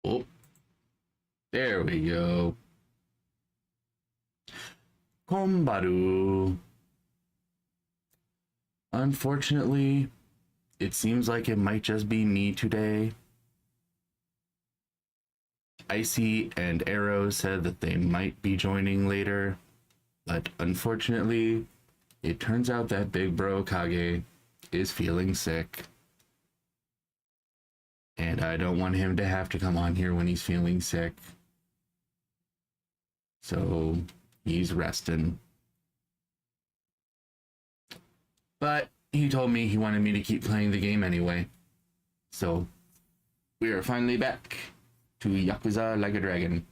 Oh, there we go. Kombaru. Unfortunately, it seems like it might just be me today. Icy and Arrow said that they might be joining later, but unfortunately, it turns out that Big Bro Kage is feeling sick. And I don't want him to have to come on here when he's feeling sick. So he's resting. But he told me he wanted me to keep playing the game anyway. So we are finally back to Yakuza Like a Dragon.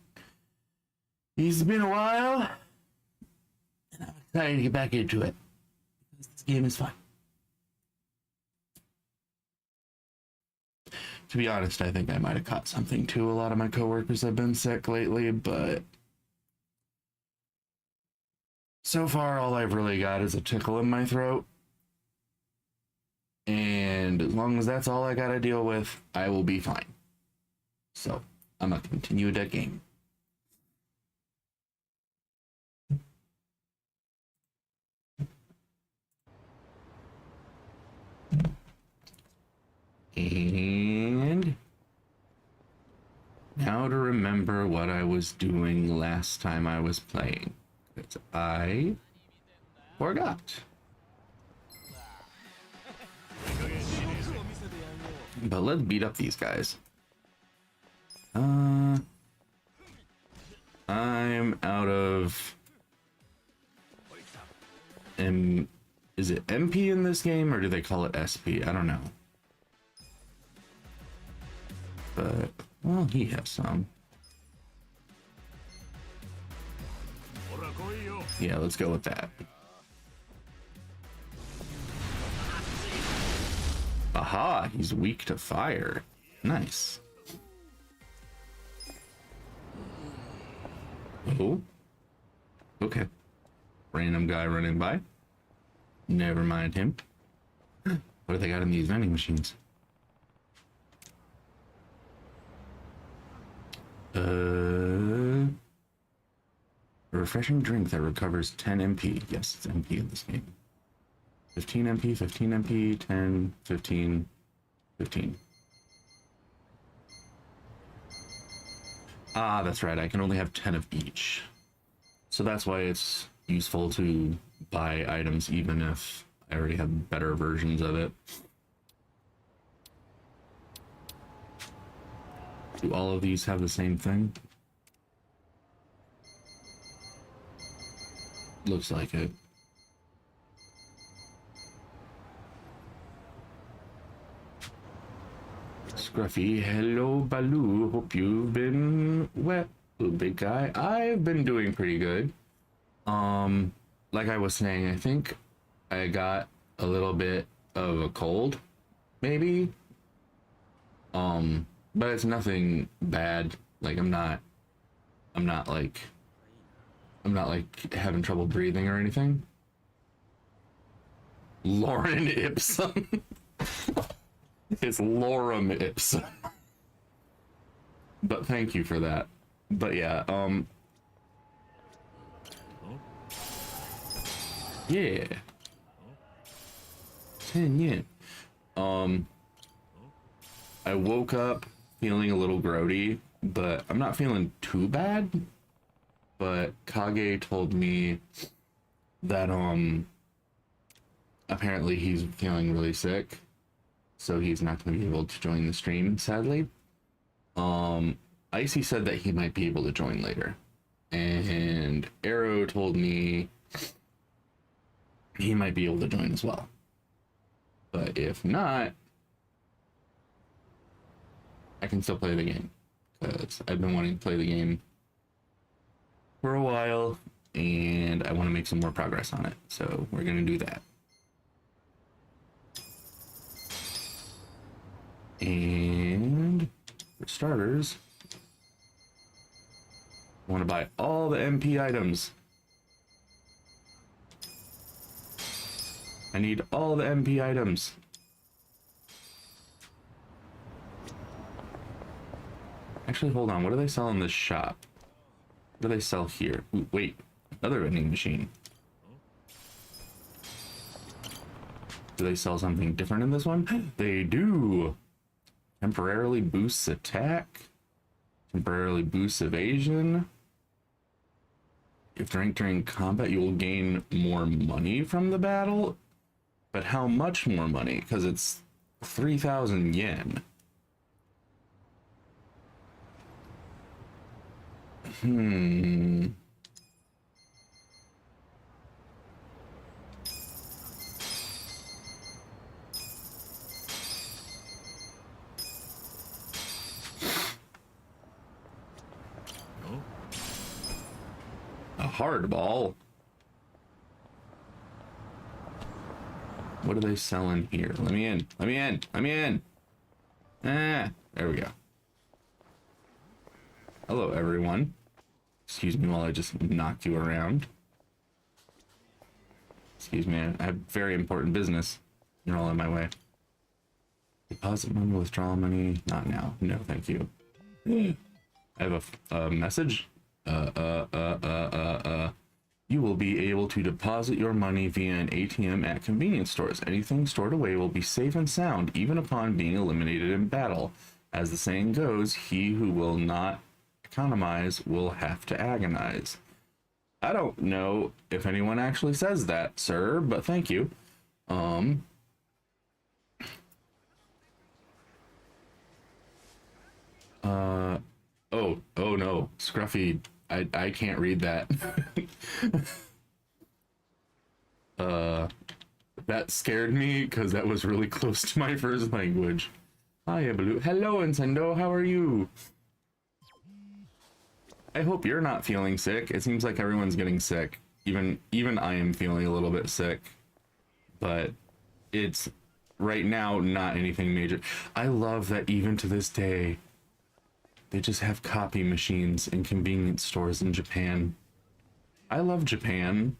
It's been a while, and I'm excited to get back into it. Because this game is fun. To be honest, I think I might have caught something too. A lot of my coworkers have been sick lately, but so far all I've really got is a tickle in my throat. And as long as that's all I gotta deal with, I will be fine. So I'm gonna continue that game. And now to remember what I was doing last time I was playing, because I forgot. But let's beat up these guys. I'm out of is it MP in this game, or do they call it SP? I don't know. But, well, he has some. Yeah, let's go with that. Aha, he's weak to fire. Nice. Oh. Okay. Random guy running by. Never mind him. What do they got in these vending machines? A refreshing drink that recovers 10 MP. Yes, it's MP in this game. 15 MP, 15 MP, 10, 15, 15. Ah, that's right. I can only have 10 of each. So that's why it's useful to buy items even if I already have better versions of it. Do all of these have the same thing? Looks like it. Scruffy, hello Baloo, hope you've been well, big guy. I've been doing pretty good. Like I was saying, I think I got a little bit of a cold, maybe. But it's nothing bad. Like I'm not like having trouble breathing or anything. Lauren Ipsum. It's Lorem Ipsum. But thank you for that. But yeah, yeah. 10 yen. I woke up feeling a little grody, but I'm not feeling too bad. But Kage told me that apparently he's feeling really sick, so he's not going to be able to join the stream, sadly. Icy said that he might be able to join later, and Arrow told me he might be able to join as well. But if not, I can still play the game, because I've been wanting to play the game for a while, and I want to make some more progress on it, so we're going to do that. And for starters, I want to buy all the MP items. I need all the MP items. Actually, hold on. What do they sell in this shop? What do they sell here? Ooh, wait, another vending machine. Do they sell something different in this one? They do. Temporarily boosts attack. Temporarily boosts evasion. If drank during combat, you will gain more money from the battle. But how much more money? Because it's 3,000 yen. A hardball? What are they selling here? Let me in. Let me in. Let me in. Ah, there we go. Hello, everyone. Excuse me while I just knock you around. Excuse me, I have very important business. You're all in my way. Deposit money, withdraw money. Not now. No, thank you. I have a message. You will be able to deposit your money via an ATM at convenience stores. Anything stored away will be safe and sound, even upon being eliminated in battle. As the saying goes, he who will not economize will have to agonize. I don't know if anyone actually says that, sir, but thank you. Oh no, Scruffy, I can't read that. That scared me because that was really close to my first language. Hi, Blue. Hello, Incendo. How are you? I hope you're not feeling sick. It seems like everyone's getting sick. Even I am feeling a little bit sick, but it's right now not anything major. I love that even to this day, they just have copy machines in convenience stores in Japan. I love Japan.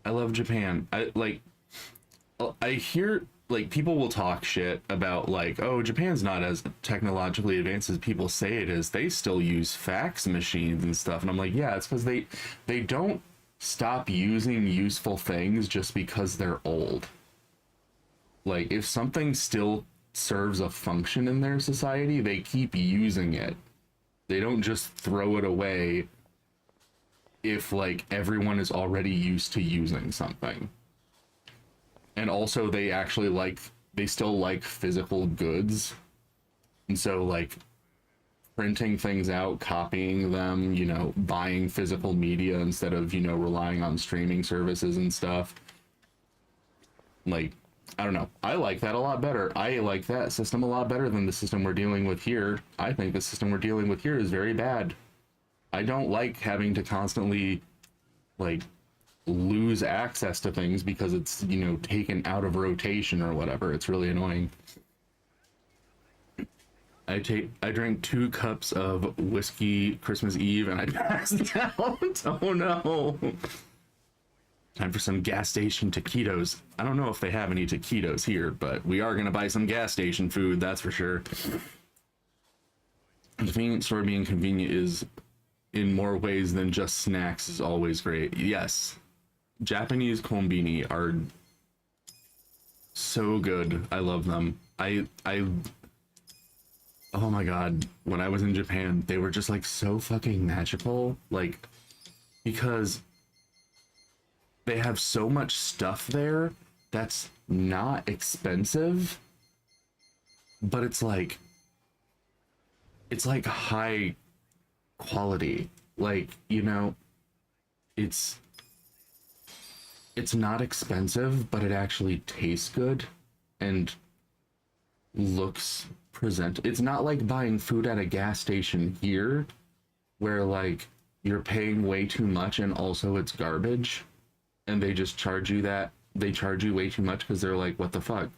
I love Japan. I hear like people will talk shit about like, oh, Japan's not as technologically advanced as people say it is. They still use fax machines and stuff. And I'm like, yeah, it's because they don't stop using useful things just because they're old. Like if something still serves a function in their society, they keep using it. They don't just throw it away if like everyone is already used to using something. And also they actually they still like physical goods. And so like printing things out, copying them, you know, buying physical media instead of, you know, relying on streaming services and stuff. Like, I don't know. I like that a lot better. I like that system a lot better than the system we're dealing with here. I think the system we're dealing with here is very bad. I don't like having to constantly, like, lose access to things because it's, you know, taken out of rotation or whatever. It's really annoying. I drank 2 cups of whiskey Christmas Eve and I passed out. Oh no. Time for some gas station taquitos. I don't know if they have any taquitos here, but we are gonna buy some gas station food, that's for sure. Convenience store being convenient is in more ways than just snacks is always great. Yes. Japanese konbini are so good. I love them. Oh my god, when I was in Japan, they were just like so fucking magical, like, because they have so much stuff there that's not expensive, but it's like high quality. Like, you know, it's not expensive, but it actually tastes good and looks present. It's not like buying food at a gas station here where like you're paying way too much and also it's garbage and they just charge you that. They charge you way too much because they're like, what the fuck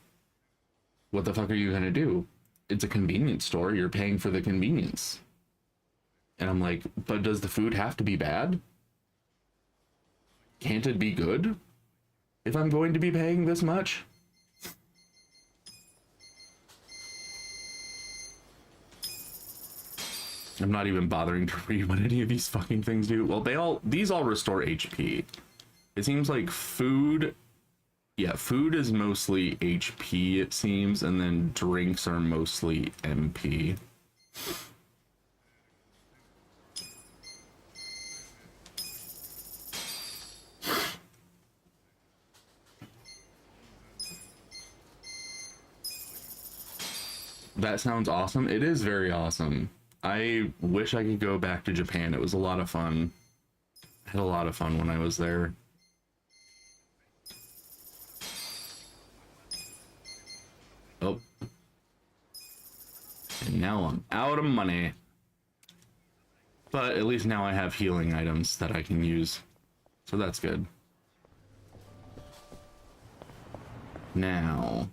are you gonna do? It's a convenience store, you're paying for the convenience. And I'm like, but does the food have to be bad? Can't it be good if I'm going to be paying this much? I'm not even bothering to read what any of these fucking things do. Well, these all restore HP. It seems like food, yeah, food is mostly HP, it seems, and then drinks are mostly MP. That sounds awesome. It is very awesome. I wish I could go back to Japan. It was a lot of fun. I had a lot of fun when I was there. Oh. And now I'm out of money. But at least now I have healing items that I can use. So that's good. Now,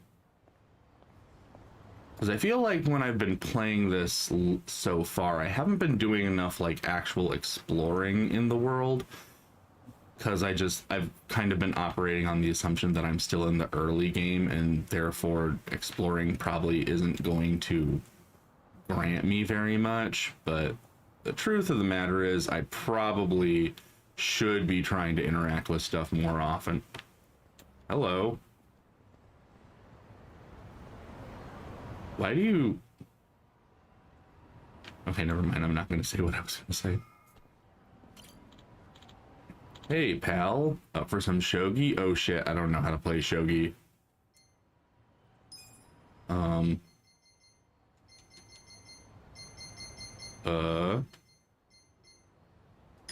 because I feel like when I've been playing this so far, I haven't been doing enough like actual exploring in the world. Because I've kind of been operating on the assumption that I'm still in the early game, and therefore exploring probably isn't going to grant me very much. But the truth of the matter is I probably should be trying to interact with stuff more often. Hello. Why do you... Okay, never mind. I'm not going to say what I was going to say. Hey, pal. Up for some shogi? Oh, shit. I don't know how to play shogi.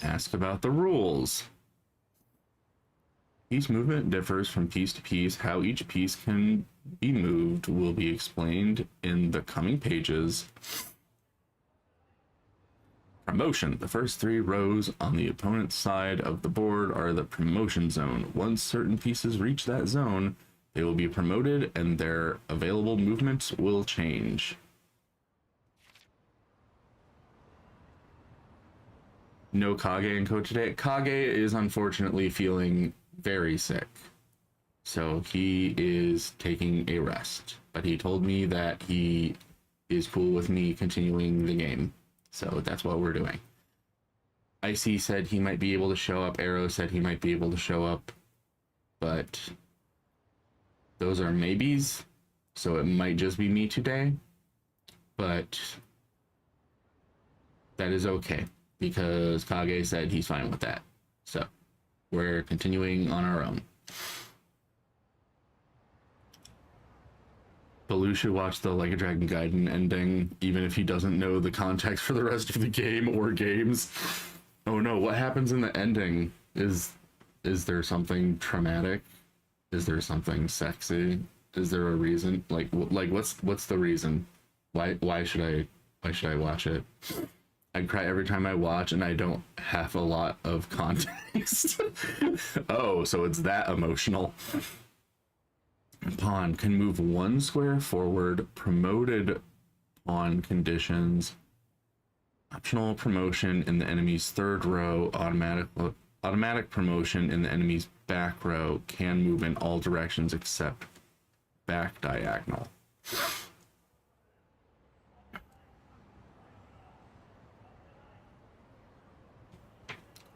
Ask about the rules. Piece movement differs from piece to piece. How each piece can be moved will be explained in the coming pages. Promotion. The first 3 rows on the opponent's side of the board are the promotion zone. Once certain pieces reach that zone, they will be promoted and their available movements will change. No Kage and Coach today. Kage is unfortunately feeling very sick. So he is taking a rest. But he told me that he is cool with me continuing the game. So that's what we're doing. Icy said he might be able to show up. Arrow said he might be able to show up. But those are maybes. So it might just be me today. But that is okay. Because Kage said he's fine with that. So we're continuing on our own. Baloo should watch the Like a Dragon Gaiden ending, even if he doesn't know the context for the rest of the game or games. Oh no, what happens in the ending? Is there something traumatic? Is there something sexy? Is there a reason? Like what's the reason? Why should I watch it? I cry every time I watch, and I don't have a lot of context. Oh, so it's that emotional. Pawn can move 1 square forward. Promoted pawn conditions. Optional promotion in the enemy's 3rd row. Automatic promotion in the enemy's back row. Can move in all directions except back diagonal.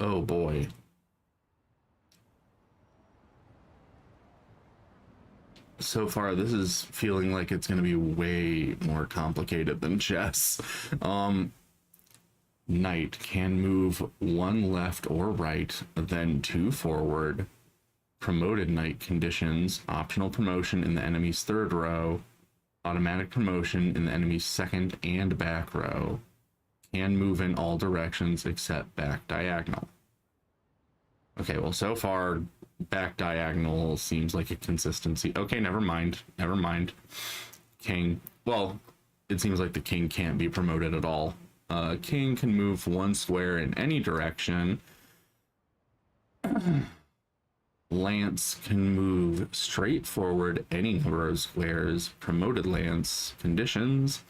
Oh boy. So far, this is feeling like it's going to be way more complicated than chess. Knight can move 1 left or right, then 2 forward. Promoted knight conditions. Optional promotion in the enemy's 3rd row. Automatic promotion in the enemy's 2nd and back row. Can move in all directions except back diagonal. Okay, well, so far, back diagonal seems like a consistency. Okay, never mind. King. Well, it seems like the king can't be promoted at all. King can move 1 square in any direction. Lance can move straight forward any number of squares. Promoted lance conditions.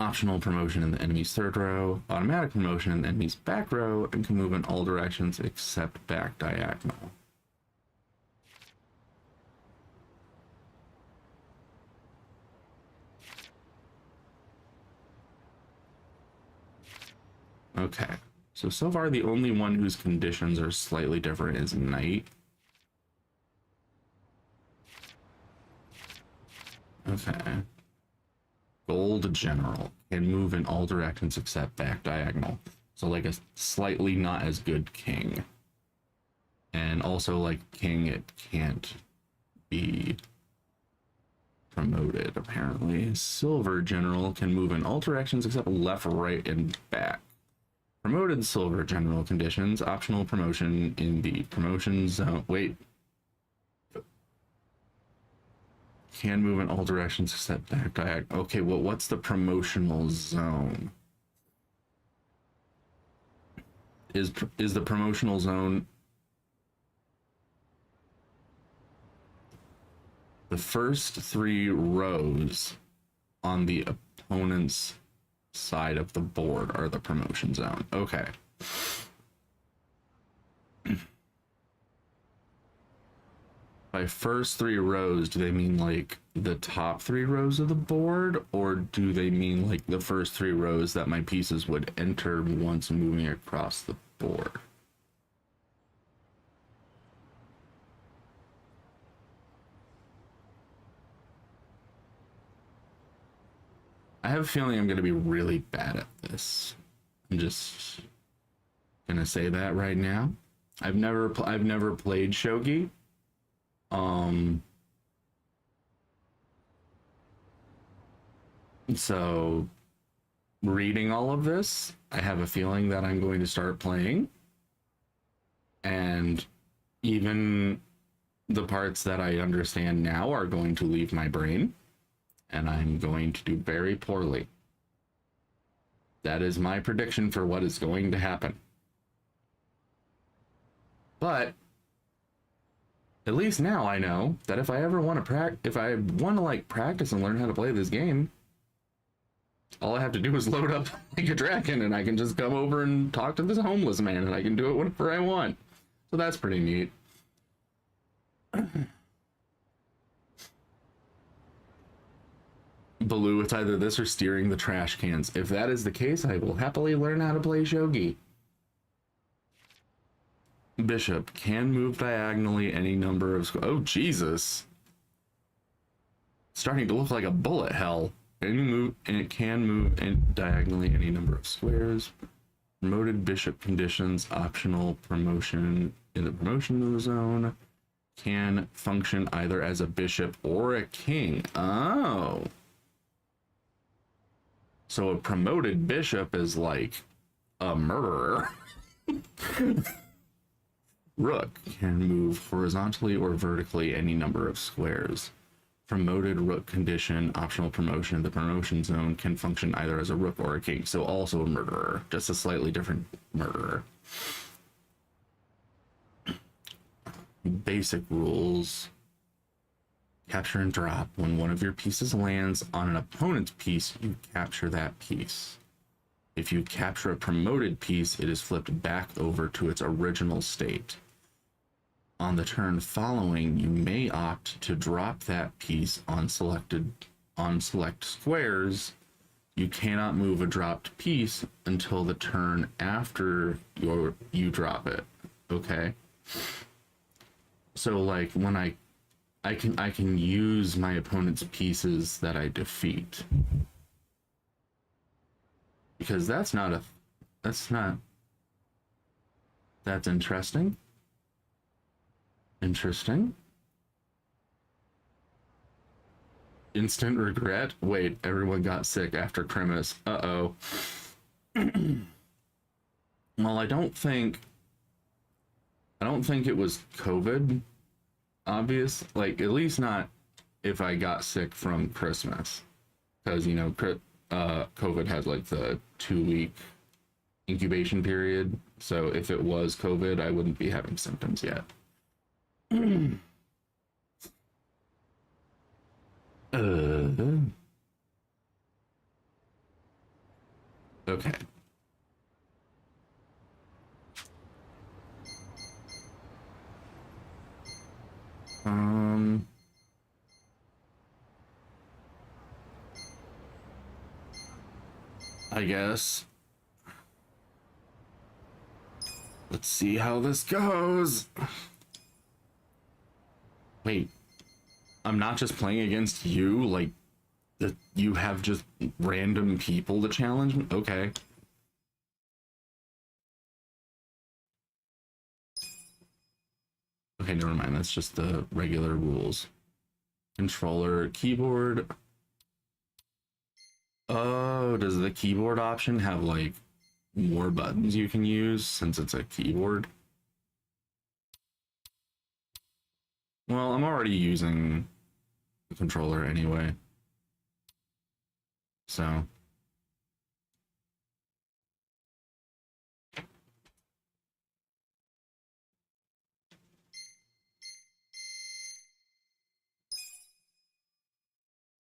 Optional promotion in the enemy's 3rd row, automatic promotion in the enemy's back row, and can move in all directions except back diagonal. Okay. So far the only one whose conditions are slightly different is Knight. Okay. Gold General can move in all directions except back diagonal. So like a slightly not as good king. And also like king, it can't be promoted apparently. Silver General can move in all directions except left, right, and back. Promoted Silver General conditions, optional promotion in the promotion zone. Wait. Can move in all directions except back diagonal. Okay, well, what's the promotional zone? Is the promotional zone the first 3 rows on the opponent's side of the board are the promotion zone? Okay. By first 3 rows, do they mean like the top 3 rows of the board, or do they mean like the first 3 rows that my pieces would enter once moving across the board? I have a feeling I'm going to be really bad at this. I'm just gonna say that right now. I've never played shogi. So reading all of this, I have a feeling that I'm going to start playing, and even the parts that I understand now are going to leave my brain, and I'm going to do very poorly. That is my prediction for what is going to happen. But at least now I know that if I ever want to like practice and learn how to play this game, all I have to do is load up like a dragon, and I can just come over and talk to this homeless man, and I can do it whenever I want. So that's pretty neat. Baloo, it's either this or steering the trash cans. If that is the case, I will happily learn how to play shogi. Bishop can move diagonally any number of... Oh, Jesus. Starting to look like a bullet hell. And it can move diagonally any number of squares. Promoted bishop conditions, optional promotion in the promotion zone. Can function either as a bishop or a king. Oh. So a promoted bishop is like a murderer. Rook can move horizontally or vertically any number of squares. Promoted rook condition, optional promotion. The promotion zone can function either as a rook or a king. So also a murderer, just a slightly different murderer. Basic rules. Capture and drop. When one of your pieces lands on an opponent's piece, you capture that piece. If you capture a promoted piece, it is flipped back over to its original state. On the turn following, you may opt to drop that piece on select squares. You cannot move a dropped piece until the turn after you drop it. Okay. So like when I can use my opponent's pieces that I defeat, because that's interesting. Instant regret. Wait, everyone got sick after Christmas. Uh-oh. Well, I don't think it was COVID. Obvious, like at least not if I got sick from Christmas, because you know, COVID has like the 2-week incubation period. So if it was COVID, I wouldn't be having symptoms yet. Okay. I guess Let's see how this goes. Wait, I'm not just playing against you, like, that you have just random people to challenge me? Okay. Okay, never mind, that's just the regular rules. Controller, keyboard. Oh, does the keyboard option have, like, more buttons you can use since it's a keyboard? Well, I'm already using the controller anyway. So.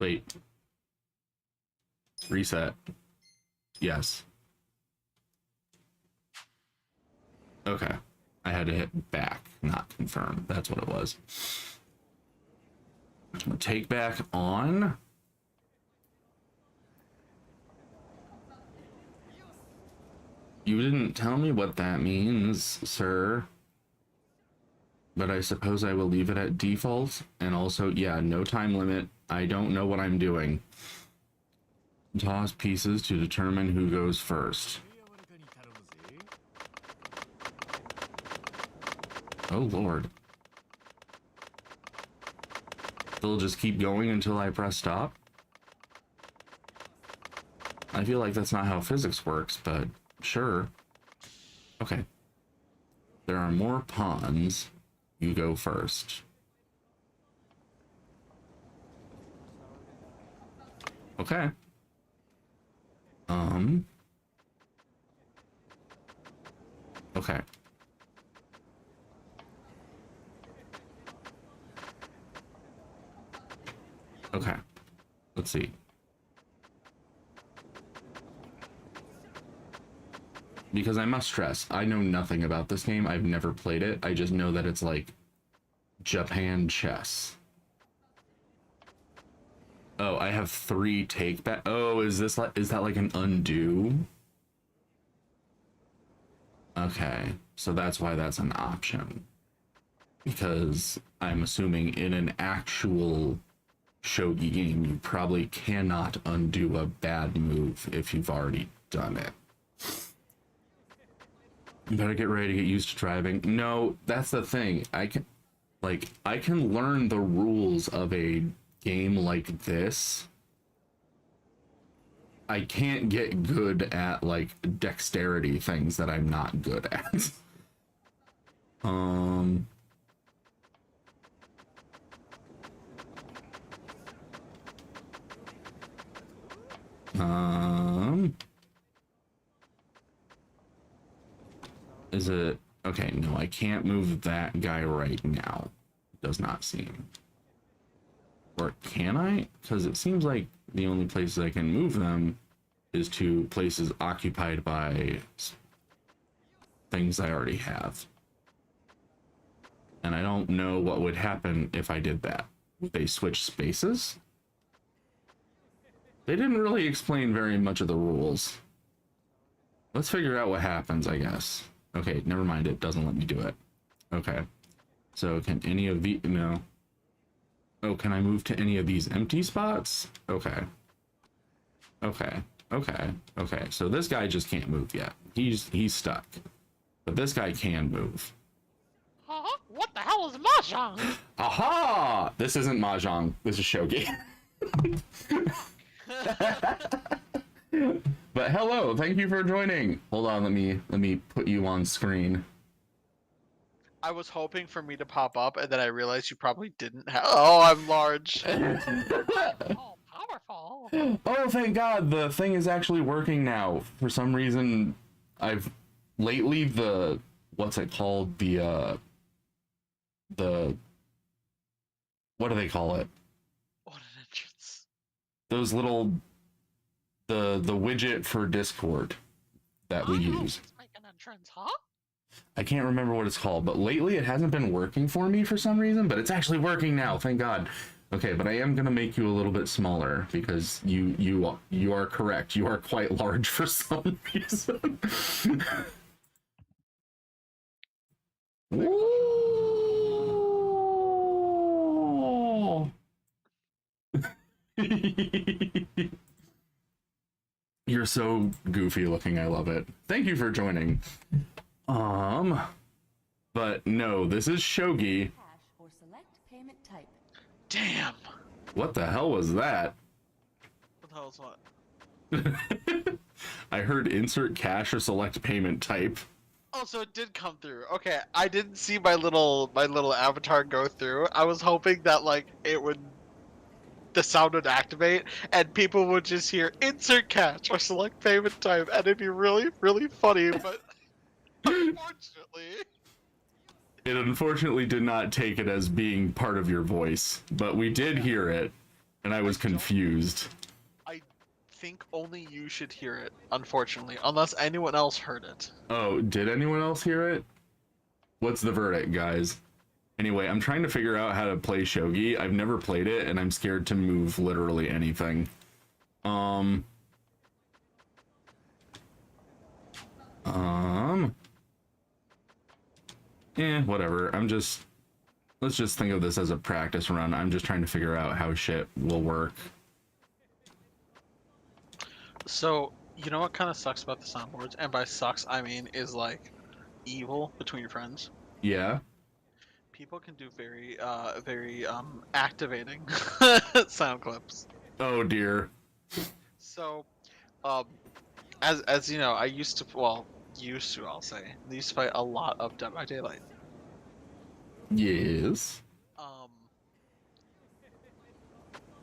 Wait. Reset. Yes. Okay. I had to hit back, not confirm. That's what it was. Take back on. You didn't tell me what that means, sir. But I suppose I will leave it at default. And also, yeah, no time limit. I don't know what I'm doing. Toss pieces to determine who goes first. Oh, Lord. They'll just keep going until I press stop? I feel like that's not how physics works, but sure. Okay. There are more pawns. You go first. Okay. Okay. Okay. Let's see. Because I must stress, I know nothing about this game. I've never played it. I just know that it's like Japan chess. Oh, I have 3 take back. Oh, is that like an undo? Okay, so that's why that's an option. Because I'm assuming in an actual shogi game, you probably cannot undo a bad move if you've already done it. You better get ready to get used to driving. No, that's the thing. I can learn the rules of a game like this. I can't get good at like dexterity things that I'm not good at. Is it okay? No, I can't move that guy right now. Does not seem. Or can I? Because it seems like the only places I can move them is to places occupied by things I already have. And I don't know what would happen if I did that. Would they switch spaces? They didn't really explain very much of the rules. Let's figure out what happens, I guess. Okay, never mind, it doesn't let me do it. Okay. So can any of the... No. Oh, can I move to any of these empty spots? Okay. Okay. Okay. Okay. So this guy just can't move yet. He's stuck. But this guy can move. Huh? What the hell is mahjong? Aha! This isn't mahjong. This is shogi. But hello, thank you for joining. Hold on, let me put you on screen. I was hoping for me to pop up, and then I realized you probably didn't have. Oh, I'm large. Oh, powerful. Oh, thank God, the thing is actually working now. For some reason, I've lately what's it called? The what do they call it? What an entrance. Those little the widget for Discord that we use. Let's make an entrance, huh? I can't remember what it's called, but lately it hasn't been working for me for some reason, but it's actually working now, thank God. Okay, but I am gonna make you a little bit smaller because you are correct. You are quite large for some reason. Ooh. You're so goofy looking. I love it. Thank you for joining. But no, this is Shogi. Cash or select payment type. Damn. What the hell was that? What the hell is what? I heard insert cash or select payment type. Oh, so it did come through. Okay, I didn't see my little avatar go through. I was hoping that like the sound would activate and people would just hear insert cash or select payment type, and it'd be really, really funny. But unfortunately, It unfortunately did not take it as being part of your voice, but we did hear it, and I was confused. I think only you should hear it. Unfortunately, unless anyone else heard it. Oh, did anyone else hear it? What's the verdict, guys? Anyway, I'm trying to figure out how to play Shogi. I've never played it, and I'm scared to move literally anything. Whatever. Let's just think of this as a practice run. I'm just trying to figure out how shit will work. So, you know what kind of sucks about the soundboards? And by sucks, I mean is like evil between your friends. Yeah? People can do very activating sound clips. Oh dear. So, as you know, I used to, I'll say, I used to play a lot of Dead by Daylight. Yes.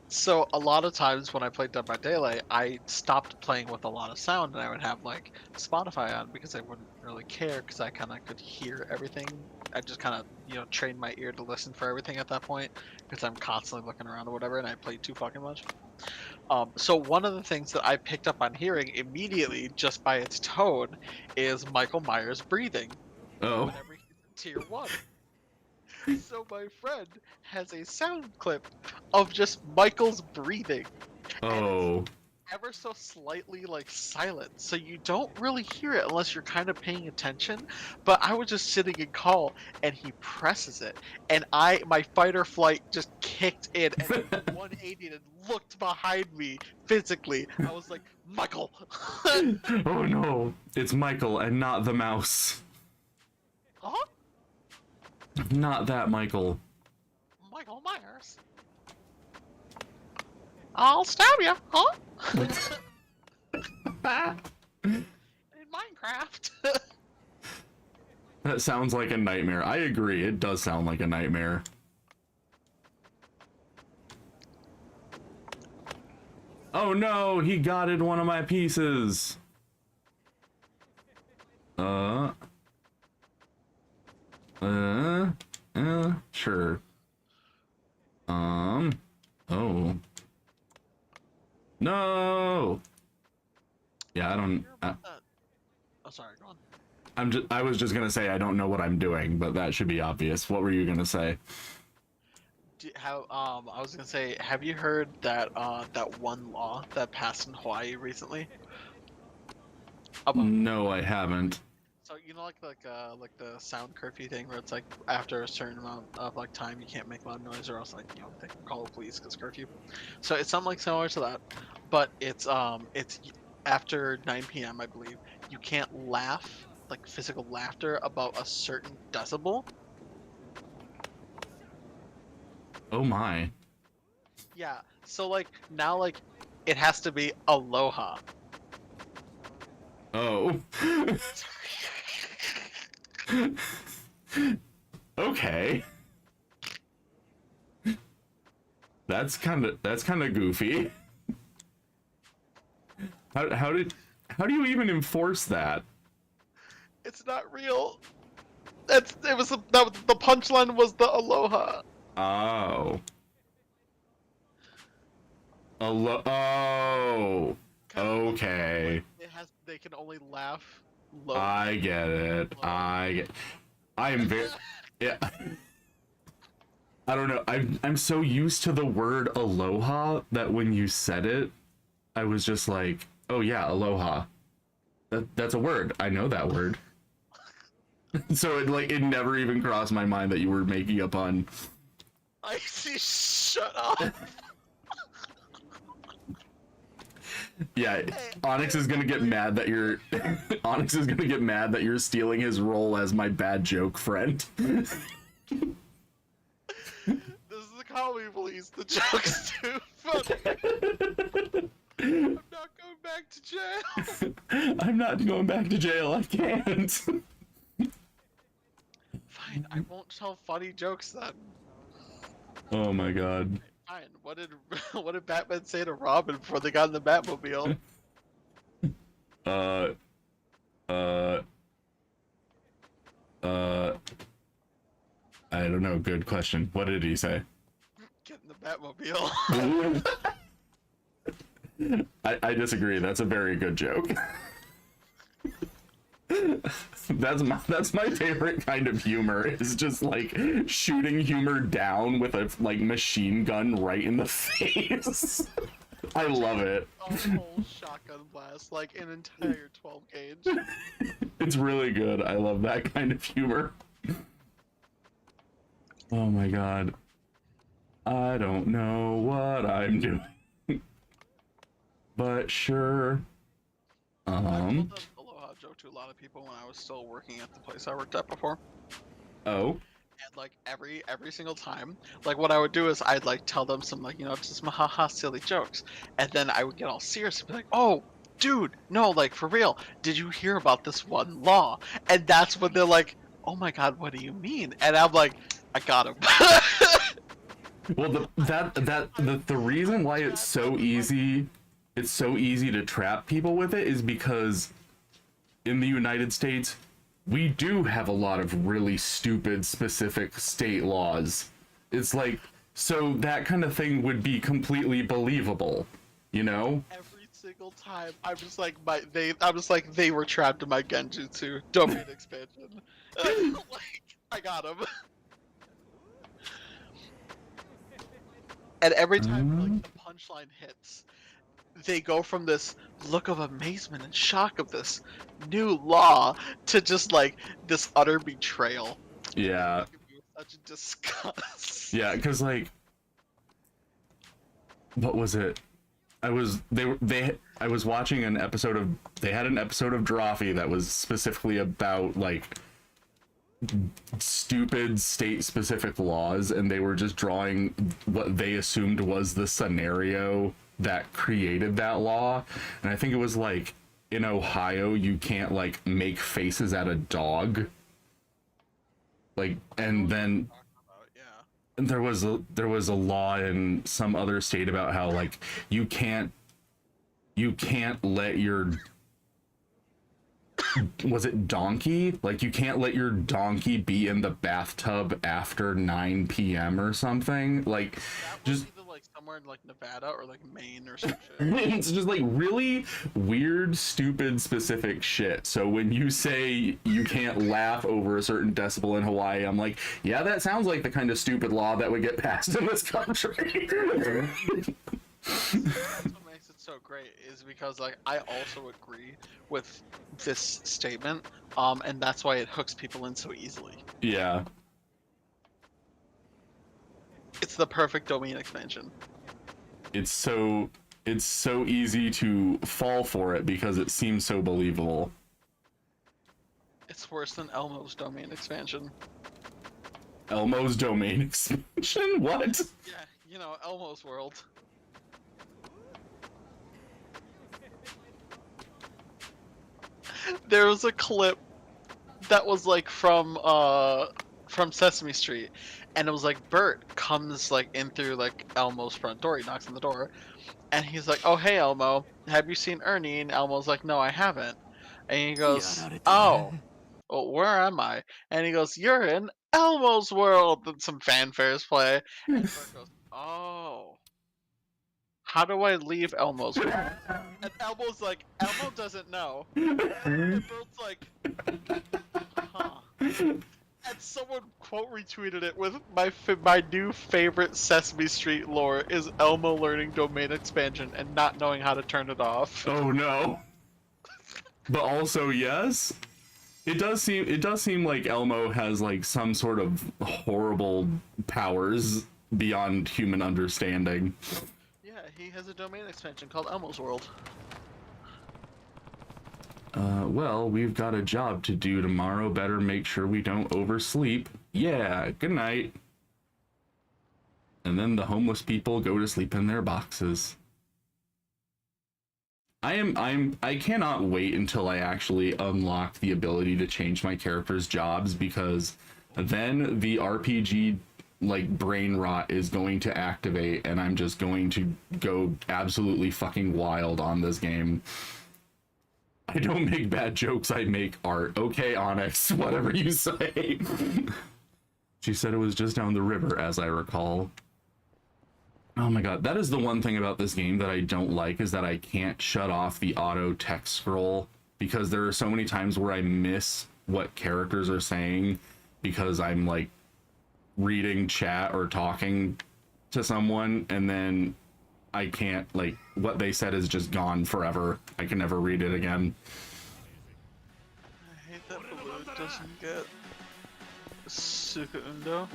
So a lot of times when I played Dead by Daylight, I stopped playing with a lot of sound, and I would have like Spotify on because I wouldn't really care because I kind of could hear everything. I just kind of trained my ear to listen for everything at that point because I'm constantly looking around or whatever, and I played too fucking much. So one of the things that I picked up on hearing immediately just by its tone is Michael Myers breathing. Oh. Whenever he's in tier 1. So my friend has a sound clip of just Michael's breathing. Oh. Ever so slightly like silent, so you don't really hear it unless you're kind of paying attention. But I was just sitting in call and he presses it, and my fight or flight just kicked in and 180 and looked behind me physically. I was like, Michael. Oh no, it's Michael and not the mouse. Huh? Not that Michael. Michael Myers. I'll stab you, huh? In Minecraft. That sounds like a nightmare. I agree, it does sound like a nightmare. Oh no, he gotted one of my pieces. Sure. Oh. No! Yeah, I don't... Oh, sorry, go on. I was just gonna say I don't know what I'm doing, but that should be obvious. What were you gonna say? I was gonna say, have you heard that that one law that passed in Hawaii recently? No, I haven't. So like the sound curfew thing where it's like after a certain amount of like time you can't make loud noise or else they can call the police because curfew. So it's something like similar to that, but it's after 9 p.m. I believe you can't laugh, like physical laughter, above a certain decibel. Oh my. Yeah. So like now like it has to be aloha. Oh. Okay. That's kind of goofy. How do you even enforce that? It's not real. The punchline was the aloha. Oh. Oh. Okay. They can only laugh low. I get it. I am very... Yeah. I don't know. I'm so used to the word aloha that when you said it, I was just like, oh yeah, aloha. That's a word. I know that word. So it never even crossed my mind that you were making a pun. I see. Shut up. Yeah, Onyx is gonna get mad that you're Onyx is gonna get mad that you're stealing his role as my bad joke friend. This is the comedy police. The joke's too funny. I'm not going back to jail. I'm not going back to jail. I can't. Fine, I won't tell funny jokes then. Oh my god. Fine. What did Batman say to Robin before they got in the Batmobile? Uh. I don't know. Good question. What did he say? Get in the Batmobile. I disagree. That's a very good joke. That's my favorite kind of humor. Is just like shooting humor down with a machine gun right in the face. I love it. A whole shotgun blast, like an entire 12 gauge. It's really good. I love that kind of humor. Oh my god. I don't know what I'm doing. But sure. I told the Aloha joke to a lot of people when I was still working at the place I worked at before. Oh. And like every single time, like what I would do is I'd like tell them some just haha silly jokes, and then I would get all serious and be like, "Oh, dude, no, like for real, did you hear about this one law?" And that's when they're like, "Oh my god, what do you mean?" And I'm like, "I got him." Well, the reason why it's so easy to trap people with it is because in the United States we do have a lot of really stupid specific state laws. It's like, so that kind of thing would be completely believable, you know? Every single time, I'm just like they were trapped in my Genjutsu domain expansion. Like I got him. And every time like the punchline hits, they go from this look of amazement and shock of this new law to just like this utter betrayal. Yeah. Such a disgust. Yeah, because like, what was it? I was watching an episode of, they had an episode of Drawfee that was specifically about like stupid state specific laws, and they were just drawing what they assumed was the scenario that created that law. And I think it was like in Ohio you can't like make faces at a dog, like, and then there was a law in some other state about how like you can't let your, was it donkey? Like you can't let your donkey be in the bathtub after 9 p.m. or something. Like just either like somewhere in like Nevada or like Maine or some shit. it's just like really weird, stupid, specific shit. So when you say you can't laugh over a certain decibel in Hawaii, I'm like, yeah, that sounds like the kind of stupid law that would get passed in this country. That's what makes it so great, is because like I also agree with this statement, and that's why it hooks people in so easily. Yeah. It's the perfect domain expansion. It's so easy to fall for it because it seems so believable. It's worse than Elmo's domain expansion. Elmo's domain expansion? What? Yeah, you know, Elmo's world. There was a clip that was like from Sesame Street, and it was like Bert comes like in through like Elmo's front door. He knocks on the door, and he's like, "Oh hey Elmo, have you seen Ernie?" And Elmo's like, "No, I haven't." And he goes, "Oh, well, where am I?" And he goes, "You're in Elmo's world." And some fanfares play, and Bert goes, "Oh, how do I leave Elmo's world?" And Elmo's like, Elmo doesn't know. And Bert's like, huh. And someone quote retweeted it with my new favorite Sesame Street lore is Elmo learning domain expansion and not knowing how to turn it off. Oh no. But also yes. It does seem like Elmo has like some sort of horrible powers beyond human understanding. Yeah, he has a domain extension called Elmo's World. Well, we've got a job to do tomorrow. Better make sure we don't oversleep. Yeah, good night. And then the homeless people go to sleep in their boxes. I cannot wait until I actually unlock the ability to change my character's jobs, because then the RPG like brain rot is going to activate and I'm just going to go absolutely fucking wild on this game. I don't make bad jokes, I make art. Okay, Onyx, whatever you say. She said it was just down the river, as I recall. Oh my god, that is the one thing about this game that I don't like, is that I can't shut off the auto text scroll, because there are so many times where I miss what characters are saying because I'm like reading chat or talking to someone, and then I can't, like, what they said is just gone forever. I can never read it again. I hate that Baloo doesn't get Suka Undo.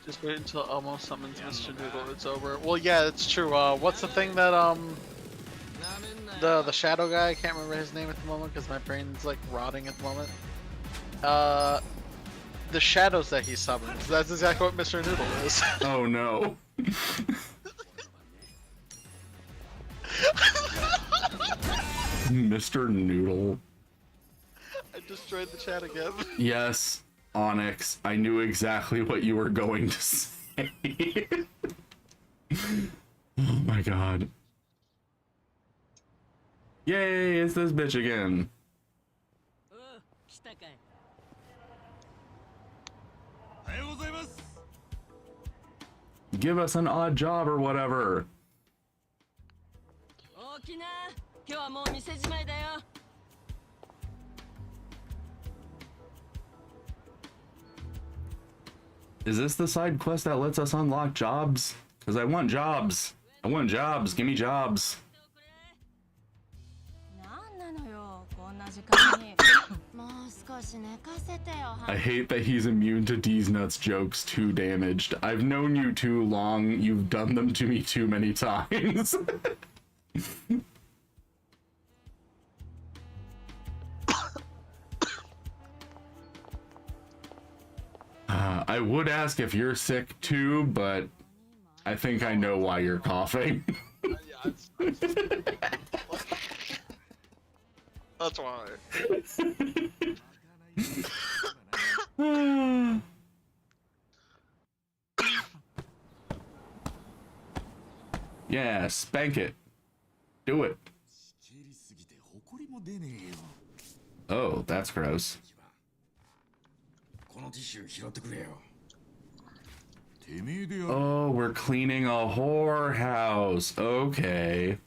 Just wait until Elmo summons Mr. Noodle. It's over. Well, yeah, it's true. What's the thing that the shadow guy? I can't remember his name at the moment because my brain's like rotting at the moment. The shadows that he summons. That's exactly what Mr. Noodle is. Oh no. Mr. Noodle. I destroyed the chat again. Yes, Onyx, I knew exactly what you were going to say. Oh my god. Yay, it's this bitch again. Give us an odd job or whatever. Is this the side quest that lets us unlock jobs? Because I want jobs. I want jobs. Give me jobs. I hate that he's immune to D's nuts jokes, too damaged. I've known you too long. You've done them to me too many times. I would ask if you're sick too, but I think I know why you're coughing. That's why. Yeah, spank it. Do it. Oh, that's gross. Oh, we're cleaning a whorehouse. Okay.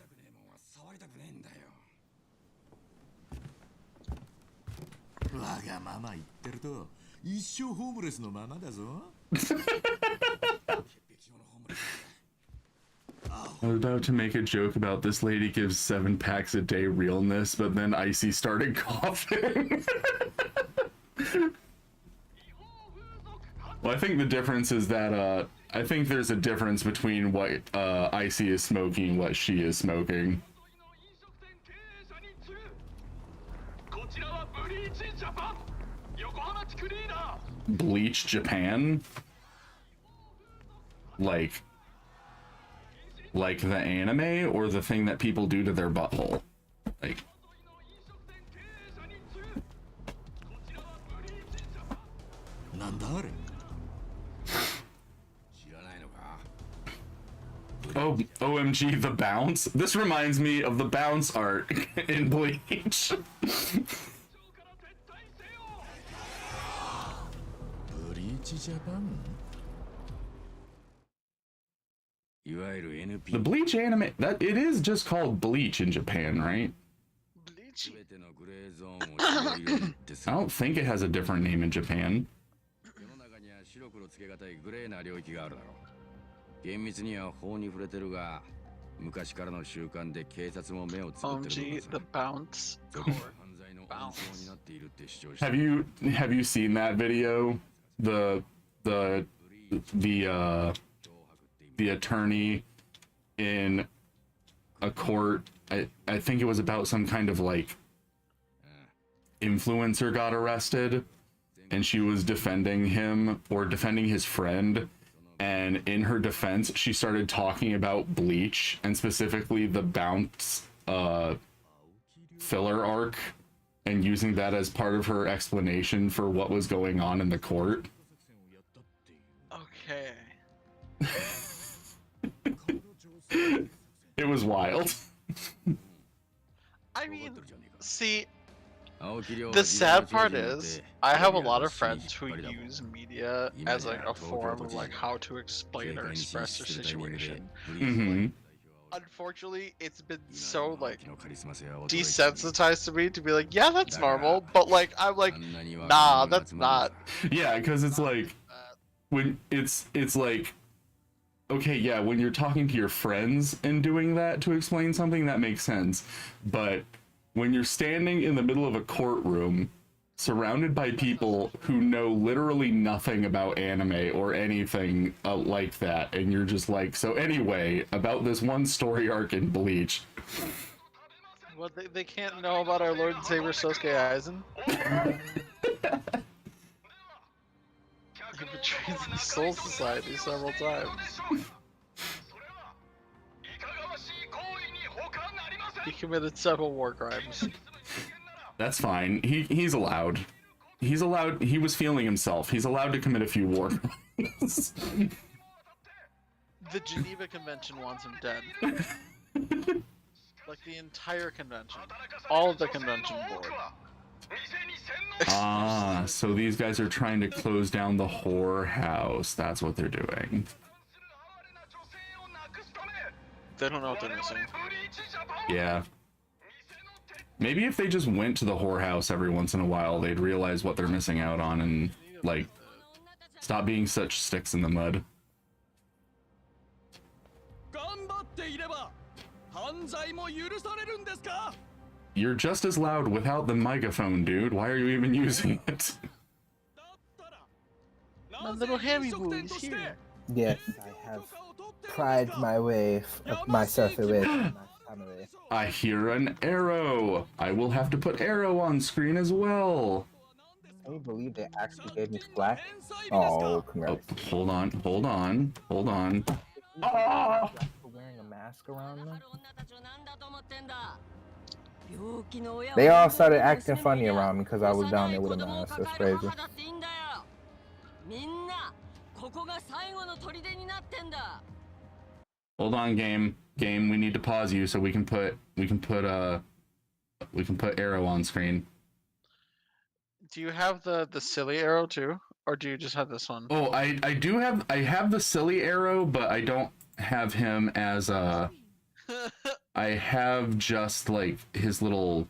I was about to make a joke about this lady gives 7 packs a day realness, but then Icy started coughing. Well, I think the difference is that I think there's a difference between what Icy is smoking and what she is smoking. Bleach Japan? Like the anime, or the thing that people do to their butthole? Like... Oh, OMG, the bounce? This reminds me of the bounce art in Bleach. The Bleach anime, that it is just called Bleach in Japan, right? Bleach? I don't think it has a different name in Japan. OMG, the bounce core. Bounce. Have you seen that video? The attorney in a court. I think it was about some kind of like influencer got arrested, and she was defending him or defending his friend. And in her defense, she started talking about Bleach and specifically the bounce filler arc, and using that as part of her explanation for what was going on in the court. Okay. It was wild. I mean, see, the sad part is, I have a lot of friends who use media as like a form of like how to explain or express their situation. Mm-hmm. Unfortunately, it's been so like desensitized to me to be like, yeah, that's normal, but like I'm like, nah, that's not. Yeah, because it's like when it's like, okay, yeah, when you're talking to your friends and doing that to explain something, that makes sense. But when you're standing in the middle of a courtroom surrounded by people who know literally nothing about anime or anything like that, and you're just like, so anyway, about this one story arc in Bleach. Well, they can't know about our Lord and Savior Sosuke Aizen. He betrays the Soul Society several times. He committed several war crimes. That's fine. He's allowed. He's allowed. He was feeling himself. He's allowed to commit a few war crimes. The Geneva Convention wants him dead. Like the entire convention. All of the convention board. Ah, so these guys are trying to close down the whorehouse. That's what they're doing. They don't know what they're missing. Yeah. Maybe if they just went to the whorehouse every once in a while, they'd realize what they're missing out on and, like, stop being such sticks in the mud. You're just as loud without the microphone, dude. Why are you even using it? My little hairy boy is here. Yes, I have pried myself away from my family. I hear an arrow. I will have to put arrow on screen as well. Can you believe they actually gave me flack? Oh, congrats. Oh, hold on. Ah! For wearing a mask around them? They all started acting funny around me because I was down there with a mask. That's crazy. Hold on, game. We need to pause you so we can put arrow on screen. Do you have the silly arrow too, or do you just have this one? Oh, I have the silly arrow, but I don't have him as a. I have just like his little,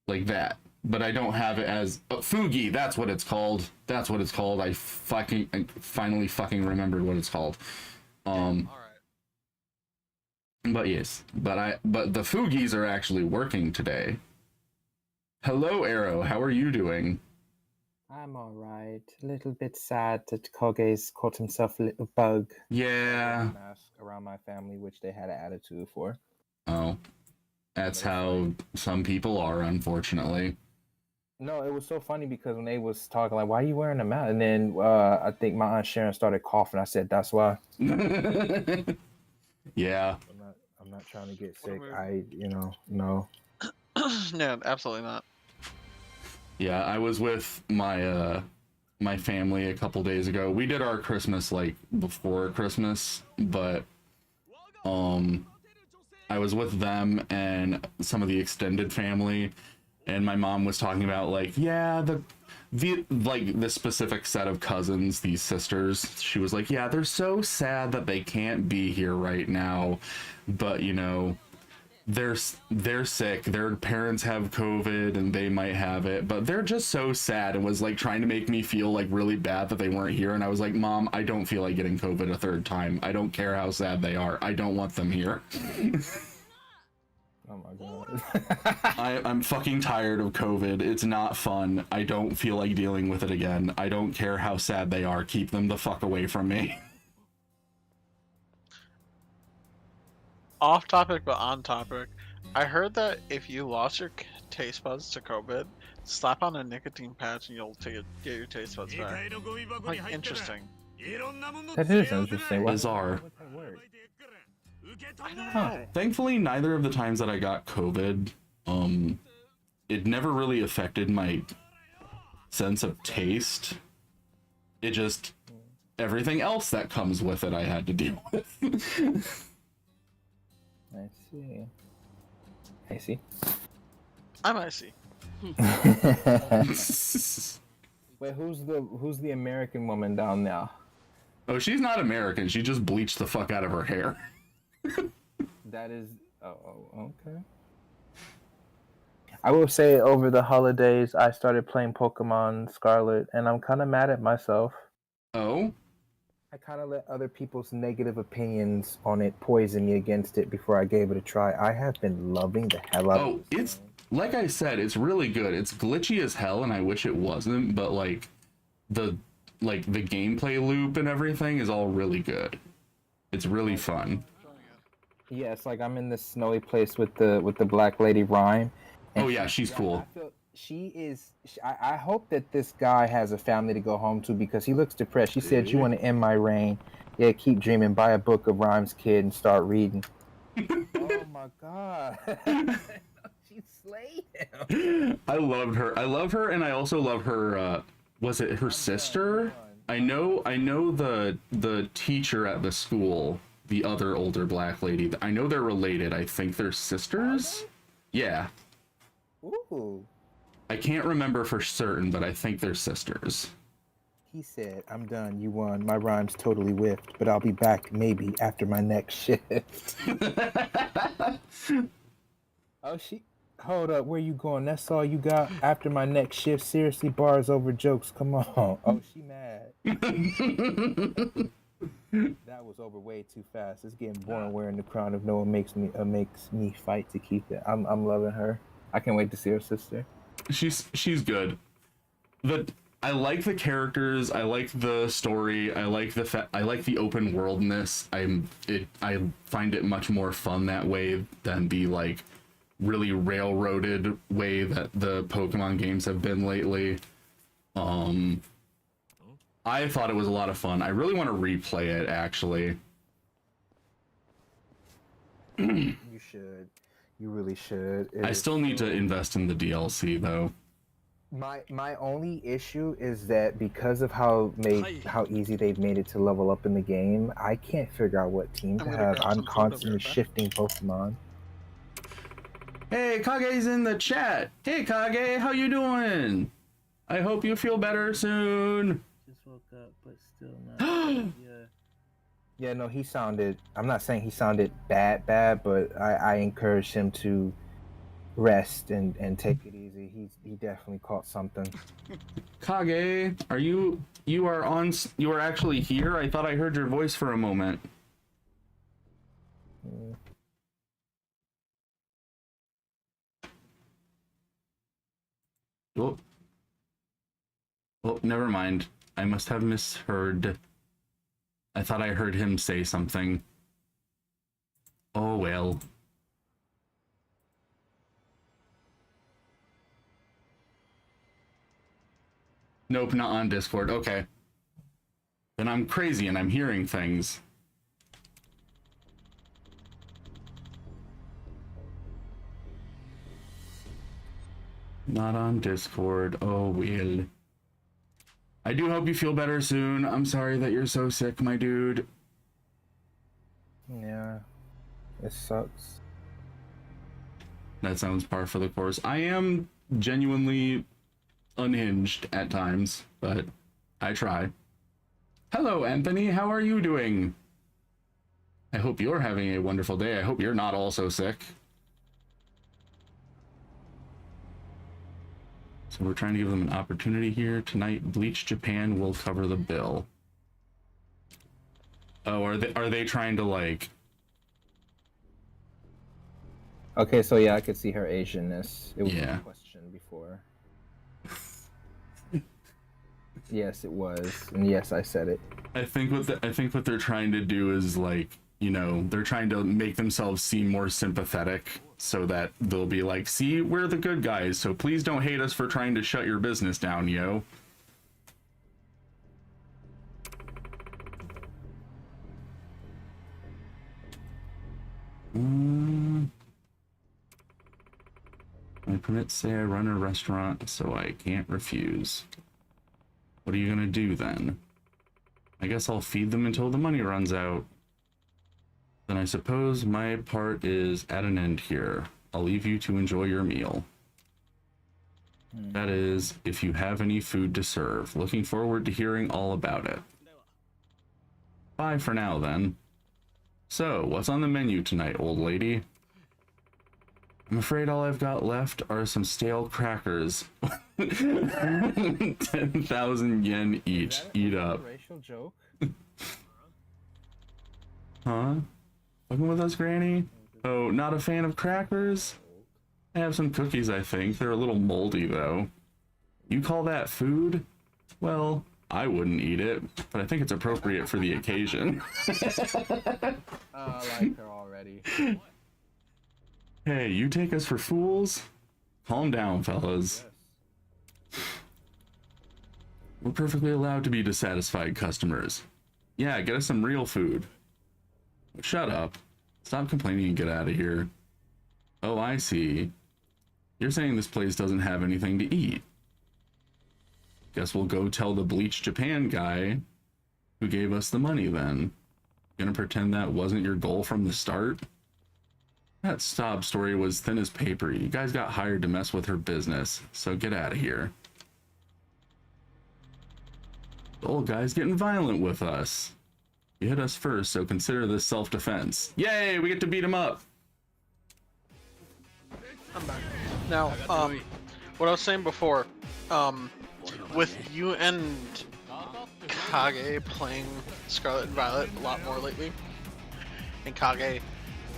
like that, but I don't have it as Fugi. That's what it's called. I finally fucking remembered what it's called. All right. But yes, but the Fugis are actually working today. Hello, Arrow. How are you doing? I'm alright. A little bit sad that Koge's caught himself a little bug. Yeah. Mask around my family, which they had an attitude for. Oh, that's how some people are, unfortunately. No, it was so funny because when they was talking, like, why are you wearing a mask? And then I think my Aunt Sharon started coughing. I said, that's why. Yeah. I'm not trying to get sick. No. No, absolutely not. Yeah, I was with my my family a couple days ago. We did our Christmas like before Christmas, but I was with them and some of the extended family, and my mom was talking about like, yeah, the like this specific set of cousins, these sisters. She was like, yeah, they're so sad that they can't be here right now, but you know, they're sick. Their parents have COVID and they might have it, but they're just so sad and was like trying to make me feel like really bad that they weren't here. And I was like, Mom, I don't feel like getting COVID a third time. I don't care how sad they are. I don't want them here. Oh my god. I'm fucking tired of COVID. It's not fun. I don't feel like dealing with it again. I don't care how sad they are. Keep them the fuck away from me. Off topic, but on topic. I heard that if you lost your taste buds to COVID, slap on a nicotine patch and you'll get your taste buds back. Like, interesting. That is interesting. Bizarre. I don't Huh. know. Thankfully, neither of the times that I got COVID, it never really affected my sense of taste. It just, everything else that comes with it I had to deal with. I see. I see. I'm icy. Wait, who's the American woman down there? Oh, she's not American. She just bleached the fuck out of her hair. That is. Oh, okay. I will say over the holidays, I started playing Pokemon Scarlet, and I'm kind of mad at myself. Oh? I kind of let other people's negative opinions on it poison me against it before I gave it a try. I have been loving the hell out of Oh, this it's, game. like I said, it's really good. It's glitchy as hell, and I wish it wasn't, but like, the gameplay loop and everything is all really good. It's really fun. Yeah, it's like I'm in this snowy place with the black lady Rhyme. Oh yeah, she's cool. I feel she is. I hope that this guy has a family to go home to because he looks depressed. She said, "You want to end my reign? Yeah, keep dreaming. Buy a book of Rhymes, kid, and start reading." Oh my god, she slayed him. I loved her. I love her, and I also love her. Was it her sister? I know the teacher at the school, the other older black lady. I know they're related. I think they're sisters. Yeah. Ooh. I can't remember for certain, but I think they're sisters. He said, "I'm done. You won. My rhyme's totally whiffed, but I'll be back maybe after my next shift." Oh, she. Hold up. Where you going? That's all you got after my next shift? Seriously, bars over jokes. Come on. Oh, she mad. That was over way too fast. It's getting boring wearing the crown if no one makes me fight to keep it. I'm loving her. I can't wait to see her sister. She's good. I like the characters. I like the story. I like the open worldness. I find it much more fun that way than the like really railroaded way that the Pokemon games have been lately. I thought it was a lot of fun. I really want to replay it actually. You should. You really should. I still need to invest in the DLC though. My only issue is that because of how easy they've made it to level up in the game, I can't figure out what team to I'm gonna have. grab I'm some food, constantly I'll be right back. shifting Pokemon. Hey, Kage's in the chat. Hey, Kage, how you doing? I hope you feel better soon. Just woke up, but still not. Yeah. Yeah, no, he sounded. I'm not saying he sounded bad, but I encouraged him to rest and take it easy. He definitely caught something. Kage, you are actually here? I thought I heard your voice for a moment. Mm. Oh, never mind. I must have misheard. I thought I heard him say something. Oh well. Nope, not on Discord. Okay. Then I'm crazy and I'm hearing things. Not on Discord. Oh, well. I do hope you feel better soon. I'm sorry that you're so sick, my dude. Yeah, it sucks. That sounds par for the course. I am genuinely unhinged at times, but I try. Hello, Anthony. How are you doing? I hope you're having a wonderful day. I hope you're not also sick. So we're trying to give them an opportunity here. Tonight, Bleach Japan will cover the bill. Oh, are they trying to like... Okay, so yeah, I could see her Asianness. It was Yeah. a question before. Yes, it was. And yes, I said it. I think what they're trying to do is like, you know, they're trying to make themselves seem more sympathetic so that they'll be like, see, we're the good guys, so please don't hate us for trying to shut your business down, yo. My permits say I run a restaurant, so I can't refuse. What are you gonna do then? I guess I'll feed them until the money runs out. Then I suppose my part is at an end here. I'll leave you to enjoy your meal. That is, if you have any food to serve. Looking forward to hearing all about it. Bye for now, then. So, what's on the menu tonight, old lady? I'm afraid all I've got left are some stale crackers. 10,000 yen each. Eat up. Racial joke. Huh? Fucking with us, Granny? Oh, not a fan of crackers? I have some cookies, I think. They're a little moldy, though. You call that food? Well, I wouldn't eat it, but I think it's appropriate for the occasion. I like her already. Hey, you take us for fools? Calm down, fellas. We're perfectly allowed to be dissatisfied customers. Yeah, get us some real food. Shut up. Stop complaining and get out of here. Oh, I see. You're saying this place doesn't have anything to eat. Guess we'll go tell the Bleach Japan guy who gave us the money then. Gonna pretend that wasn't your goal from the start? That sob story was thin as paper. You guys got hired to mess with her business, so get out of here. The old guy's getting violent with us. You hit us first, so consider this self-defense. Yay, we get to beat him up! I'm back. Now, what I was saying before, with you and Kage playing Scarlet and Violet a lot more lately, and Kage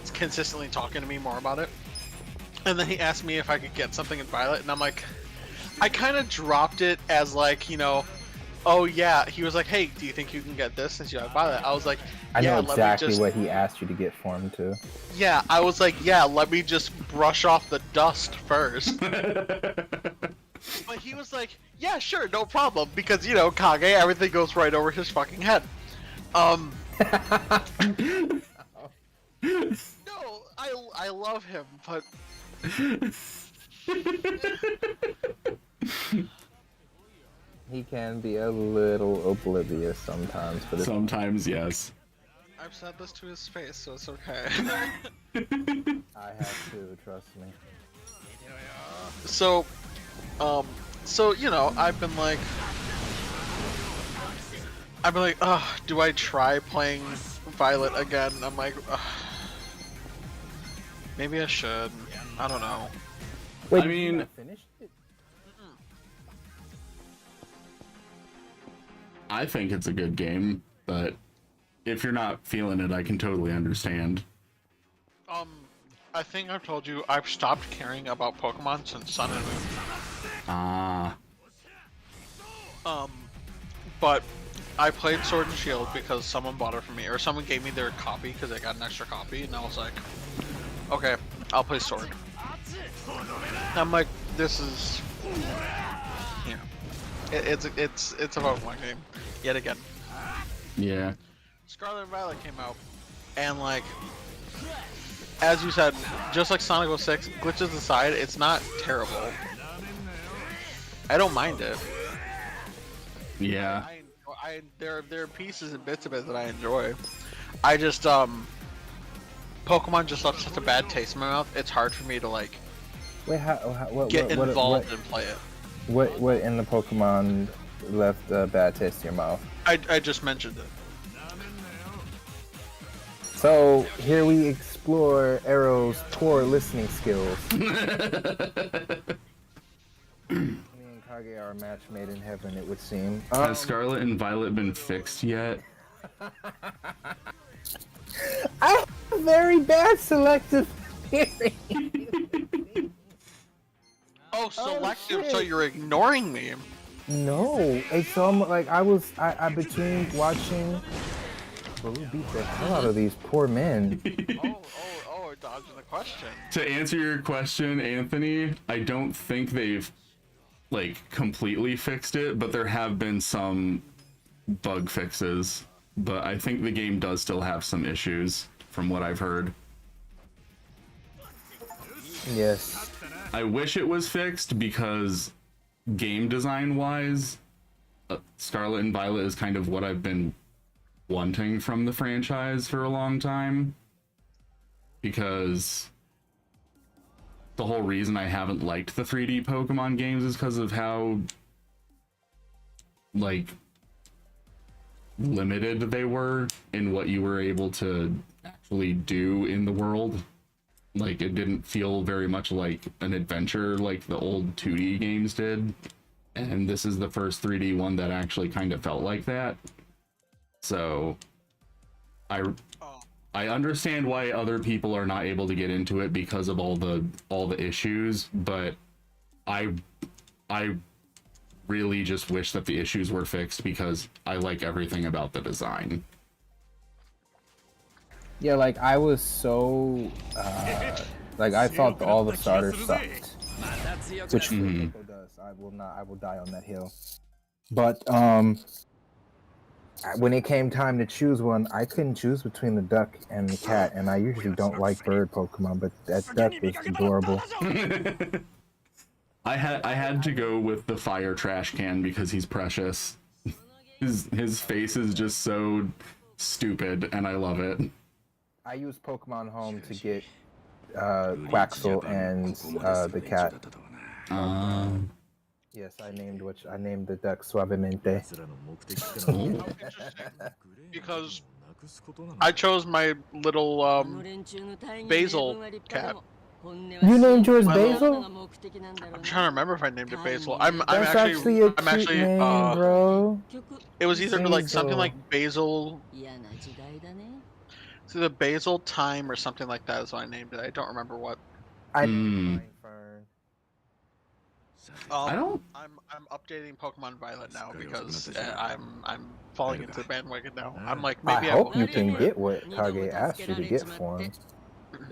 is consistently talking to me more about it, and then he asked me if I could get something in Violet, and I'm like, I kind of dropped it as like, you know, oh yeah, he was like, hey, do you think you can get this since you have Violet? I was like, I yeah, know let me exactly just... what he asked you to get for him too. Yeah, I was like, yeah, let me just brush off the dust first. But he was like, yeah, sure, no problem, because, you know, Kage, everything goes right over his fucking head. No, I love him, but... He can be a little oblivious sometimes, but Sometimes, yes. I've said this to his face, so it's okay. I have to, trust me. So, you know, I've been like, do I try playing Violet again? I'm like, maybe I should. I don't know. Wait, I mean- you finished it? I think it's a good game, but if you're not feeling it, I can totally understand. I think I've told you I've stopped caring about Pokemon since Sun and Moon. Ah. But I played Sword and Shield because someone bought it for me, or someone gave me their copy because I got an extra copy, and I was like, okay, I'll play Sword. I'm like, this is, you know, it's a Pokemon game, yet again. Yeah. Scarlet and Violet came out, and like, as you said, just like Sonic 06, glitches aside, it's not terrible. I don't mind it. Yeah. There are pieces and bits of it that I enjoy. I just Pokemon just left such a bad taste in my mouth. It's hard for me to like get involved and play it. What in the Pokemon left a bad taste in your mouth? I just mentioned it. So here we explore Arrow's poor listening skills. Me and Kage are a match made in heaven, it would seem. Has Scarlet and Violet been fixed yet? I have very bad selective hearing. Oh, selective, so shit. you're ignoring me. No, it's almost like I between watching. Blue beat the hell out of these poor men. Oh, dodging the question. To answer your question, Anthony, I don't think they've like completely fixed it, but there have been some bug fixes. But I think the game does still have some issues from what I've heard. Yes. I wish it was fixed because game design wise, Scarlet and Violet is kind of what I've been wanting from the franchise for a long time. Because the whole reason I haven't liked the 3D Pokemon games is because of how like limited they were in what you were able to actually do in the world. Like, it didn't feel very much like an adventure like the old 2D games did. And this is the first 3D one that actually kind of felt like that. So, I understand why other people are not able to get into it because of all the issues, but I really just wish that the issues were fixed because I like everything about the design. Yeah, like I was so like I thought all the starters sucked, which Nico does. I will die on that hill. But when it came time to choose one, I couldn't choose between the duck and the cat, and I usually don't like bird Pokemon, but that duck was adorable. I had to go with the fire trash can because he's precious. His face is just so stupid, and I love it. I used Pokemon Home to get Quaxel and the cat. Yes, I named the duck Suavemente. Because I chose my little basil cat. You named yours Basil? I'm trying to remember if I named it Basil. I'm That's actually a cute name, bro. It was either like something Basil. like Basil. It's either Basil Time or something like that is what I named it. I don't remember what. I don't. I'm updating Pokemon Violet now because I'm falling into the bandwagon now. I'm like maybe I hope you can get what Kage asked you to get for him.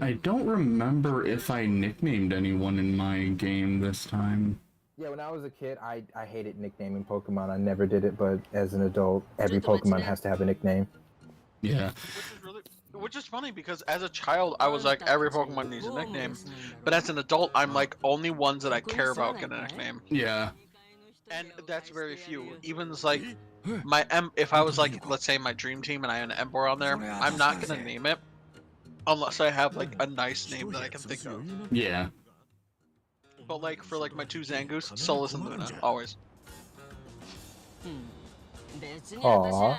I don't remember if I nicknamed anyone in my game this time. Yeah, when I was a kid, I hated nicknaming Pokemon. I never did it, but as an adult, every Pokemon has to have a nickname. Yeah. Which is funny because as a child I was like every Pokemon needs a nickname, but as an adult I'm like only ones that I care about get a nickname. Yeah. And that's very few. Even like my if I was like let's say my dream team and I had an Ember on there, I'm not gonna name it unless I have like a nice name that I can think of. Yeah. But like for like my two Zangoose, Solus and Luna, always. Aww.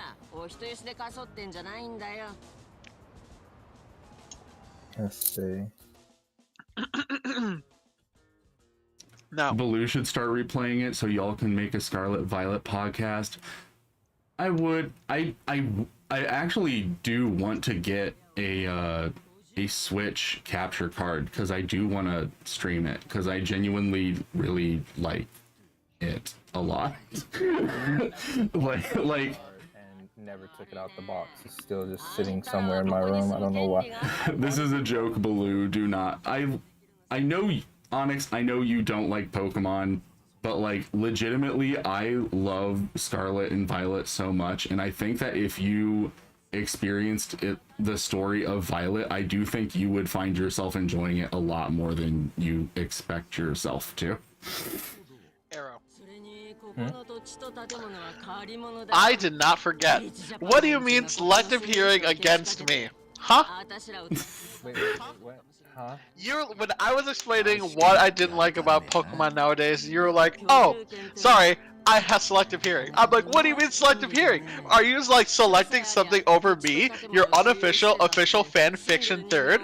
Let's see. Now, Baloo should start replaying it so y'all can make a Scarlet Violet podcast. I would. I actually do want to get a Switch capture card because I do want to stream it because I genuinely really like it a lot. like. Never took it out the box. It's still just sitting somewhere in my room. I don't know why. This is a joke, Baloo. Do not. I know, Onyx, I know you don't like Pokemon, but like legitimately, I love Scarlet and Violet so much, and I think that if you experienced the story of Violet, I do think you would find yourself enjoying it a lot more than you expect yourself to. Arrow. I did not forget. What do you mean selective hearing against me? Huh? Wait, what? Huh? When I was explaining what I didn't like about Pokemon nowadays, you were like, "Oh, sorry, I have selective hearing." I'm like, "What do you mean selective hearing? Are you like selecting something over me? Your unofficial, official fan fiction third?"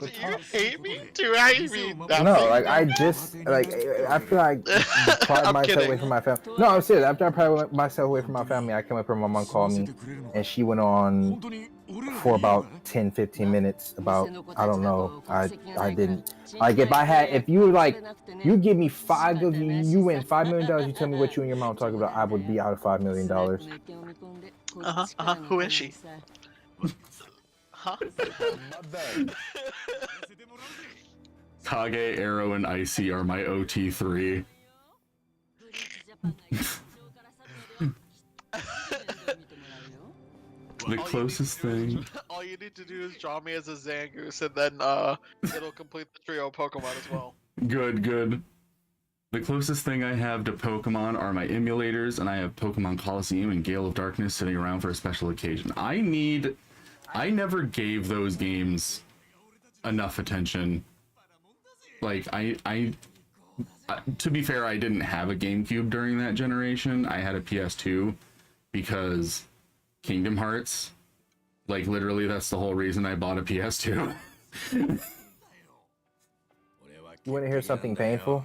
Do you hate me? Do I hate me? No, like I just like after I pried I'm myself kidding. away from my family. No, I'm serious. After I pried myself away from my family, I came up here. My mom called me, and she went on for about 10-15 minutes about I don't know. I didn't like if you were like you give me you win $5 million. You tell me what you and your mom talking about. I would be out of $5 million. Who is she? Huh? Kage, Arrow, and Icy are my OT3. The closest thing. All you need to do is draw me as a Zangoose, and then it'll complete the trio of Pokemon as well. Good, good. The closest thing I have to Pokemon are my emulators, and I have Pokemon Coliseum and Gale of Darkness sitting around for a special occasion. I never gave those games enough attention. Like, to be fair, I didn't have a GameCube during that generation. I had a PS2 because Kingdom Hearts. Like, literally, that's the whole reason I bought a PS2. You want to hear something painful?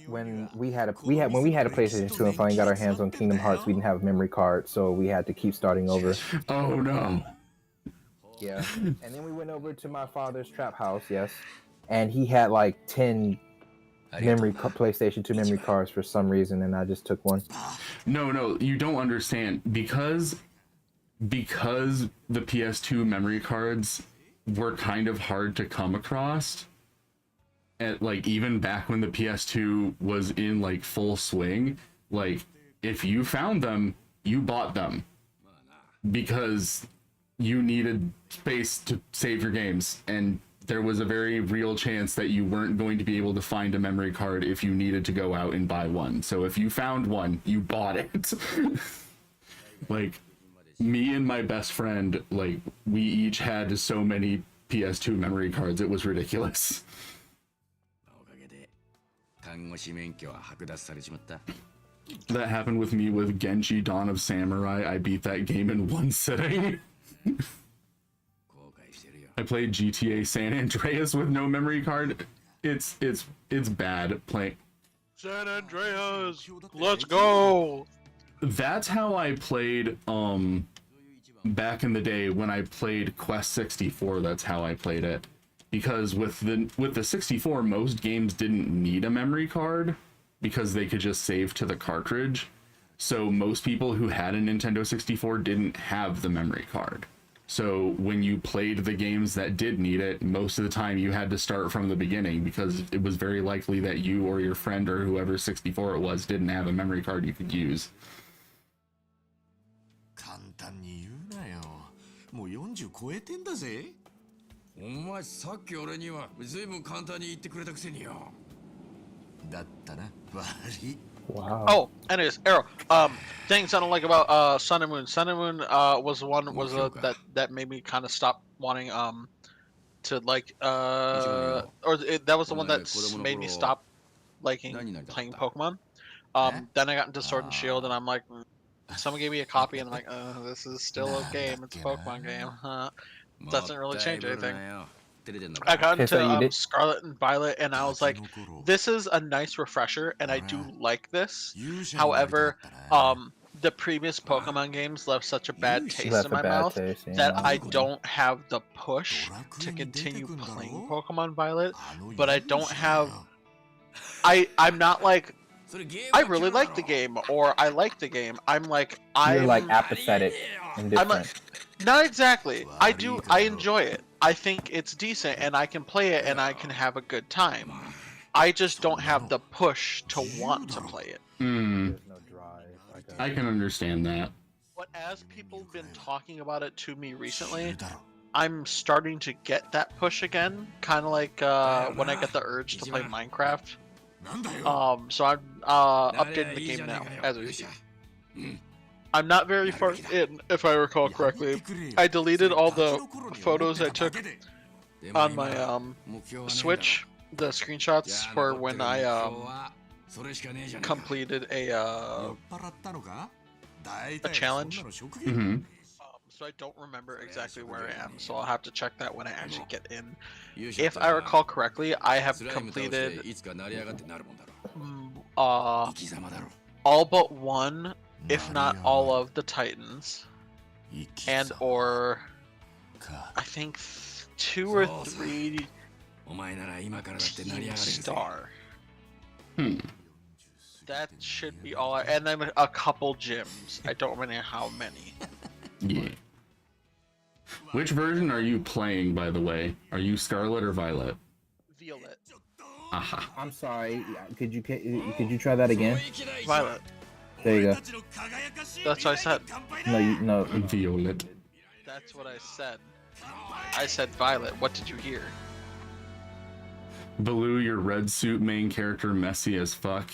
When we had a PlayStation 2 and finally got our hands on Kingdom Hearts, we didn't have a memory card, so we had to keep starting over. Oh no. Yeah. And then we went over to my father's trap house, yes. And he had like 10 PlayStation 2 memory cards for some reason, and I just took one. No, you don't understand. Because the PS2 memory cards were kind of hard to come across. And like even back when the PS2 was in like full swing, like if you found them, you bought them because you needed space to save your games, and there was a very real chance that you weren't going to be able to find a memory card if you needed to go out and buy one. So if you found one, you bought it. Like me and my best friend, like we each had so many PS2 memory cards, it was ridiculous. That happened with me with Genji Dawn of Samurai. I beat that game in one sitting. I played GTA San Andreas with no memory card. It's bad playing. San Andreas, let's go. That's how I played back in the day when I played Quest 64. That's how I played it. Because with the 64, most games didn't need a memory card because they could just save to the cartridge. So most people who had a Nintendo 64 didn't have the memory card. So when you played the games that did need it, most of the time you had to start from the beginning because it was very likely that you or your friend or whoever 64 it was didn't have a memory card you could use. 簡単に言うなよ。もう40超えてんだぜ。お前さっき俺には随分簡単に言ってくれたくせによ。だったな。悪い。 Wow. Oh, anyways, Arrow. Things I don't like about Sun and Moon. Sun and Moon was that made me kind of stop wanting to like that was the one that made me stop liking playing Pokemon. Then I got into Sword and Shield, and I'm like, someone gave me a copy, and I'm like, this is still a game. It's a Pokemon game. Doesn't really change anything. I got into Scarlet and Violet, and I was like, this is a nice refresher, and I do like this. However, the previous Pokemon games left such a bad taste in my mouth that I don't have the push to continue playing Pokemon Violet, but I don't have... I'm not like, I really like the game, or I like the game. I'm like, You're like apathetic and different. I'm like, not exactly. I enjoy it. I think it's decent, and I can play it, and I can have a good time. I just don't have the push to want to play it. There's no drive. I can understand that. But as people have been talking about it to me recently, I'm starting to get that push again. Kind of like when I get the urge to play Minecraft. So I'm updating the game now, as we speak. I'm not very far in, if I recall correctly. I deleted all the photos I took on my Switch, the screenshots for when I completed a challenge. Mm-hmm. so I don't remember exactly where I am. So I'll have to check that when I actually get in. 勇者 If I recall correctly, I have スライム倒して completed いつか成り上がってなるもんだろ uh 生き様だろ all but one, if not 成り上が all of the Titans, 生き and 様 or か I think 2 or 3お前なら今からだって成り上がれるぜ star. Hmm. That should be all. And then a couple gyms. I don't remember how many. Yeah. Which version are you playing, by the way? Are you Scarlet or Violet? Violet. Aha. I'm sorry. Could you try that again? Violet. There you go. That's what I said. No. Violet. That's what I said. I said Violet. What did you hear? Baloo, your red suit main character, messy as fuck.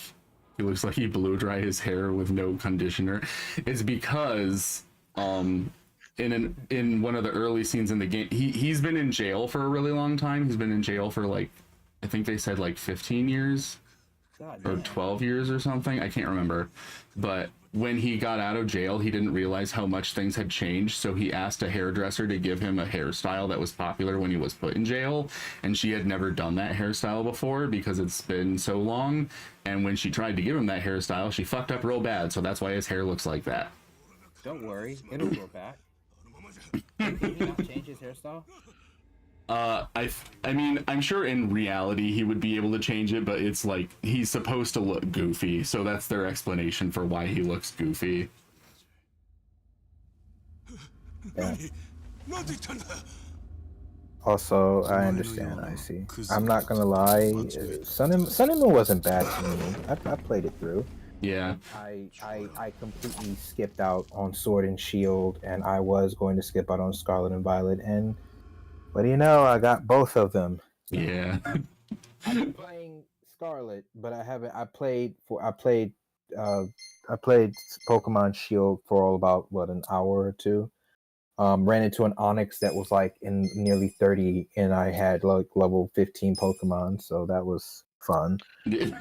He looks like he blow dry his hair with no conditioner. It's because in one of the early scenes in the game, he's been in jail for a really long time. He's been in jail for like, I think they said like 15 years or 12 years or something. I can't remember. But when he got out of jail, he didn't realize how much things had changed. So he asked a hairdresser to give him a hairstyle that was popular when he was put in jail. And she had never done that hairstyle before because it's been so long. And when she tried to give him that hairstyle, she fucked up real bad. So that's why his hair looks like that. Don't worry, it'll grow back. Did he not change his hairstyle? I mean, I'm sure in reality he would be able to change it, but it's like he's supposed to look goofy, so that's their explanation for why he looks goofy. Yeah. Also, I understand. I see. I'm not gonna lie. Sun and Moon wasn't bad to me. I played it through. Yeah. I completely skipped out on Sword and Shield, and I was going to skip out on Scarlet and Violet, and what do you know? I got both of them. Yeah. I've been playing Scarlet, but I haven't. I played Pokemon Shield for all about an hour or two. Ran into an Onyx that was like in nearly 30, and I had like level 15 Pokemon, so that was fun. So,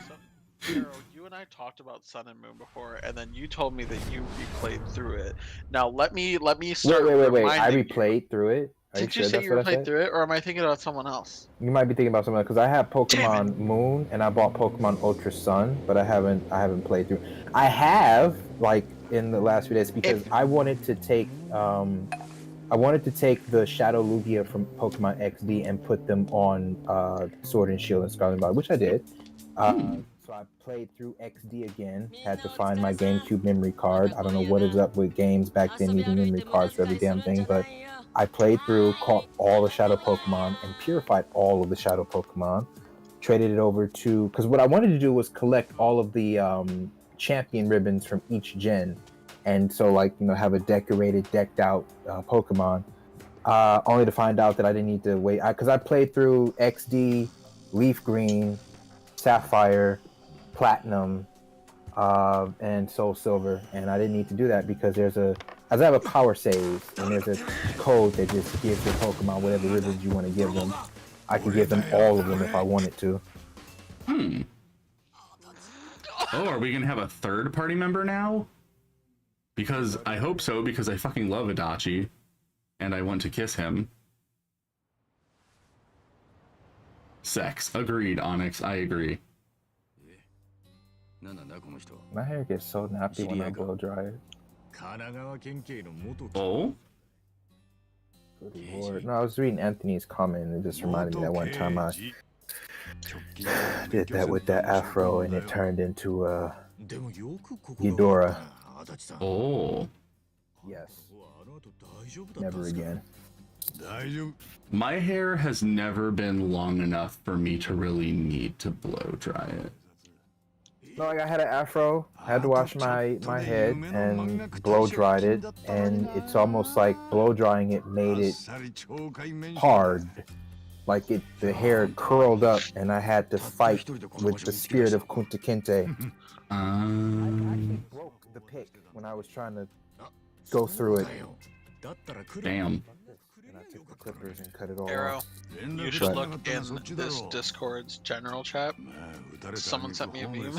Hero, you and I talked about Sun and Moon before, and then you told me that you replayed through it. Now let me start. Wait! I reminding you. replayed through it. Are Did you you sure say you that's what I replayed said? through it, or am I thinking about someone else? You might be thinking about something because I have Pokemon Moon and I bought Pokemon Ultra Sun, but I haven't played through. I have like in the last few days because I wanted to take the Shadow Lugia from Pokemon XD and put them on Sword and Shield and Scarlet and Violet, which I did. So I played through XD again. Had to find my GameCube memory card. I don't know what is up with games back then needing memory cards for every damn thing, but I played through, caught all the Shadow Pokemon, and purified all of the Shadow Pokemon. Traded it over to, because what I wanted to do was collect all of the champion ribbons from each gen, and so have a decked out Pokemon. Only to find out that I didn't need to wait, because I played through XD, Leaf Green, Sapphire, Platinum, and Soul Silver, and I didn't need to do that because as I have a power save, and there's a code that just gives your Pokemon whatever ribbons you want to give them. I can give them all of them if I wanted to. Oh, are we gonna have a third party member now? Because I hope so, because I fucking love Adachi, and I want to kiss him. Sex. Agreed, Onyx. I agree. My hair gets so nappy when I blow dry it. Oh? Good lord. No, I was reading Anthony's comment and it just reminded me that one time I did that with that afro and it turned into Eudora. Oh. Yes. Never again. My hair has never been long enough for me to really need to blow dry it. No, like I had an afro, I had to wash my head and blow dried it, and it's almost like blow drying it made it hard. Like the hair curled up and I had to fight with the spirit of Kunta Kinte. I actually broke the pick when I was trying to go through it. Damn. And I took the clippers and cut it all Arrow, off. you should look in this Discord's general chat. Someone sent me a meme,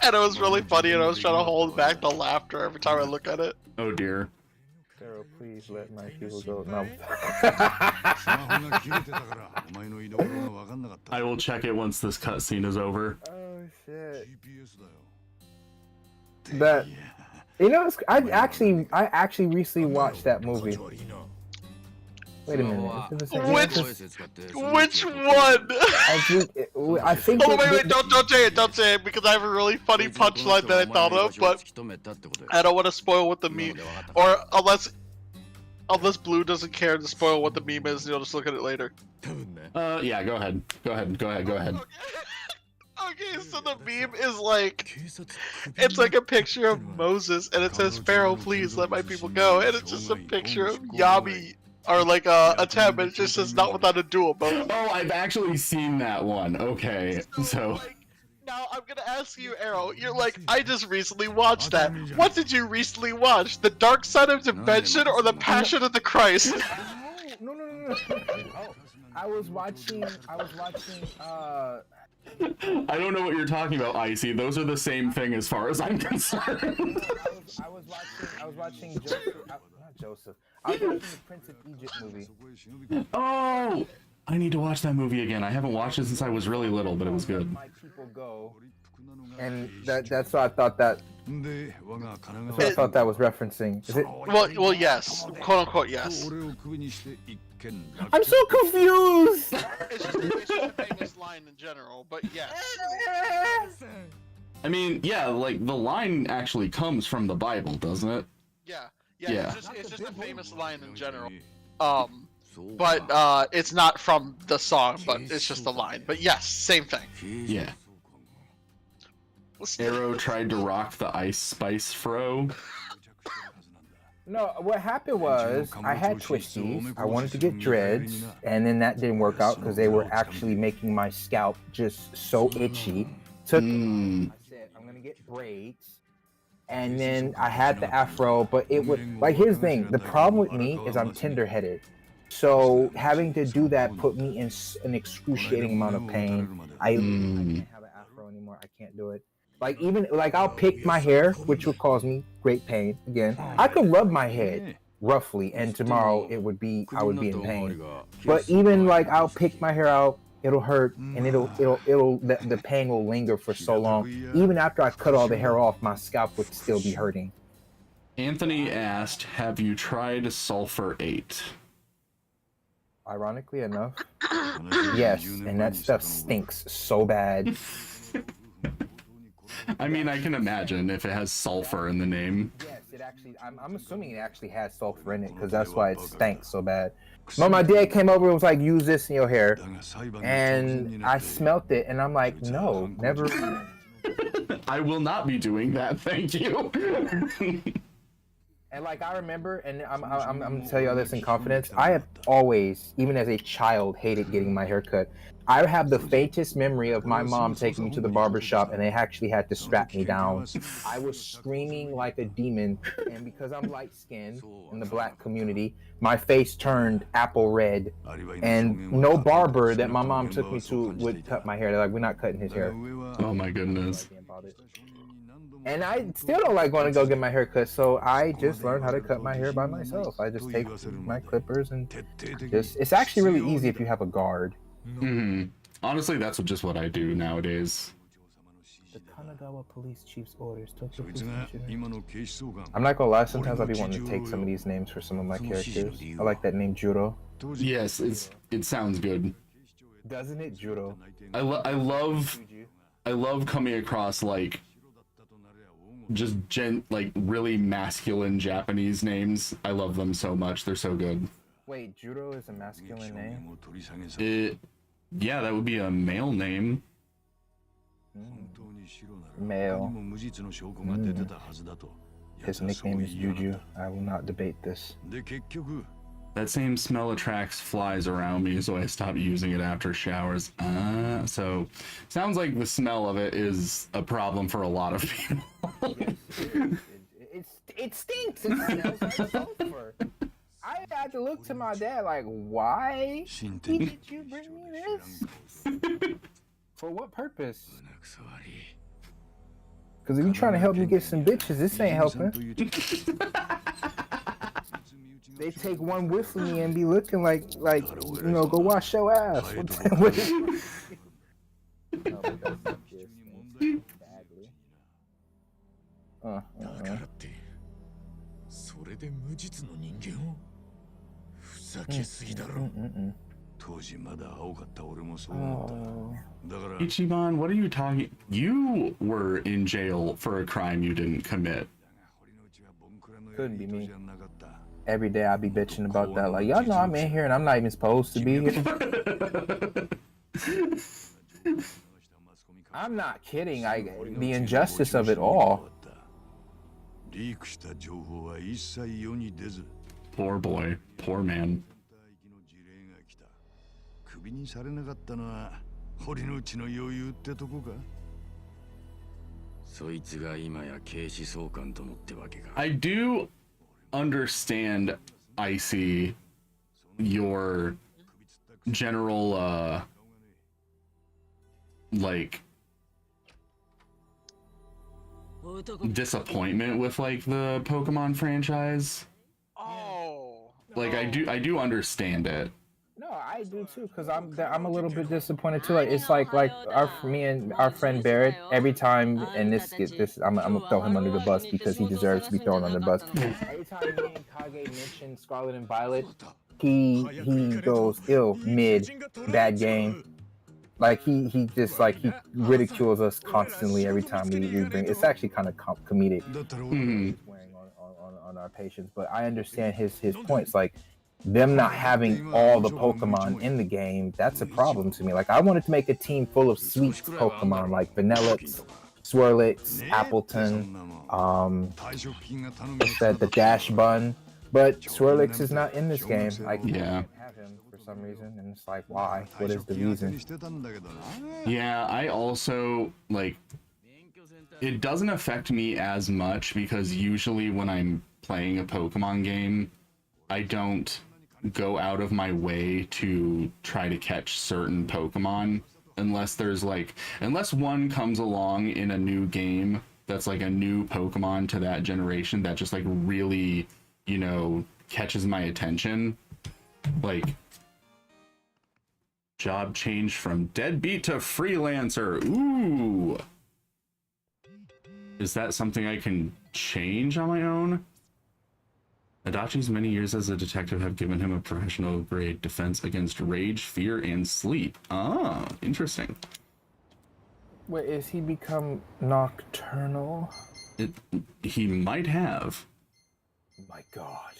and it was really funny, and I was trying to hold back the laughter every time I look at it. Oh dear. Pharaoh, please let my people go. No. スマホが切れてたからお前の居所が分かんなかった。 I will check it once this cutscene is over. Oh shit. GPS だよ。 But you know, I actually recently watched that movie. Wait a minute. Is it the same- Which one? I think. Oh wait, don't say it because I have a really funny punchline that I thought of, but I don't want to spoil what the meme, or unless Blue doesn't care to spoil what the meme is, you'll just look at it later. Yeah, go ahead. Okay, so the meme is like, it's like a picture of Moses, and it says, "Pharaoh, please let my people go," and it's just a picture of Yami, or like a tab, and it just says, "Not without a duel." But Oh, I've actually seen that one. Okay, so like, now I'm gonna ask you, Arrow. You're like, I just recently watched that. What did you recently watch? The Dark Side of Dimension or the Passion of the Christ? No. Oh, I was watching. I don't know what you're talking about, Icy. Those are the same thing as far as I'm concerned. I was watching Joseph. Not Joseph. I was watching the Prince of Egypt movie. Oh, I need to watch that movie again. I haven't watched it since I was really little, but it was good. My people go, and that's what I thought that. That's what I thought that was referencing. Is it? Well, yes, quote unquote, yes. I'm so confused. It's just a famous line in general, but yes. I mean, yeah, like the line actually comes from the Bible, doesn't it? Yeah. Yeah. It's just a famous line in general. But it's not from the song, but it's just a line. But yes, same thing. Yeah. Arrow tried to rock the Ice Spice fro. No, what happened was I had twisties. I wanted to get dreads, and then that didn't work out because they were actually making my scalp just so itchy. I said I'm gonna get braids, and then I had the afro, but it would like here's the thing. The problem with me is I'm tender-headed, so having to do that put me in an excruciating amount of pain. I can't have an afro anymore. I can't do it. Like even like I'll pick my hair, which would cause me great pain. Again, I could rub my head roughly, and tomorrow I would be in pain. But even like I'll pick my hair out, it'll hurt, and the pain will linger for so long. Even after I cut all the hair off, my scalp would still be hurting. Anthony asked, "Have you tried Sulfur 8?" Ironically enough, yes, and that stuff stinks so bad. I mean, I can imagine if it has sulfur in the name. Yes, it actually. I'm assuming it actually has sulfur in it because that's why it stinks so bad. But my dad came over and was like, "Use this in your hair," and I smelt it, and I'm like, "No, never." I will not be doing that. Thank you. And like I remember, and I'm gonna tell you all this in confidence. I have always, even as a child, hated getting my hair cut. I have the faintest memory of my mom taking me to the barber shop, and they actually had to strap me down. I was screaming like a demon, and because I'm light-skinned in the black community, my face turned apple red. And no barber that my mom took me to would cut my hair. They're like, "We're not cutting his hair." Oh my goodness. And I still don't like going to go get my hair cut, so I just learned how to cut my hair by myself. I just take my clippers and it's actually really easy if you have a guard. Honestly, that's just what I do nowadays. The Kanagawa Police Chief's orders. I'm not gonna lie, sometimes I'll be wanting to take some of these names for some of my characters. I like that name, Juro. Yes, it sounds good. Doesn't it, Juro? I love coming across like just like really masculine Japanese names. I love them so much. They're so good. Wait, Juro is a masculine name? Yeah, that would be a male name. Male. His nickname is Juju. I will not debate this. That same smell attracts flies around me, so I stop using it after showers. So sounds like the smell of it is a problem for a lot of people. It stinks. It smells like sulfur. I had to look to my dad like, why did you bring me this? For what purpose? Because if you're trying to help me get some bitches, this ain't helping. They take one whiff of me and be looking like you know, go wash your ass. What no, but that stuff just stinks badly. だからってそれで無実の人間をふざけすぎだろ。当時まだ青かった俺もそう思った。だから Ichiban, what are you talking? You were in jail for a crime you didn't commit. Couldn't be me. Every day I'd be bitching about that. Like, y'all know I'm in here and I'm not even supposed to be here. I'm not kidding. The injustice of it all. Poor boy. Poor man. クビにされなかったのは堀之内の余裕ってとこか。そいつが今や警視総監殿ってわけか。I do understand, Icy, your general like disappointment with like the Pokemon franchise. Oh. Like I do understand it. No, I do too, because I'm a little bit disappointed too. Like it's like me and our friend Barrett, every time, and I'm gonna throw him under the bus because he deserves to be thrown under the bus. Every time me and Kage mention Scarlet and Violet, he goes ill mid bad game. Like he just like he ridicules us constantly every time we bring. It's actually kind of comedic. Wearing on our patience, but I understand his points. Like them not having all the Pokemon in the game, that's a problem to me. Like I wanted to make a team full of sweet Pokemon like Vanillix, Swirlix, Appleton, the Dash Bun, but Swirlix is not in this game. I can't have him for some reason, and it's like, why? What is the reason? Yeah, I also like it doesn't affect me as much because usually when I'm playing a Pokemon game, I don't go out of my way to try to catch certain Pokemon unless one comes along in a new game that's like a new Pokemon to that generation that just like really, you know, catches my attention. Like job change from deadbeat to freelancer. Ooh. Is that something I can change on my own? Adachi's many years as a detective have given him a professional grade defense against rage, fear, and sleep. Ah, interesting. Wait, is he become nocturnal? He might have. My God,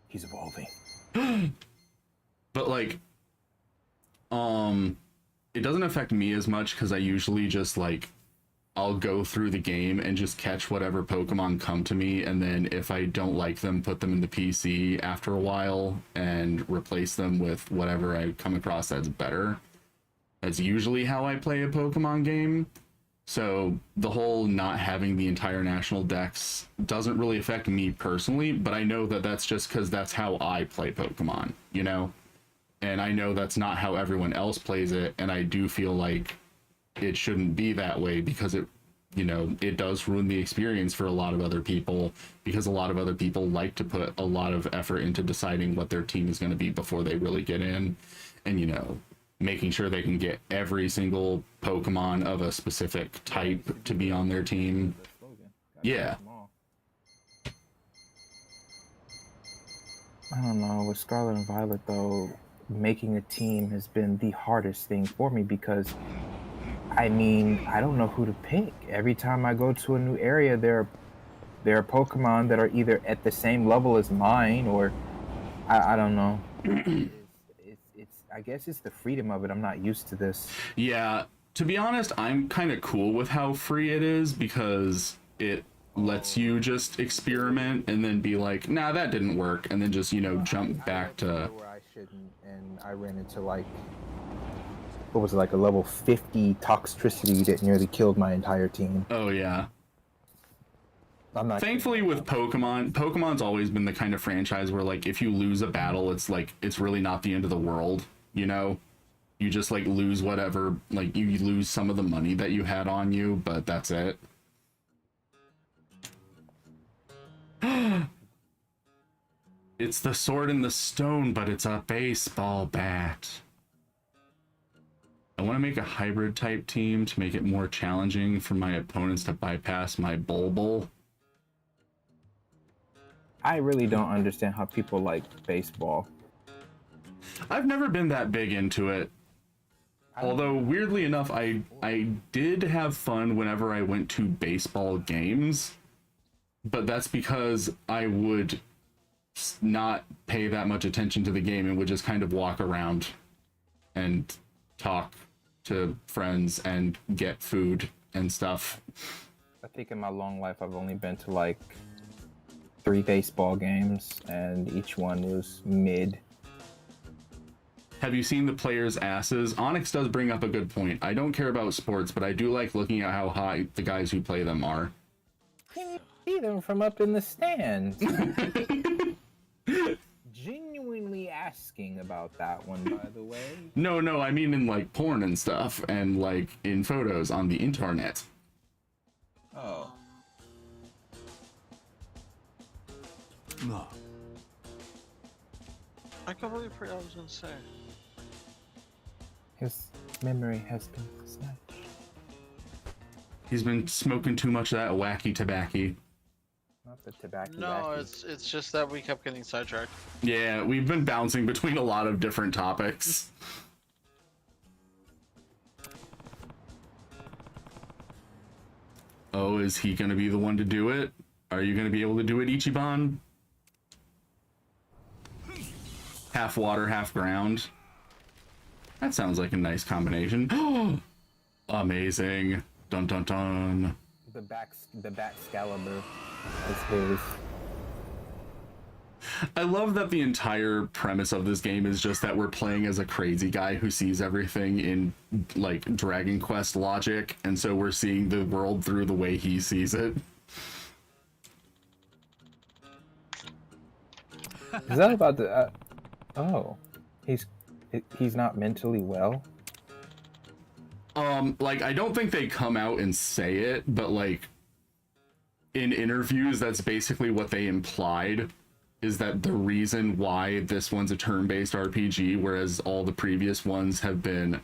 he's evolving. But like, it doesn't affect me as much because I usually just like I'll go through the game and just catch whatever Pokemon come to me, and then if I don't like them, put them in the PC after a while and replace them with whatever I come across that's better. That's usually how I play a Pokemon game. So the whole not having the entire national dex doesn't really affect me personally, but I know that that's just because that's how I play Pokemon, you know? And I know that's not how everyone else plays it, and I do feel like it shouldn't be that way because it, you know, it does ruin the experience for a lot of other people because a lot of other people like to put a lot of effort into deciding what their team is going to be before they really get in, and, you know, making sure they can get every single Pokemon of a specific type to be on their team. Yeah. I don't know, with Scarlet and Violet though, making a team has been the hardest thing for me because I mean, I don't know who to pick. Every time I go to a new area, there are Pokemon that are either at the same level as mine, or I don't know. It's I guess it's the freedom of it. I'm not used to this. Yeah, to be honest, I'm kind of cool with how free it is because it lets you just experiment and then be like, nah, that didn't work, and then just, you know, jump back to where I shouldn't, and I ran into like, what was it, like a level 50 toxicity that nearly killed my entire team. Oh yeah. I'm not Thankfully with Pokemon's always been the kind of franchise where like if you lose a battle, it's like it's really not the end of the world, you know? You just like lose whatever, like you lose some of the money that you had on you, but that's it. It's the sword and the stone, but it's a baseball bat. I want to make a hybrid type team to make it more challenging for my opponents to bypass my bulbul. I really don't understand how people like baseball. I've never been that big into it. Although, weirdly enough, I did have fun whenever I went to baseball games. But that's because I would not pay that much attention to the game and would just kind of walk around and talk to friends and get food and stuff. I think in my long life I've only been to like 3 baseball games, and each one was mid. Have you seen the players' asses? Onyx does bring up a good point. I don't care about sports, but I do like looking at how high the guys who play them are. You see them from up in the stands. Genuinely asking about that one, by the way. No, I mean in like porn and stuff, and like in photos on the internet. Oh. No. I completely forgot what I was gonna say. His memory has been snatched. He's been smoking too much of that wacky tobacco. Not the tobacco. No, it's just that we kept getting sidetracked. Yeah, we've been bouncing between a lot of different topics. Oh, is he gonna be the one to do it? Are you gonna be able to do it, Ichiban? Half water, half ground. That sounds like a nice combination. Amazing. Dun dun dun. The bat Excalibur is his. I love that the entire premise of this game is just that we're playing as a crazy guy who sees everything in like Dragon Quest logic, and so we're seeing the world through the way he sees it. Is that about the? Oh, he's not mentally well. Like I don't think they come out and say it, but like in interviews, that's basically what they implied. Is that the reason why this one's a turn-based RPG, whereas all the previous ones have been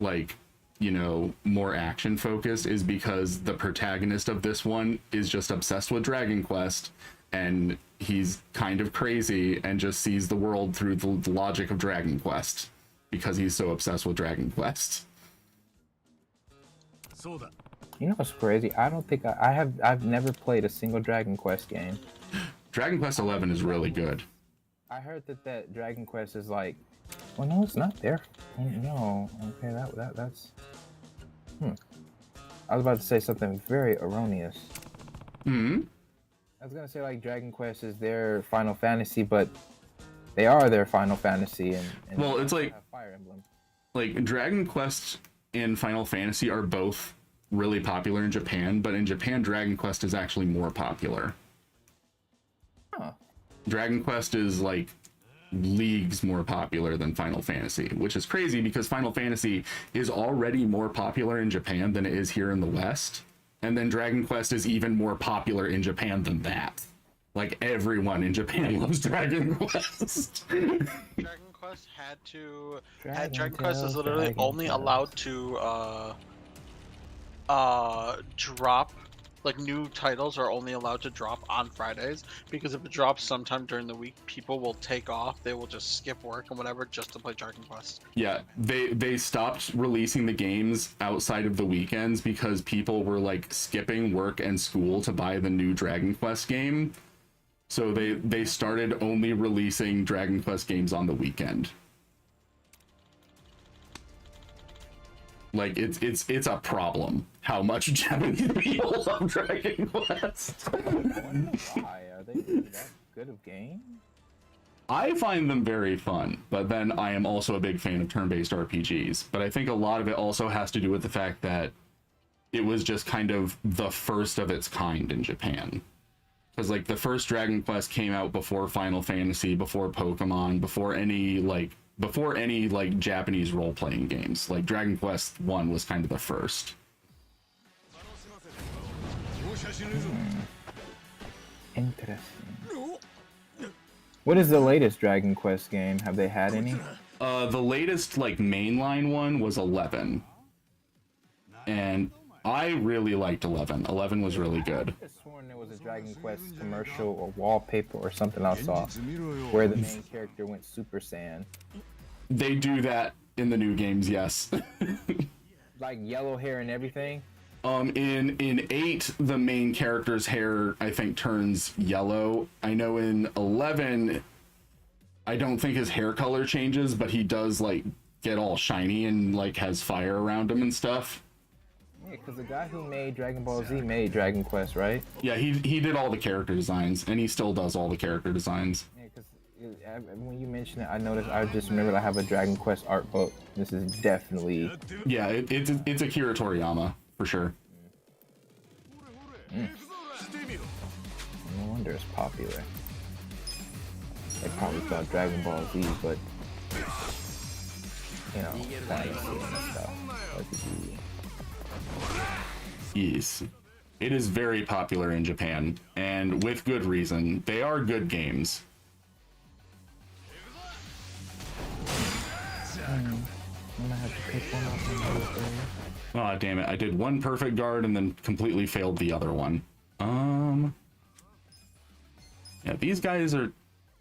like, you know, more action focused, is because the protagonist of this one is just obsessed with Dragon Quest, and he's kind of crazy and just sees the world through the logic of Dragon Quest because he's so obsessed with Dragon Quest. You know what's crazy? I don't think I've never played a single Dragon Quest game. Dragon Quest 11 is really good. I heard that Dragon Quest is like, well, no, it's not there. No, okay, that's. I was about to say something very erroneous. Hmm. I was gonna say like Dragon Quest is their Final Fantasy, but they are their Final Fantasy, and well, it's like Fire Emblem. Like Dragon Quest and Final Fantasy are both really popular in Japan, but in Japan, Dragon Quest is actually more popular. Huh. Dragon Quest is like leagues more popular than Final Fantasy, which is crazy because Final Fantasy is already more popular in Japan than it is here in the West. And then Dragon Quest is even more popular in Japan than that. Like everyone in Japan loves Dragon Quest. Dragon Quest Dragon Quest is literally only allowed to drop, like new titles are only allowed to drop on Fridays, because if it drops sometime during the week, people will take off. They will just skip work and whatever just to play Dragon Quest. Yeah, they stopped releasing the games outside of the weekends because people were like skipping work and school to buy the new Dragon Quest game. So they started only releasing Dragon Quest games on the weekend. Like it's a problem how much Japanese people love Dragon Quest. Why are they really that good of game? I find them very fun, but then I am also a big fan of turn-based RPGs. But I think a lot of it also has to do with the fact that it was just kind of the first of its kind in Japan. Because like the first Dragon Quest came out before Final Fantasy, before Pokemon, before any Japanese role-playing games. Like Dragon Quest 1 was kind of the first. Interesting. What is the latest Dragon Quest game? Have they had any? The latest like mainline one was 11, and I really liked 11. 11 was really good. I could have sworn there was a Dragon Quest commercial or wallpaper or something I saw where the main character went Super Saiyan. They do that in the new games, yes. Like yellow hair and everything. In 8, the main character's hair I think turns yellow. I know in 11, I don't think his hair color changes, but he does like get all shiny and like has fire around him and stuff. Yeah, because the guy who made Dragon Ball Z made Dragon Quest, right? Yeah, he did all the character designs, and he still does all the character designs. Yeah, because when you mentioned it, I noticed. I just remembered I have a Dragon Quest art book. This is definitely. Yeah, it's Akira Toriyama for sure. No wonder it's popular. They probably thought Dragon Ball Z, but you know, fantasy and stuff. Yes. It is very popular in Japan, and with good reason. They are good games. I'm gonna have to pick one up and go there. Oh, damn it. I did one perfect guard and then completely failed the other one. Yeah, these guys are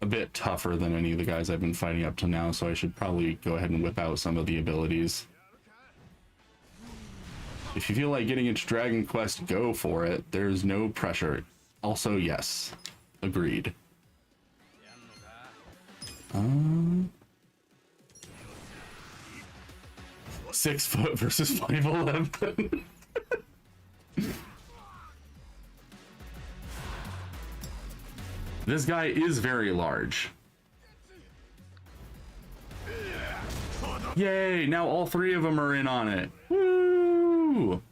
a bit tougher than any of the guys I've been fighting up to now, so I should probably go ahead and whip out some of the abilities. If you feel like getting into Dragon Quest, go for it. There's no pressure. Also, yes. Agreed. 6 foot versus 5'11". This guy is very large. Yay! Now all 3 of them are in on it. Woo!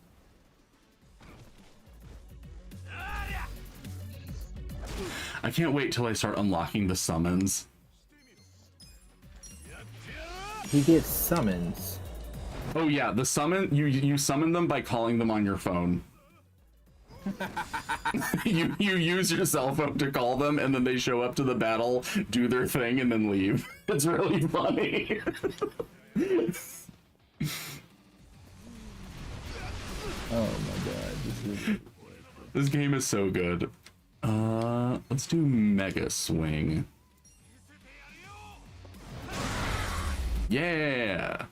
I can't wait till I start unlocking the summons. He gets summons. Oh yeah, the summon, you summon them by calling them on your phone. you use your cell phone to call them, and then they show up to the battle, do their thing, and then leave. It's really funny. Oh my god, This game is so good. Let's do Mega Swing. Yeah.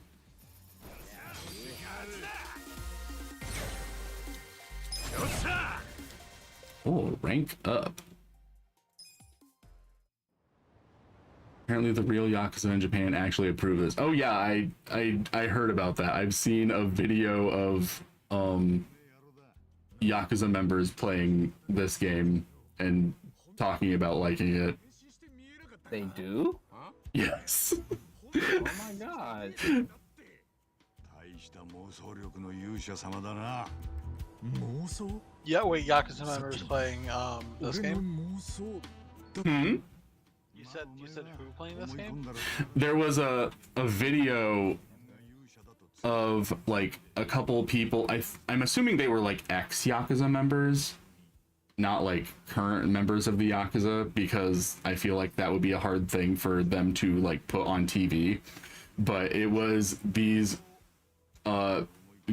Oh, rank up. Apparently the real Yakuza in Japan actually approve this. Oh yeah, I heard about that. I've seen a video of Yakuza members playing this game and talking about liking it. They do? Yes. Oh my god. Yeah, wait, Yakuza members playing this game. Hmm? You said who playing this game? There was a video of like a couple people. I'm assuming they were like ex-Yakuza members, not like current members of the Yakuza, because I feel like that would be a hard thing for them to like put on TV. But it was these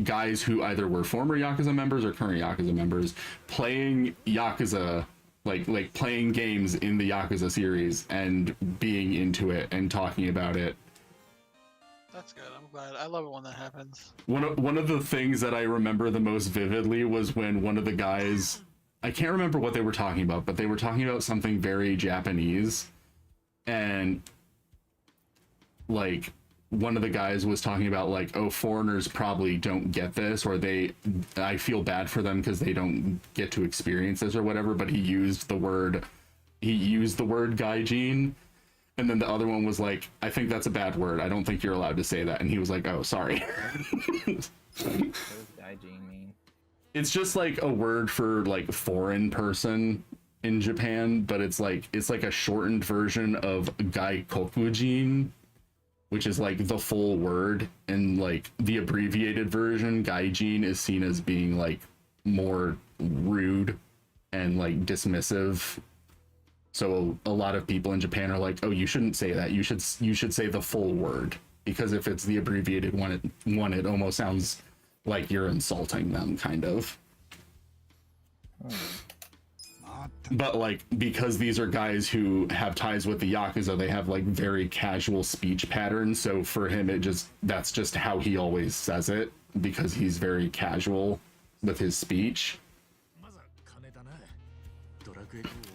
guys who either were former Yakuza members or current Yakuza members playing Yakuza, like playing games in the Yakuza series and being into it and talking about it. That's good. I'm glad. I love it when that happens. One of the things that I remember the most vividly was when one of the guys, I can't remember what they were talking about, but they were talking about something very Japanese, and like one of the guys was talking about like, oh, foreigners probably don't get this, or I feel bad for them because they don't get to experience this or whatever, but he used the word gaijin, and then the other one was like, I think that's a bad word, I don't think you're allowed to say that, and he was like, oh, sorry. What does gaijin mean? It's just like a word for like foreign person in Japan, but it's like a shortened version of gaikokujin, which is like the full word, and like the abbreviated version, gaijin, is seen as being like more rude and like dismissive. So a lot of people in Japan are like, oh, you shouldn't say that. You should say the full word, because if it's the abbreviated one, it almost sounds like you're insulting them, kind of. But like, because these are guys who have ties with the Yakuza, they have like very casual speech patterns. So for him, that's just how he always says it, because he's very casual with his speech.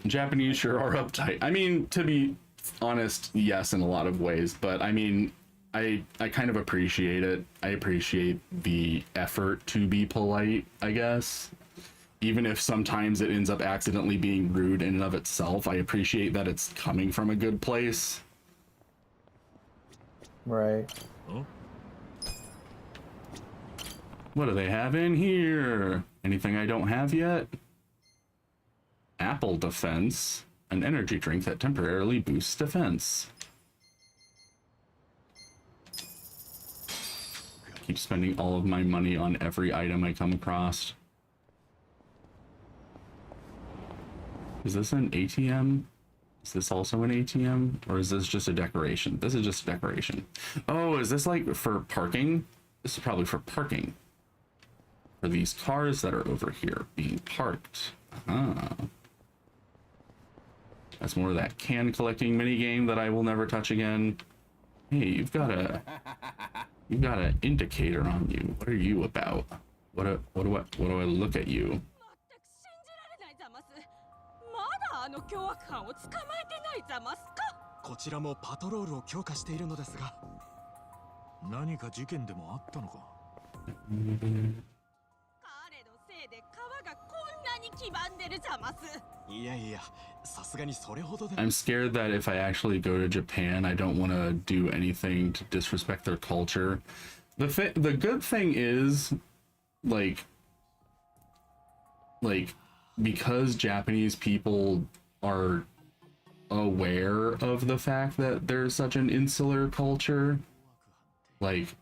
Japanese sure are uptight. I mean, to be honest, yes, in a lot of ways, but I mean, I kind of appreciate it. I appreciate the effort to be polite, I guess. Even if sometimes it ends up accidentally being rude in and of itself, I appreciate that it's coming from a good place. Right. What do they have in here? Anything I don't have yet? Apple defense, an energy drink that temporarily boosts defense. Keep spending all of my money on every item I come across. Is this an ATM? Is this also an ATM? Or is this just a decoration? This is just a decoration. Oh, is this like for parking? This is probably for parking. For these cars that are over here being parked. Ah. That's more of that can collecting mini game that I will never touch again. Hey, you've got an indicator on you. What are you about? What do I look at you? あの凶悪犯を捕まえてないざますか。こちらもパトロールを強化しているのですが、何か事件でもあったのか。彼のせいで川がこんなに黄ばんでるざます。いやいや、さすがにそれほどで。I'm scared that if I actually go to Japan, I don't want to do anything to disrespect their culture. The good thing is, like because Japanese people are aware of the fact that there's such an insular culture, like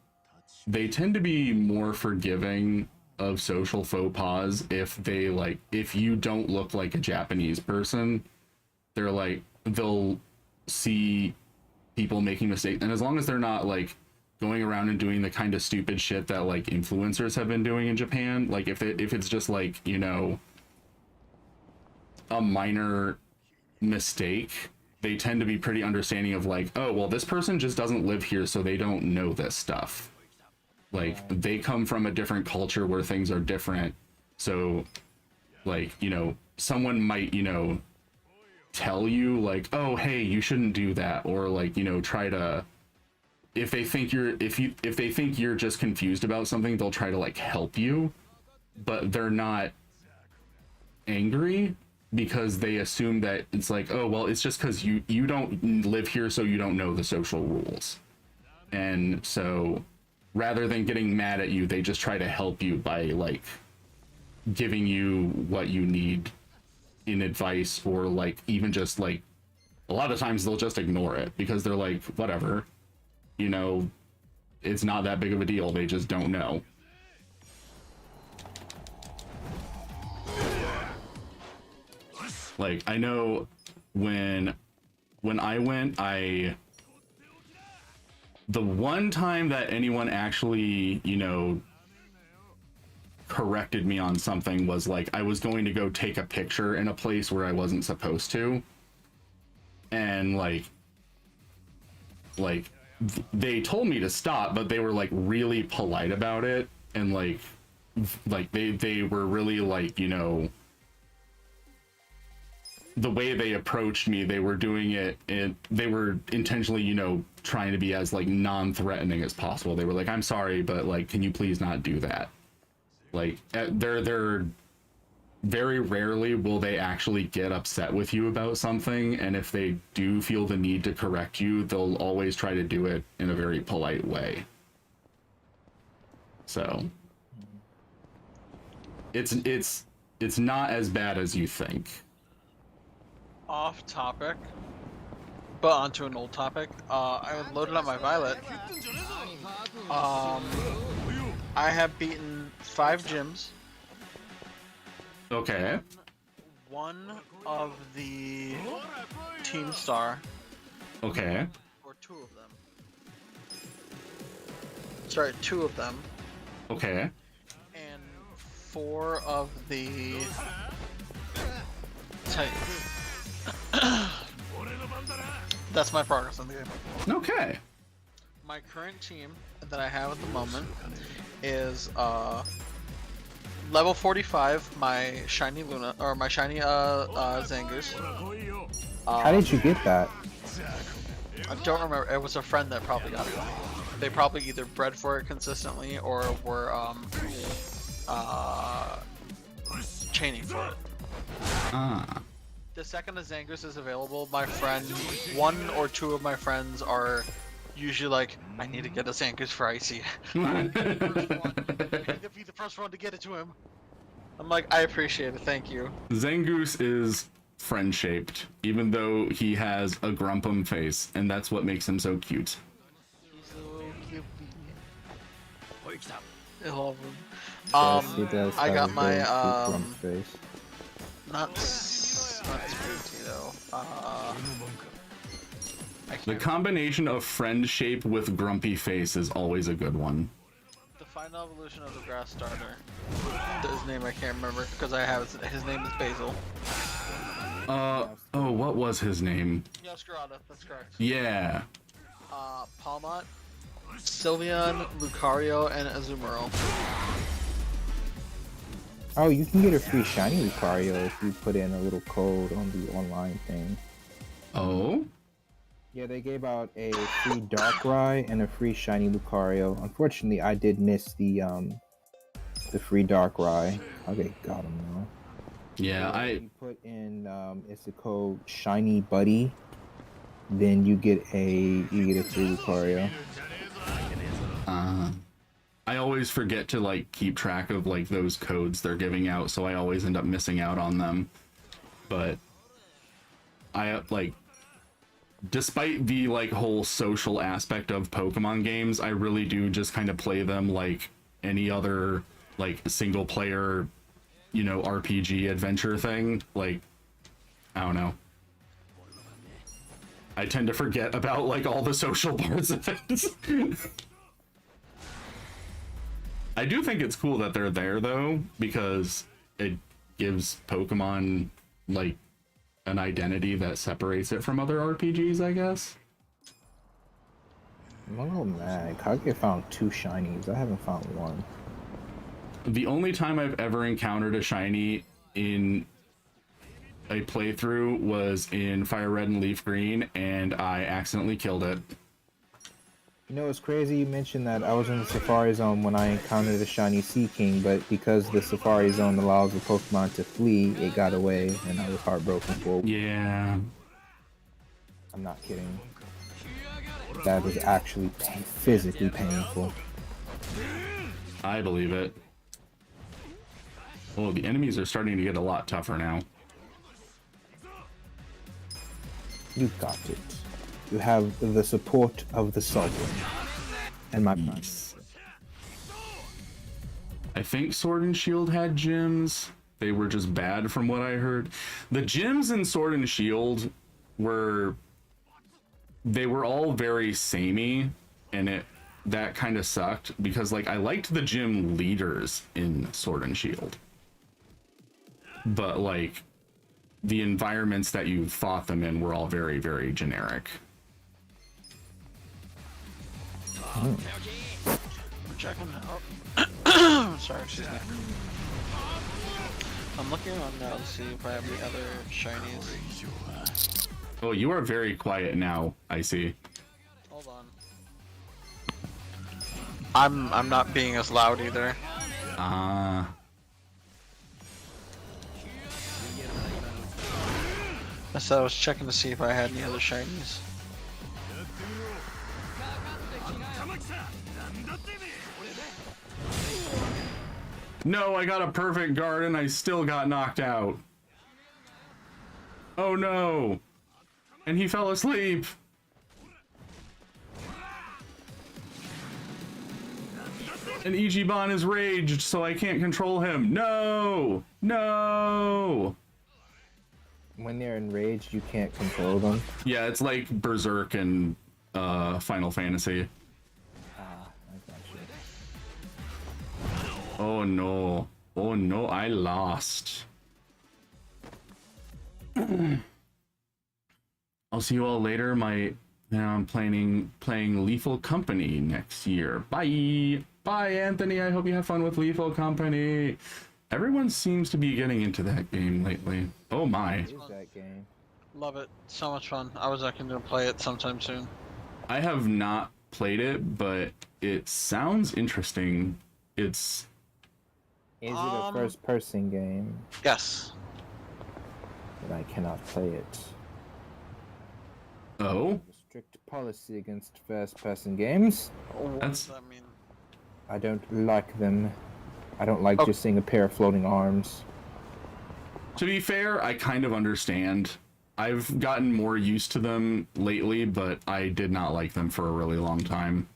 they tend to be more forgiving of social faux pas. If you don't look like a Japanese person, they'll see people making mistakes, and as long as they're not like going around and doing the kind of stupid shit that like influencers have been doing in Japan, like if it's just like, you know, a minor mistake, they tend to be pretty understanding of like, oh, well, this person just doesn't live here, so they don't know this stuff. Like, they come from a different culture where things are different. So, like, you know, someone might, you know, tell you like, oh, hey, you shouldn't do that, or like, you know, try to, if they think you're just confused about something, they'll try to like help you, but they're not angry, because they assume that it's like, oh, well, it's just because you don't live here, so you don't know the social rules. And so rather than getting mad at you, they just try to help you by like giving you what you need in advice, or like even just like a lot of times they'll just ignore it because they're like, whatever, you know, it's not that big of a deal. They just don't know. Like, I know when I went, the one time that anyone actually, you know, corrected me on something was like, I was going to go take a picture in a place where I wasn't supposed to. And like they told me to stop, but they were like really polite about it. And like they were really like, you know, the way they approached me, they were doing it, and they were intentionally, you know, trying to be as like non-threatening as possible. They were like, I'm sorry, but like, can you please not do that? Like, they're very rarely will they actually get upset with you about something, and if they do feel the need to correct you, they'll always try to do it in a very polite way. So it's not as bad as you think. Off topic, but onto an old topic. I loaded up my Violet. I have beaten 5 gyms. Okay. one of the Team Star, Okay. or two of them. Sorry, two of them, Okay. and four of the Titans. That's my progress on the game. Okay. My current team that I have at the moment is level 45, my shiny Luna, or my shiny Zangoose. How did you get that? I don't remember. It was a friend that probably got it for me. They probably either bred for it consistently or were chaining for it. Ah. The second a Zangoose is available, my friend, one or two of my friends are usually like, I need to get a Zangoose for Icy. I need to be the first one to get it to him. I'm like, I appreciate it, thank you. Zangoose is friend-shaped, even though he has a grumpum face, and that's what makes him so cute. He's so cute. I love him. Yes, he does I have got a my very cute grump face. not Spooky though. I The can't. combination of friend shape with grumpy face is always a good one. The final evolution of the grass starter. His name I can't remember because I have his name is Basil. Oh, what was his name? Yoscarada, that's correct. Yeah. Palmot, Sylveon, Lucario, and Azumarill. Oh, you can get a free shiny Lucario if you put in a little code on the online thing. Oh? Yeah, they gave out a free Darkrai and a free shiny Lucario. Unfortunately, I did miss the free Darkrai. Okay, got him now. Yeah, You put in it's the code Shiny Buddy, then you get a free Lucario. I always forget to like keep track of like those codes they're giving out, so I always end up missing out on them. But I like, despite the like whole social aspect of Pokemon games, I really do just kind of play them like any other like single player, you know, RPG adventure thing. Like, I don't know. I tend to forget about like all the social parts of it. I do think it's cool that they're there though, because it gives Pokemon like an identity that separates it from other RPGs, I guess. I'm a little mad. Kage found 2 shinies. I haven't found one. The only time I've ever encountered a shiny in a playthrough was in Fire Red and Leaf Green, and I accidentally killed it. You know, it's crazy you mentioned that. I was in the Safari Zone when I encountered a shiny Sea King, but because the Safari Zone allows the Pokemon to flee, it got away, and I was heartbroken for it. Yeah. I'm not kidding. That was actually physically painful. I believe it. Oh, the enemies are starting to get a lot tougher now. You got it. You have the support of the Sovereign. And my friends. I think Sword and Shield had gyms. They were just bad from what I heard. The gyms in Sword and Shield were... They were all very samey, and that kind of sucked, because like I liked the gym leaders in Sword and Shield. But like the environments that you fought them in were all very, very generic. I'm checking out. Sorry, excuse me. I'm looking around now to see if I have any other shinies. Oh, you are very quiet now, I see. Hold on. I'm not being as loud either. Ah. I said I was checking to see if I had any other shinies. No, I got a perfect guard and I still got knocked out. Oh no. And he fell asleep. And Ichiban is raged, so I can't control him. No! No! When they're enraged, you can't control them. Yeah, it's like Berserk and Final Fantasy. Ah, I got you. Oh no. Oh no, I lost. I'll see you all later. I'm playing Lethal Company next year. Bye. Bye, Anthony. I hope you have fun with Lethal Company. Everyone seems to be getting into that game lately. Oh my. What is that game? Love it. So much fun. I was actually going to play it sometime soon. I have not played it, but it sounds interesting. Is it a first-person game? Yes. But I cannot play it. Oh? I have a strict policy against first-person games. What That's- does that mean? I don't like them. I don't like Oh. just seeing a pair of floating arms. To be fair, I kind of understand. I've gotten more used to them lately, but I did not like them for a really long time.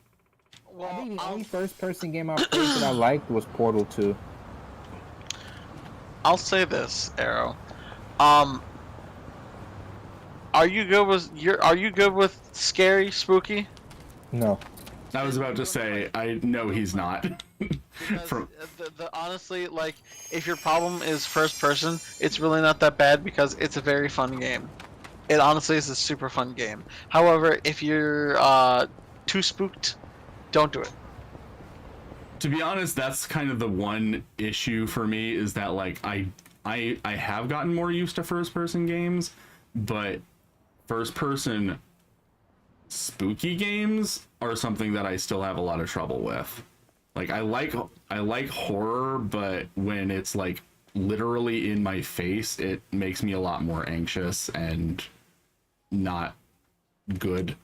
Well, I think the I'll, only first-person game I played that I liked was Portal 2. I'll say this, Arrow. Are you good with scary, spooky? No. I was about to say, I know he's not. Because From- honestly, like, if your problem is first person, it's really not that bad because it's a very fun game. It honestly is a super fun game. However, if you're too spooked, don't do it. To be honest, that's kind of the one issue for me, is that like I have gotten more used to first person games, but first person spooky games are something that I still have a lot of trouble with. Like I like horror, but when it's like literally in my face, it makes me a lot more anxious and not good.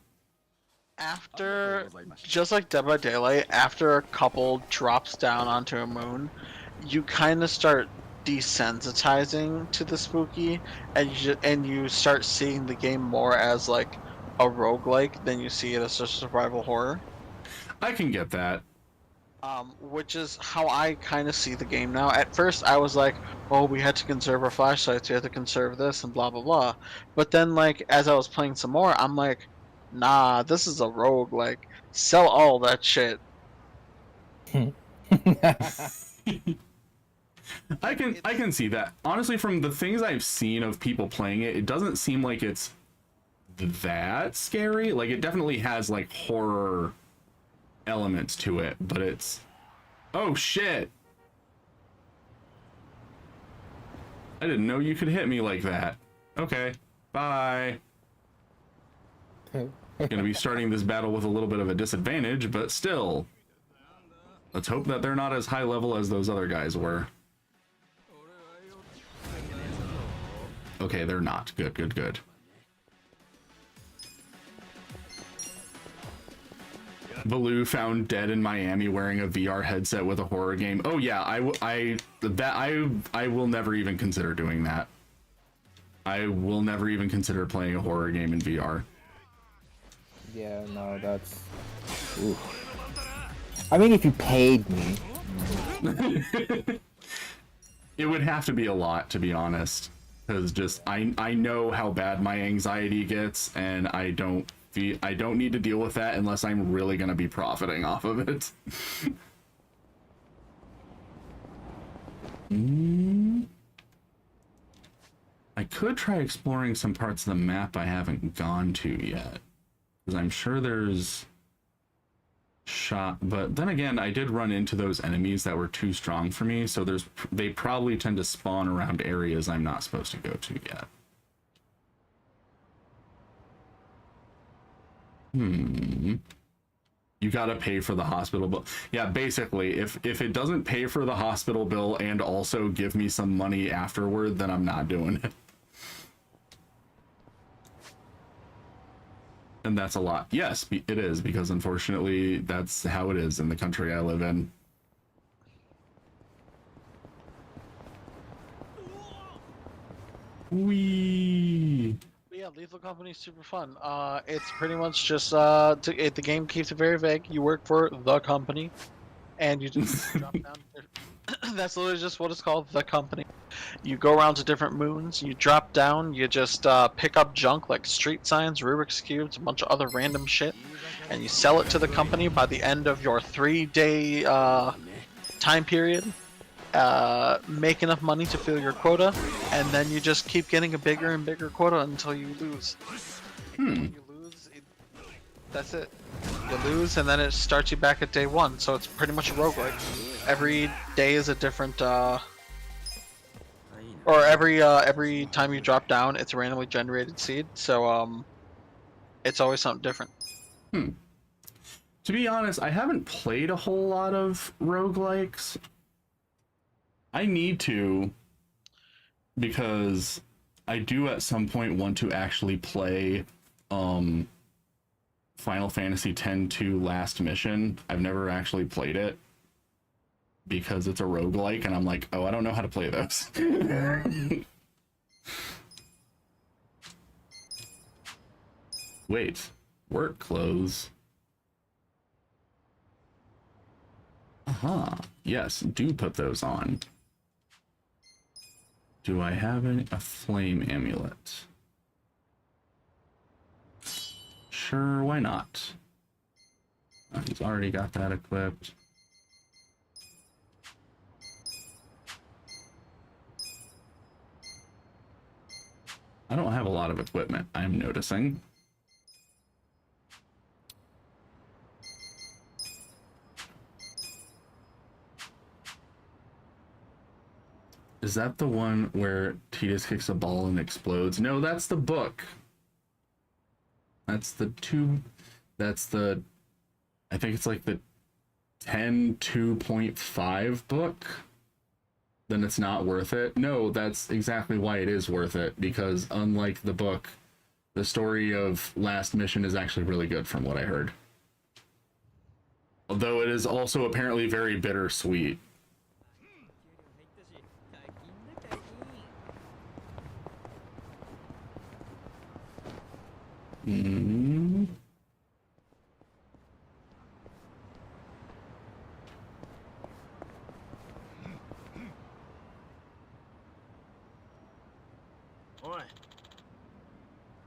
After, just like Dead by Daylight, after a couple drops down onto a moon, you kind of start desensitizing to the spooky, and you start seeing the game more as like a roguelike than you see it as a survival horror. I can get that. Which is how I kind of see the game now. At first, I was like, "Oh, we had to conserve our flashlights. We had to conserve this, and blah blah blah." But then, like, as I was playing some more, I'm like, "Nah, this is a rogue. Like, sell all that shit." I can see that. Honestly, from the things I've seen of people playing it, it doesn't seem like it's that scary. Like it definitely has like horror elements to it, but it's oh shit. I didn't know you could hit me like that. Okay. Bye. Gonna be starting this battle with a little bit of a disadvantage, but still. Let's hope that they're not as high level as those other guys were. Okay, they're not. Good, good, good. Baloo found dead in Miami wearing a VR headset with a horror game. Oh yeah, I will never even consider doing that. I will never even consider playing a horror game in VR. Yeah, no, that's... Ooh. I mean, if you paid me. It would have to be a lot, to be honest, because just I know how bad my anxiety gets, and I don't need to deal with that unless I'm really gonna be profiting off of it. I could try exploring some parts of the map I haven't gone to yet, because I'm sure there's but then again, I did run into those enemies that were too strong for me, so they probably tend to spawn around areas I'm not supposed to go to yet. You gotta pay for the hospital bill. Yeah, basically, if it doesn't pay for the hospital bill and also give me some money afterward, then I'm not doing it. And that's a lot. Yes, it is, because unfortunately, that's how it is in the country I live in. Wee. But yeah, Lethal Company is super fun. It's pretty much just the game keeps it very vague. You work for the company, and you just drop down. That's literally just what it's called, the company. You go around to different moons, you drop down, you just pick up junk like street signs, Rubik's Cubes, a bunch of other random shit, and you sell it to the company by the end of your 3-day time period. Make enough money to fill your quota, and then you just keep getting a bigger and bigger quota until you lose. You lose, that's it. You lose, and then it starts you back at day one, so it's pretty much a roguelike. Every day is a different, or every time you drop down, it's a randomly generated seed, so, it's always something different. To be honest, I haven't played a whole lot of roguelikes. I need to, because I do at some point want to actually play Final Fantasy X-2 Last Mission. I've never actually played it because it's a roguelike, and I'm like, oh, I don't know how to play those. Wait, work clothes. Aha, yes, do put those on. Do I have a flame amulet? Sure, why not? He's already got that equipped. I don't have a lot of equipment, I'm noticing. Is that the one where Tidus kicks a ball and explodes? No, that's the book. That's the I think it's like the 10.2.5 book. Then it's not worth it. No, that's exactly why it is worth it, because unlike the book, the story of Last Mission is actually really good from what I heard. Although it is also apparently very bittersweet.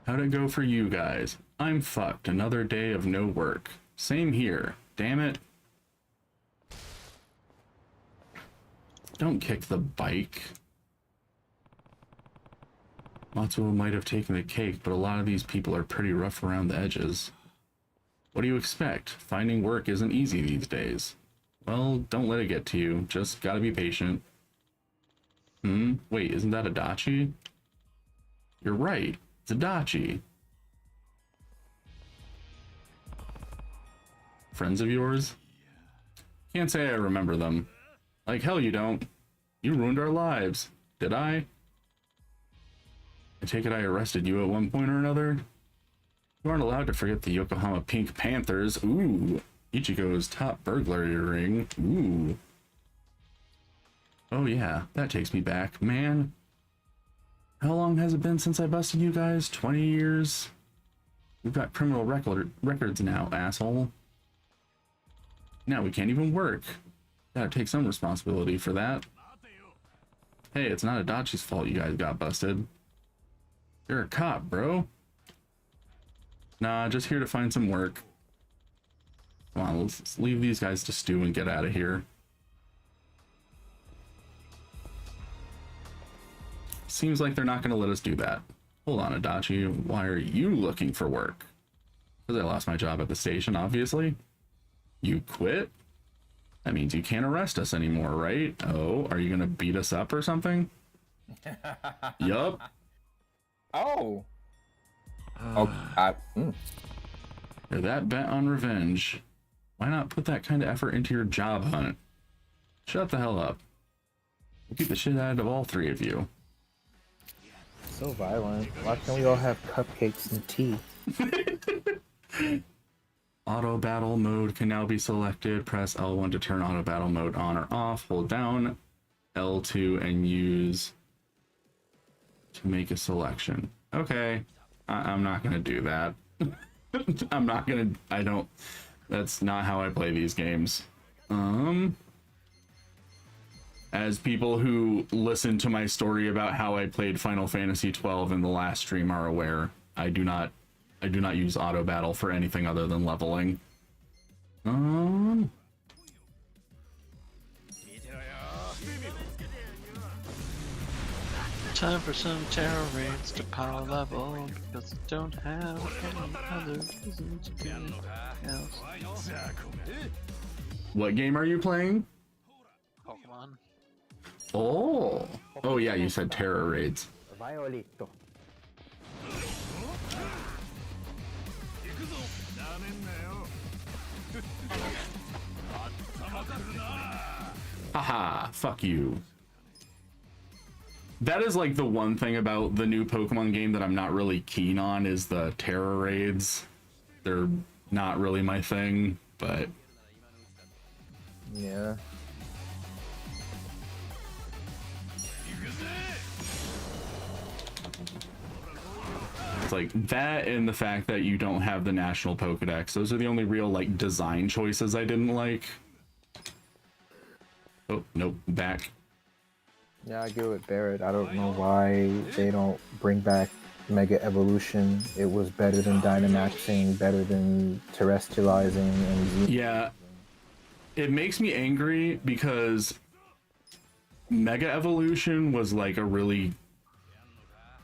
How'd it go for you guys? I'm fucked. Another day of no work. Same here. Damn it. Don't kick the bike. Matsuo might have taken the cake, but a lot of these people are pretty rough around the edges. What do you expect? Finding work isn't easy these days. Well, don't let it get to you. Just gotta be patient. Wait, isn't that Adachi? You're right. It's Adachi. Friends of yours? Can't say I remember them. Like hell you don't. You ruined our lives. Did I? I take it I arrested you at one point or another? You aren't allowed to forget the Yokohama Pink Panthers. Ooh. Ichigo's top burglary ring. Ooh. Oh yeah, that takes me back. Man. How long has it been since I busted you guys? 20 years? We've got criminal records now, asshole. Now we can't even work. Gotta take some responsibility for that. Hey, it's not Adachi's fault you guys got busted. You're a cop, bro. Nah, just here to find some work. Come on, let's leave these guys to stew and get out of here. Seems like they're not going to let us do that. Hold on, Adachi. Why are you looking for work? Because I lost my job at the station, obviously. You quit? That means you can't arrest us anymore, right? Oh, are you going to beat us up or something? Yup. Oh. You're that bent on revenge. Why not put that kind of effort into your job hunt? Shut the hell up. We'll keep the shit out of all three of you. So violent. Why can't we all have cupcakes and tea? Auto battle mode can now be selected. Press L1 to turn auto battle mode on or off. Hold down L2 and use to make a selection. Okay. I'm not gonna do that. I'm not gonna, that's not how I play these games. As people who listened to my story about how I played Final Fantasy 12 in the last stream are aware, I do not use auto battle for anything other than leveling. Time for some terror raids to power level because I don't have any other reason to do else. What game are you playing? Pokemon. Oh yeah, you said terror raids. Violito. Haha, fuck you. That is like the one thing about the new Pokemon game that I'm not really keen on is the terror raids. They're not really my thing, but Yeah. it's like that and the fact that you don't have the National Pokedex. Those are the only real like design choices I didn't like. Oh, nope, back. Yeah, I get with Barrett. I don't know why they don't bring back Mega Evolution. It was better than Dynamaxing, better than Terrestrializing, and Yeah, it makes me angry because Mega Evolution was like a really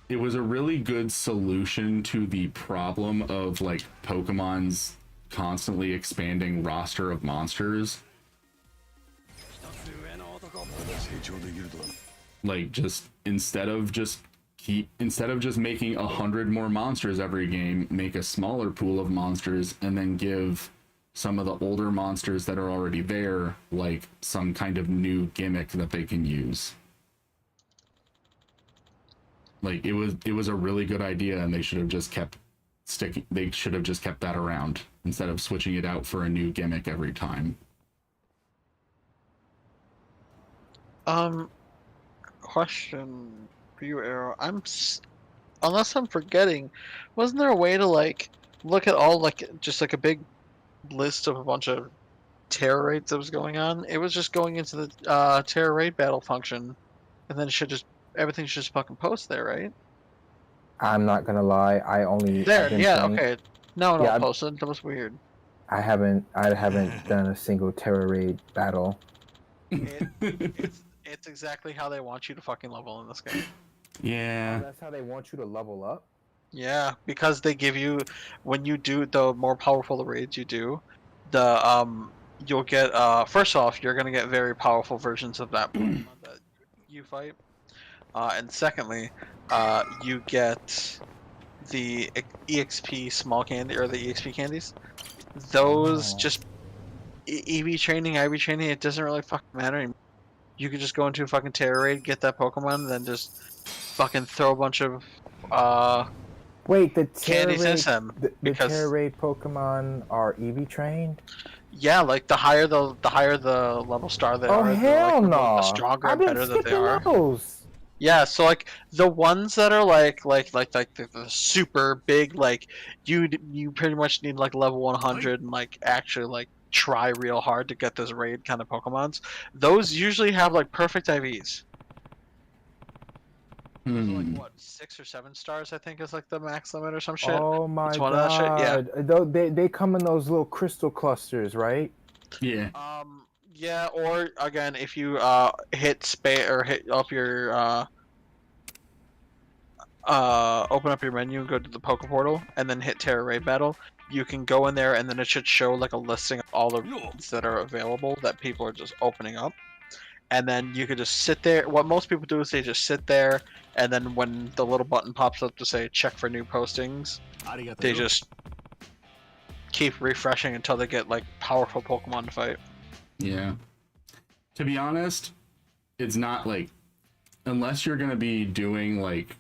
good solution to the problem of like Pokemon's constantly expanding roster of monsters. Like just instead of just making 100 more monsters every game, make a smaller pool of monsters and then give some of the older monsters that are already there like some kind of new gimmick that they can use. Like it was a really good idea and they should have just kept that around instead of switching it out for a new gimmick every time. Question for you, Arrow. Unless I'm forgetting, wasn't there a way to like look at all like just like a big list of a bunch of terror raids that was going on? It was just going into the terror raid battle function, and then everything should just fucking post there, right? I'm not gonna lie. I've been playing- Okay. No, Yeah, posted. That was weird. I haven't done a single Terror Raid battle. It's exactly how they want you to fucking level in this game. Yeah. That's how they want you to level up. Yeah, because they give you when you do the more powerful the raids you do, you'll get first off you're gonna get very powerful versions of that Pokemon that you fight, and secondly, you get the EXP small candy or the EXP candies. Those just EV training, IV training, it doesn't really fucking matter anymore. You can just go into a fucking terror raid, get that Pokemon, and then just fucking throw a bunch of Wait, the Terror candies Raid, into them. the Terror Raid Pokemon are EV trained? Yeah, like the higher the level star they are, Hell the no! stronger I've and been better that they skipping are. those. Yeah, so like the ones that are like the super big, like you pretty much need like level 100 and like actually like try real hard to get those raid kind of Pokemons. Those usually have like perfect IVs. Those are like what 6 or 7 stars I think is like the max limit or some shit. Oh my It's one of that shit, yeah. They come in those little crystal clusters, right? Yeah. Yeah, or again, if you hit space or hit up your open up your menu and go to the Poke Portal and then hit Terror Raid Battle, you can go in there and then it should show like a listing of all the raids that are available that people are just opening up. And then you could just sit there. What most people do is they just sit there, and then when the little button pops up to say check for new postings, they just keep refreshing until they get like powerful Pokemon to fight. Yeah. To be honest, it's not like, unless you're gonna be doing like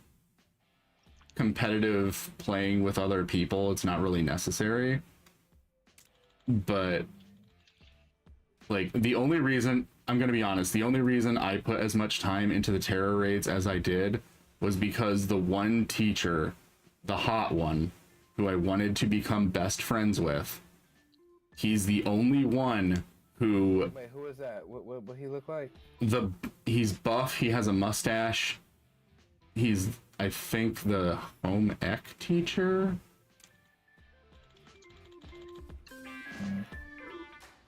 competitive playing with other people, it's not really necessary. But like the only reason, I'm gonna be honest, the only reason I put as much time into the terror raids as I did was because the one teacher, the hot one, who I wanted to become best friends with, he's the only one who Wait, who is that? What he look like? he's buff, he has a mustache. He's, I think, the home ec teacher.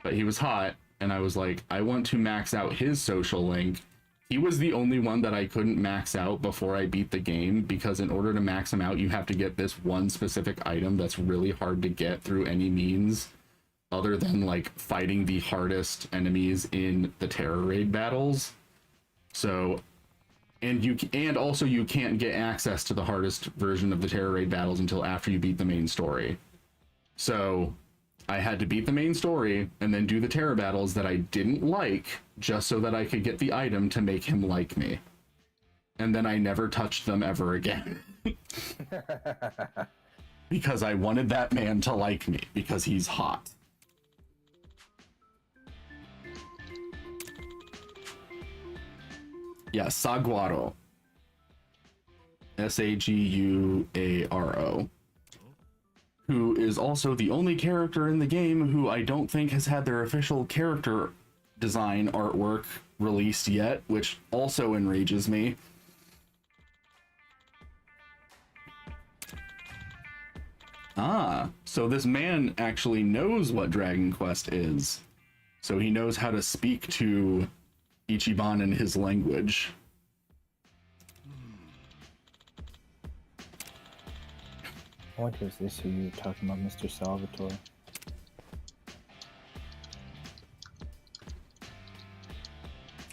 But he was hot, and I was like, I want to max out his social link. He was the only one that I couldn't max out before I beat the game, because in order to max him out, you have to get this one specific item that's really hard to get through any means other than like fighting the hardest enemies in the terror raid battles. So, and also you can't get access to the hardest version of the terror raid battles until after you beat the main story. So I had to beat the main story and then do the terror battles that I didn't like, just so that I could get the item to make him like me. And then I never touched them ever again. Because I wanted that man to like me, because he's hot. Yeah, Saguaro. Saguaro. Who is also the only character in the game who I don't think has had their official character design artwork released yet, which also enrages me. Ah, so this man actually knows what Dragon Quest is. So he knows how to speak to Ichiban in his language. I wonder if this who you were talking about, Mr. Salvatore.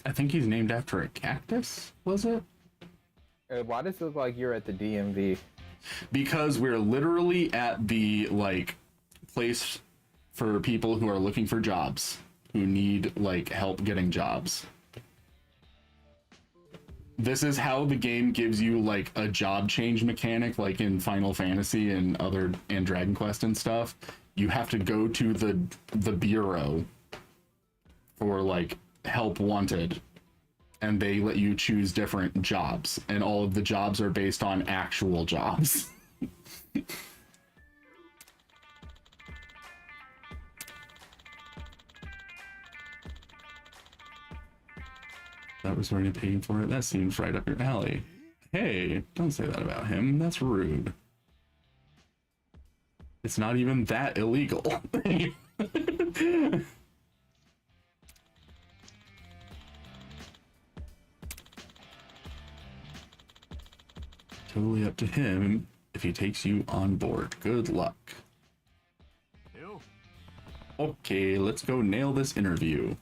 I think he's named after a cactus, was it? Why does it look like you're at the DMV? Because we're literally at the like place for people who are looking for jobs, who need like help getting jobs. This is how the game gives you like a job change mechanic, like in Final Fantasy and Dragon Quest and stuff. You have to go to the bureau for like help wanted, and they let you choose different jobs, and all of the jobs are based on actual jobs. That was already paying for it. That seems right up your alley. Hey, don't say that about him. That's rude. It's not even that illegal. Totally up to him if he takes you on board. Good luck. Okay, let's go nail this interview.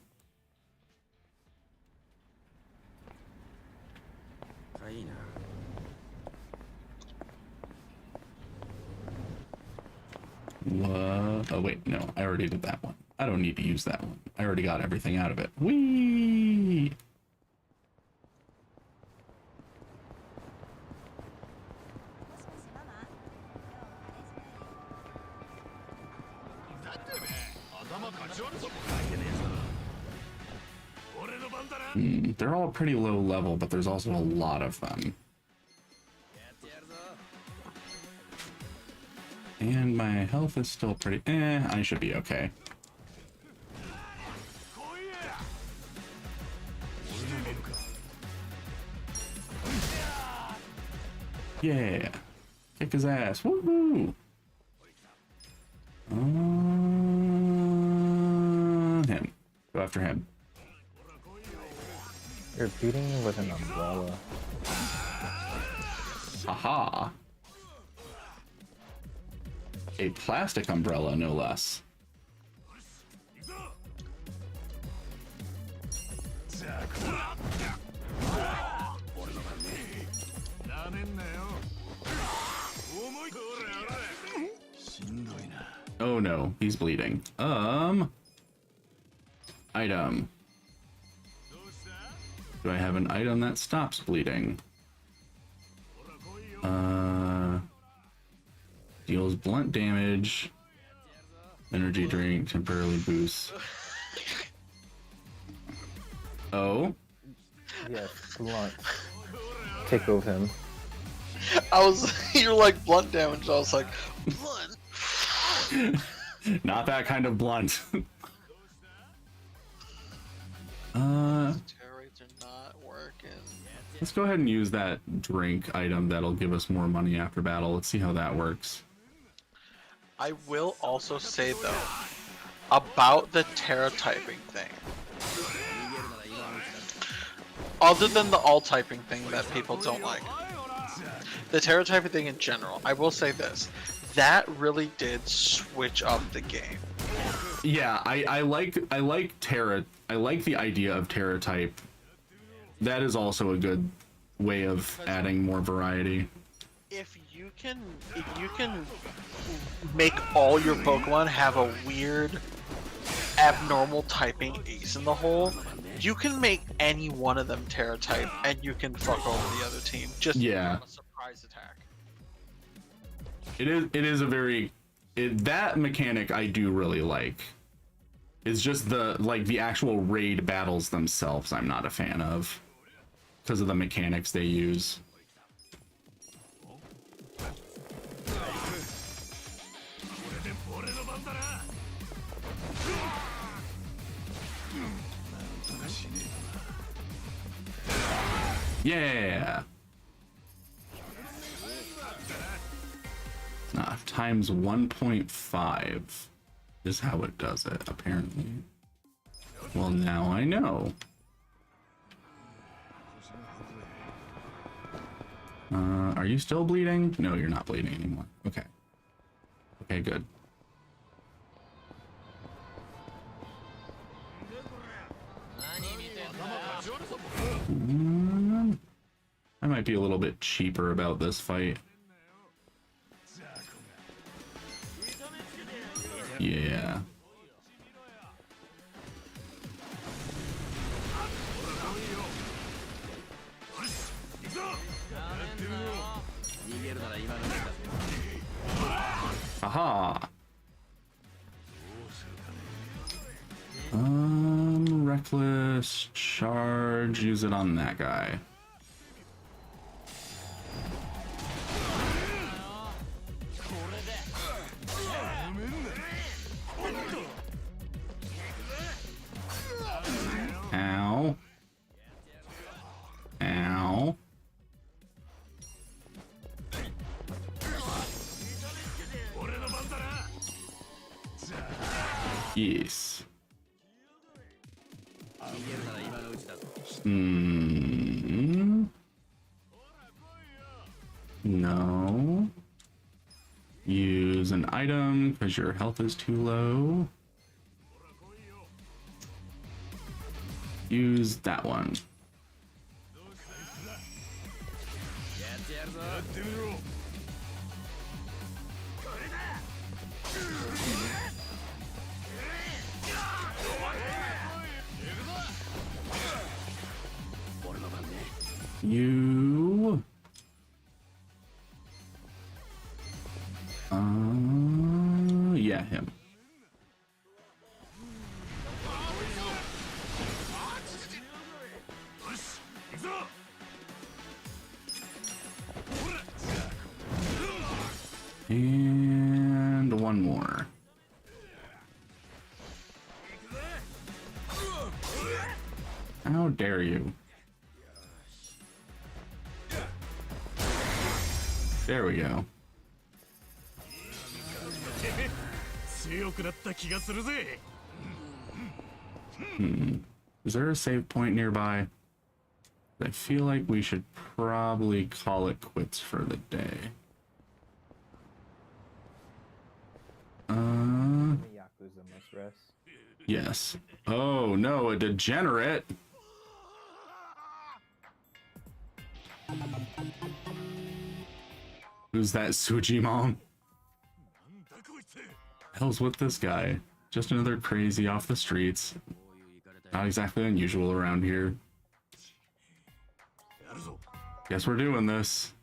What? Oh wait, no, I already did that one. I don't need to use that one. I already got everything out of it. Whee! They're all pretty low level, but there's also a lot of them. And my health is still pretty... I should be okay. Yeah! Kick his ass! Woohoo! Him. Go after him. You're beating me with an umbrella. Haha! A plastic umbrella, no less. Oh no, he's bleeding. Item. Do I have an item that stops bleeding? Deals blunt damage. Energy drink temporarily boosts. Oh? Yes, blunt. Tickled him. You're like blunt damage. I was like, blunt. Not that kind of blunt. Steroids are not working. Let's go ahead and use that drink item that'll give us more money after battle. Let's see how that works. I will also say though, about the Terra typing thing. Other than the all typing thing that people don't like, the Terra typing thing in general, I will say this: that really did switch up the game. Yeah, I like Terra. I like the idea of Terra type. That is also a good way of adding more variety. If you can make all your Pokemon have a weird, abnormal typing ace in the hole, you can make any one of them Terra type, and you can fuck over the other team. Just Yeah. a surprise attack. It is a very that mechanic I do really like. It's just the actual raid battles themselves I'm not a fan of because of the mechanics they use. Yeah. Times 1.5 is how it does it, apparently. Well, now I know. Are you still bleeding? No, you're not bleeding anymore. Okay. Okay, good. I might be a little bit cheaper about this fight. Yeah. Aha. Reckless charge. Use it on that guy. Ow. Ow. Yes. No. Use an item because your health is too low. Use that one. You. Yeah, him. And one more. How dare you? There we go. Is there a save point nearby? I feel like we should probably call it quits for the day. Yakuza must rest. Yes. Oh no, a degenerate. Who's that Sujimon? Hell's with this guy? Just another crazy off the streets. Not exactly unusual around here. Guess we're doing this.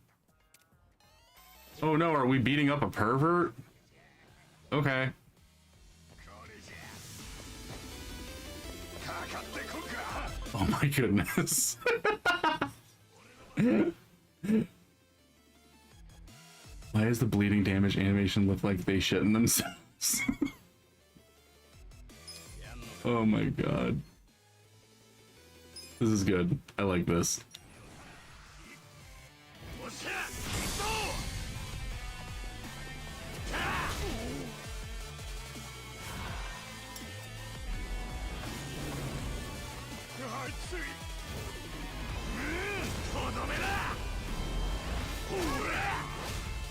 Oh no, are we beating up a pervert? Okay. Oh my goodness. Why does the bleeding damage animation look like they shit in themselves? Oh my god. This is good. I like this.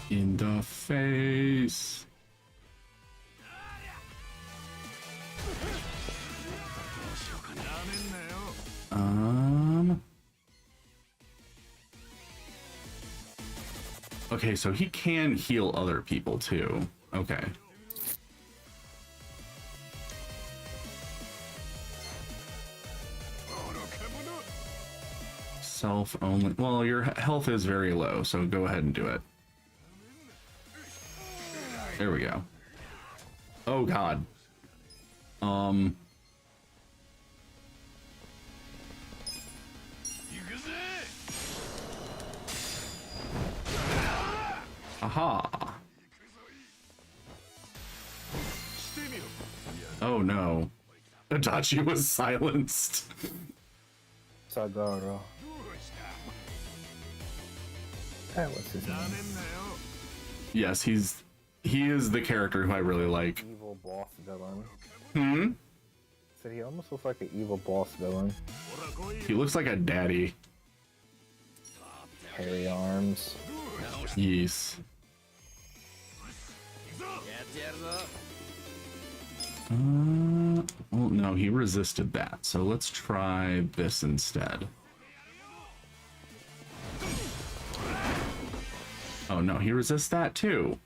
In the face. Okay, so he can heal other people too. Okay. Self only. Well, your health is very low, so go ahead and do it. There we go. Oh god. Aha. Oh no. Adachi was silenced. Sagaro. That was his name. Yes, he is the character who I really like. Evil boss villain. Hmm? So he almost looks like an evil boss villain. He looks like a daddy. Hairy arms. Yes. Well, no, he resisted that. So let's try this instead. Oh no, he resists that too.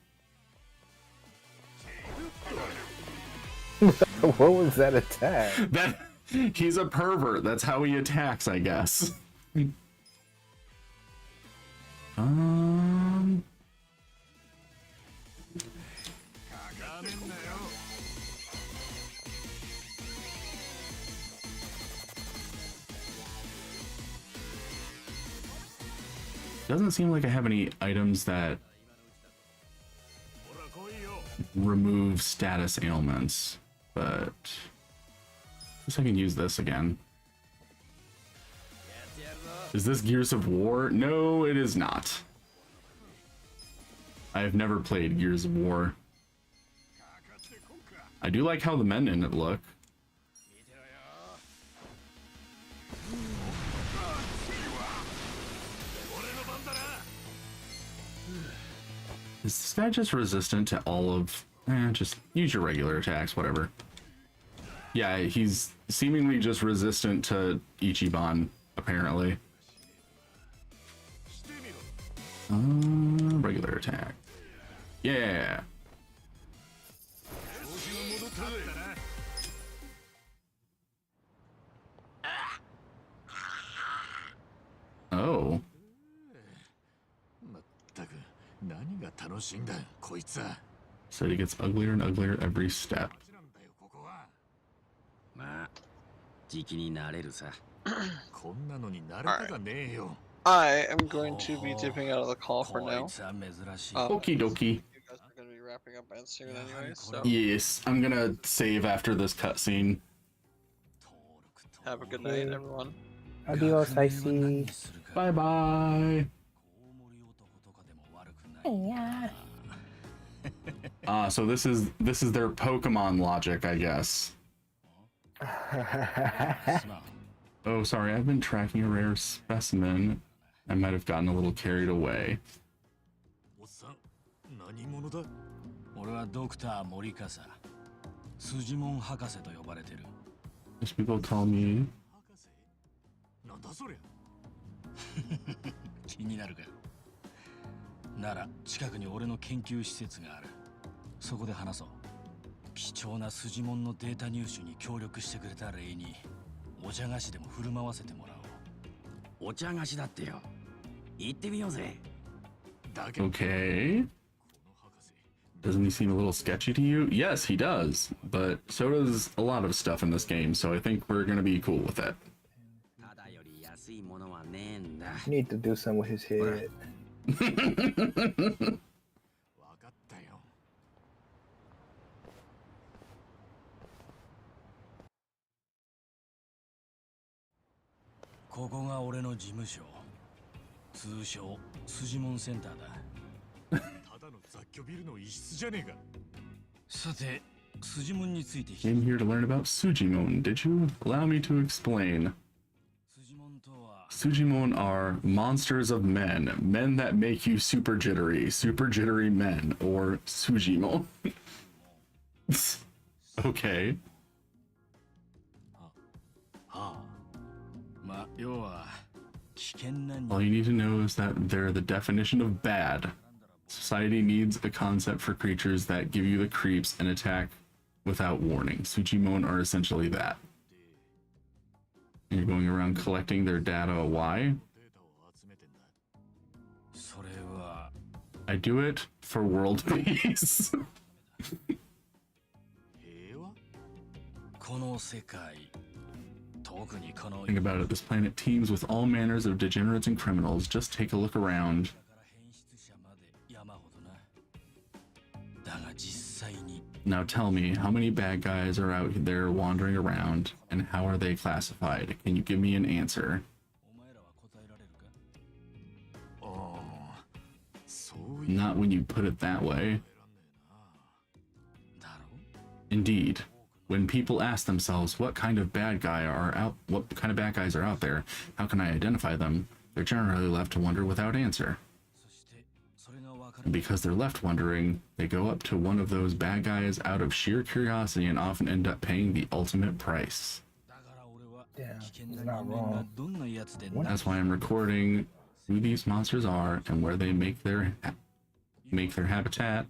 What was that attack? That he's a pervert. That's how he attacks, I guess. Doesn't seem like I have any items that remove status ailments, but I guess I can use this again. Is this Gears of War? No, it is not. I have never played Gears of War. I do like how the men in it look. Is this guy just resistant to all of... just use your regular attacks, whatever. Yeah, he's seemingly just resistant to Ichiban, apparently. Regular attack. Yeah. Oh. So he gets uglier and uglier every step. I am going to be dipping out of the call for now. Okie dokie. You guys are going to be wrapping up soon anyway, so Yes, I'm gonna save after this cutscene. have a good night, everyone. Adios, I see. Bye bye. So this is their Pokemon logic, I guess. Oh, sorry, I've been tracking a rare specimen. I might have gotten a little carried away. Just people call me. 気になるか。なら近くに俺の研究施設がある。そこで話そう。貴重なスジモンのデータ入手に協力してくれた礼にお茶菓子でも振る舞わせてもらおう。お茶菓子だってよ。行ってみようぜ。Okay. Doesn't he seem a little sketchy to you? Yes, he does. But so does a lot of stuff in this game, so I think we're gonna be cool with it. Need to do something with his head. ここが俺の事務所。通称スジモンセンターだ。ただの雑居ビルの一室じゃねえか。さて、スジモンについて Came here to learn about Sujimon, did you? Allow me to explain. スジモンとは Sujimon are monsters of men, men that make you super jittery men, or Sujimon. Okay. はあ。まあ、要は危険な All you need to know is that they're the definition of bad. Society needs a concept for creatures that give you the creeps and attack without warning. Sujimon are essentially that. And you're going around collecting their data. Why? それは I do it for world peace. 平和？この世界、特にこの Think about it. This planet teems with all manners of degenerates and criminals. Just take a look around. から変質者まで山ほどな。だが実際に Now tell me, how many bad guys are out there wandering around, and how are they classified? Can you give me an answer? お前らは答えられるか？ああ、そういう Not when you put it that way. だろう？ Indeed. When people ask themselves what kind of bad guys are out there, how can I identify them? They're generally left to wonder without answer. そしてそれが分か And る。 because they're left wondering, they go up to one of those bad guys out of sheer curiosity and often end up paying the ultimate price. だから俺は Yeah, 危険 he's な not 人間が wrong. どんなやつで That's why I'm recording who these monsters are and where they make their habitat.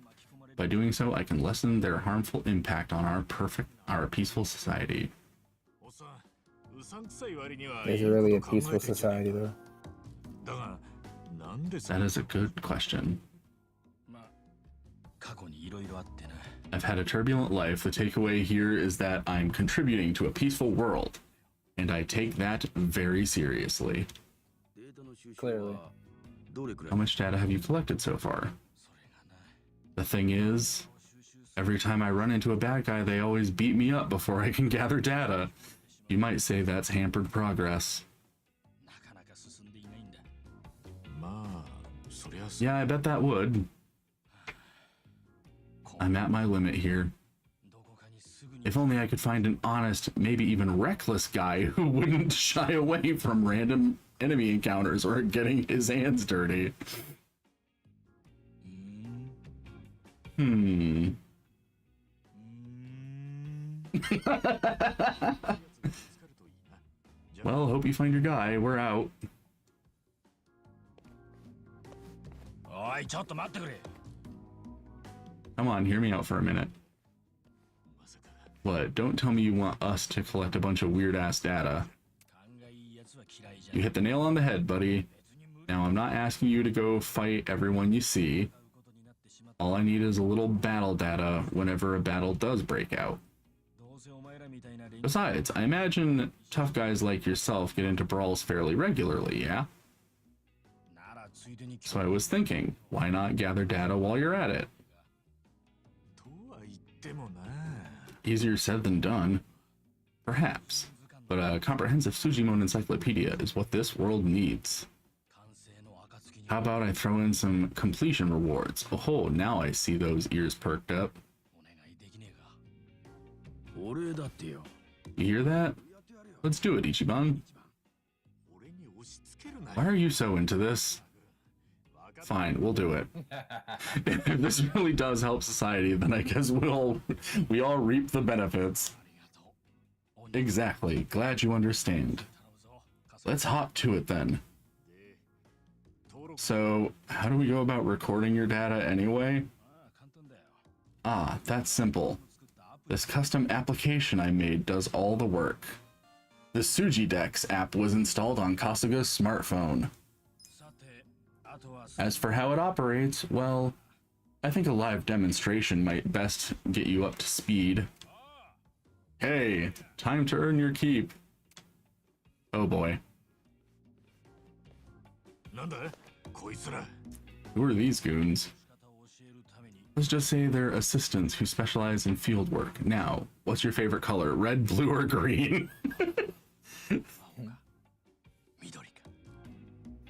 By doing so, I can lessen their harmful impact on our peaceful society. おっさん、うさんくさい割には Is い it い really a こと考え peaceful てんじゃね society えか。 though? だが、なんでそ That is a good question. まあ過去にいろいろあってな。 I've had a turbulent life. The takeaway here is that I'm contributing to a peaceful world, and I take that very seriously. データの収集 Clearly. はどれくら How い？ much data have you collected so far? それがな。 The thing is, every time I run into a bad guy, they always beat me up before I can gather data. You might say that's hampered progress. なかなか進んでいないんだ。まあ、そりゃそう。 Yeah, I bet that would. I'm at my limit here. どこかにすぐに If only I could find an honest, maybe even reckless guy who wouldn't shy away from random enemy encounters or getting his hands dirty. うーん Hmm. うーん Well, hope you find your guy. We're out. おいちょっと待ってくれ。 Come on, hear me out for a minute. What? Don't tell me you want us to collect a bunch of weird ass data. 勘がいいやつは嫌いじゃ You ん。 hit the nail on the head, buddy. 別に無理 Now, I'm not asking you to go fight everyone you see. なことになってしまった。 All I need is a little battle data whenever a battle does break out. どうせお前らみたいな連中 Besides, I imagine tough guys like yourself get into brawls fairly regularly, yeah? ならついでに So I was thinking, why not gather data while you're at it? とは言ってもな。 Easier said than done. Perhaps. But a comprehensive Sujimon encyclopedia is what this world needs. 完成の暁に How about I throw in some completion rewards? Oh, now I see those ears perked up. お願いできねえか。俺だってよ。 You hear that? やってやれよ。 Let's do it, Ichiban. 俺に押し付けるな Why よ。 are you so into this? Fine, we'll do it. If this really does help society, then I guess we all reap the benefits. ありがとう。鬼 Exactly. Glad you understand. 頼むぞ。加速 Let's hop to it then. 登録 So, how do we go about recording your data anyway? ああ簡単だよ。 Ah, that's simple. 作ったアプリ This custom application I made does all the work. The Sujidex app was installed on Kasuga's smartphone. さて、あとは As for how it operates, well, I think a live demonstration might best get you up to speed. Hey, time to earn your keep. Oh boy, なんだこいつら。 who are these goons? 方を教えるために Let's just say they're assistants who specialize in field work. Now, what's your favorite color? Red, blue, or green?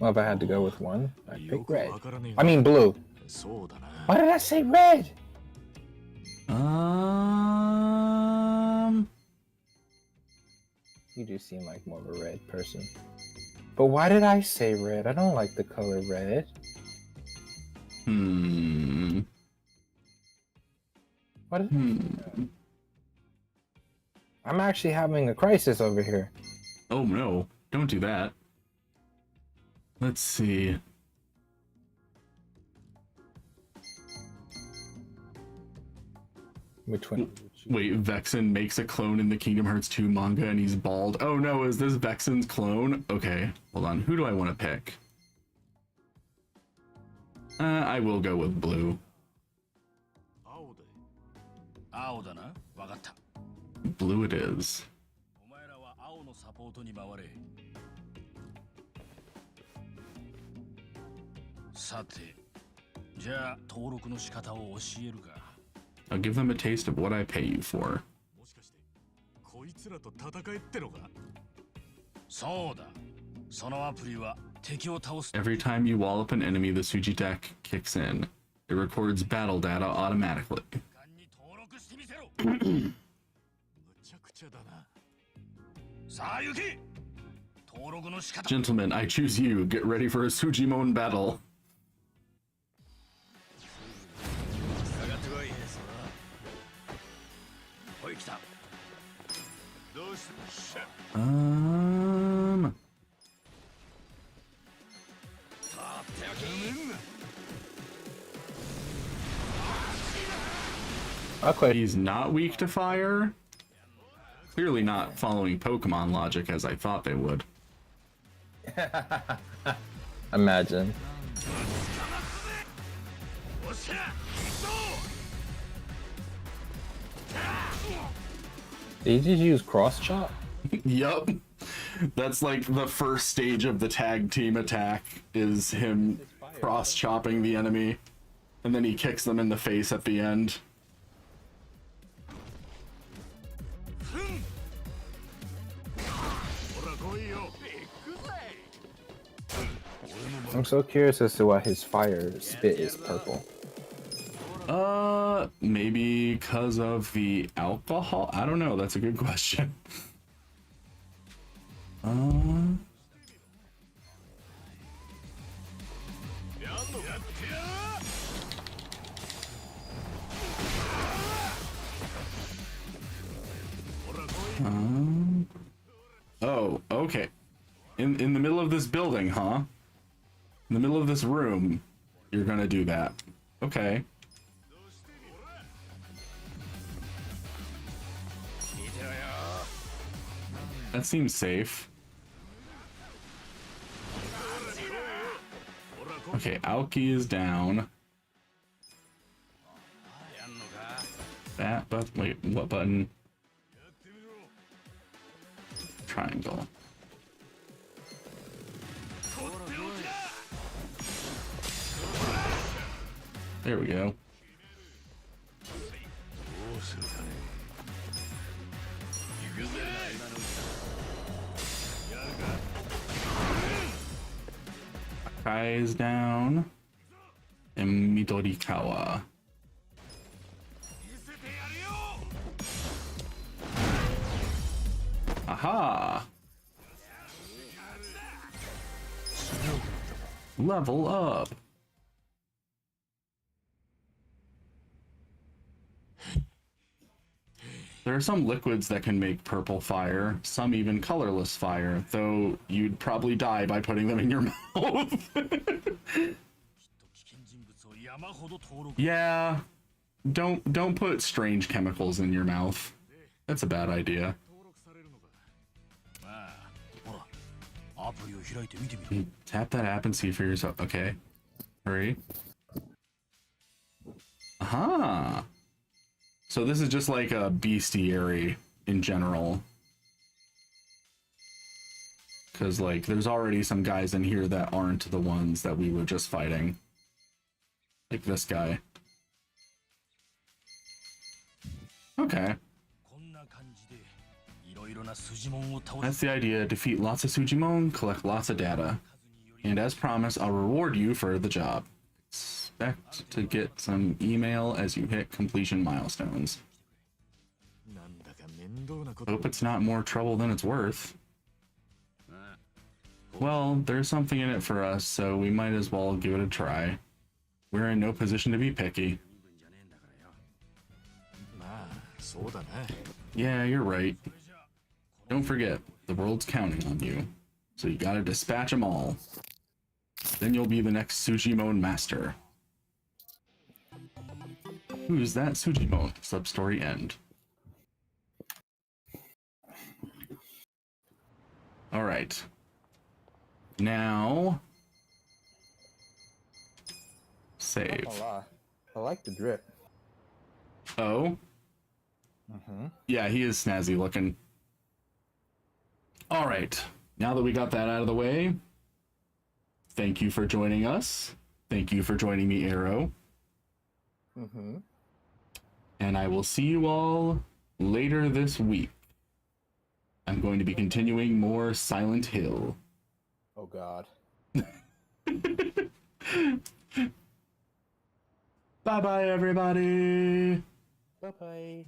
Well, if I had to go with one, I'd よ pick く red. わからねえ I が mean blue. そうだな Why did I say red? You do seem like more of a red person. But why did I say red? I don't like the color red. What? I'm actually having a crisis over here. Oh no, don't do that. Let's see. Which one? Wait, Vexen makes a clone in the Kingdom Hearts 2 manga and he's bald. Oh no, is this Vexen's clone? Okay, hold on. Who do I want to pick? I will go with blue. 青で青だな。わかった。 Blue it is. お前らは青のサポートに回れ。さて、じゃあ登録の仕方を教えるか。 I'll give them a taste of what I pay you for. もしかしてこいつらと戦えってのかそうだ。そのアプリは敵を倒す。 Every time you wall up an enemy, the Suji deck kicks in. It records battle data automatically. に登録してみせろ。むちゃくちゃだなさあ行け。登録の仕方。 Gentlemen, I choose you. Get ready for a Sujimon battle. 下がってこい。おい来た。どうした。 Okay. He's not weak to fire. Clearly not following Pokemon logic as I thought they would. Imagine. Did he just use cross chop? Yup. That's like the first stage of the tag team attack is him cross chopping the enemy. And then he kicks them in the face at the end. I'm so curious as to why his fire spit is purple. Maybe because of the alcohol? I don't know. That's a good question. Oh, okay. In the middle of this building, huh? In the middle of this room, you're gonna do that. Okay. That seems safe. Okay, Aoki is down. That button. Wait, what button? Triangle. There we go. Kai is down. And Midorikawa. Aha! Level up. There are some liquids that can make purple fire, some even colorless fire, though you'd probably die by putting them in your mouth. Yeah, don't put strange chemicals in your mouth. That's a bad idea. Tap that app and see for yourself. Okay. Hurry. Aha! So this is just like a bestiary in general. Because, like, there's already some guys in here that aren't the ones that we were just fighting. Like this guy. Okay. That's the idea. Defeat lots of Sujimon, collect lots of data. And as promised, I'll reward you for the job. Expect to get some email as you hit completion milestones. なんだか面倒なこと Hope it's not more trouble than it's worth. Well, there's something in it for us, so we might as well give it a try. We're in no position to be picky. まあそうだな Yeah, you're right. Don't forget, the world's counting on you. So you gotta dispatch them all. Then you'll be the next Sujimon master. Who's that Sujimon? Sub-story end. Alright. Now... Save. Not gonna lie. I like the drip. Oh? Mm-hmm. Yeah, he is snazzy looking. Alright. Now that we got that out of the way, thank you for joining us. Thank you for joining me, Arrow. Mm-hmm. And I will see you all later this week. I'm going to be continuing more Silent Hill. Oh God. Bye-bye, everybody! Bye-bye.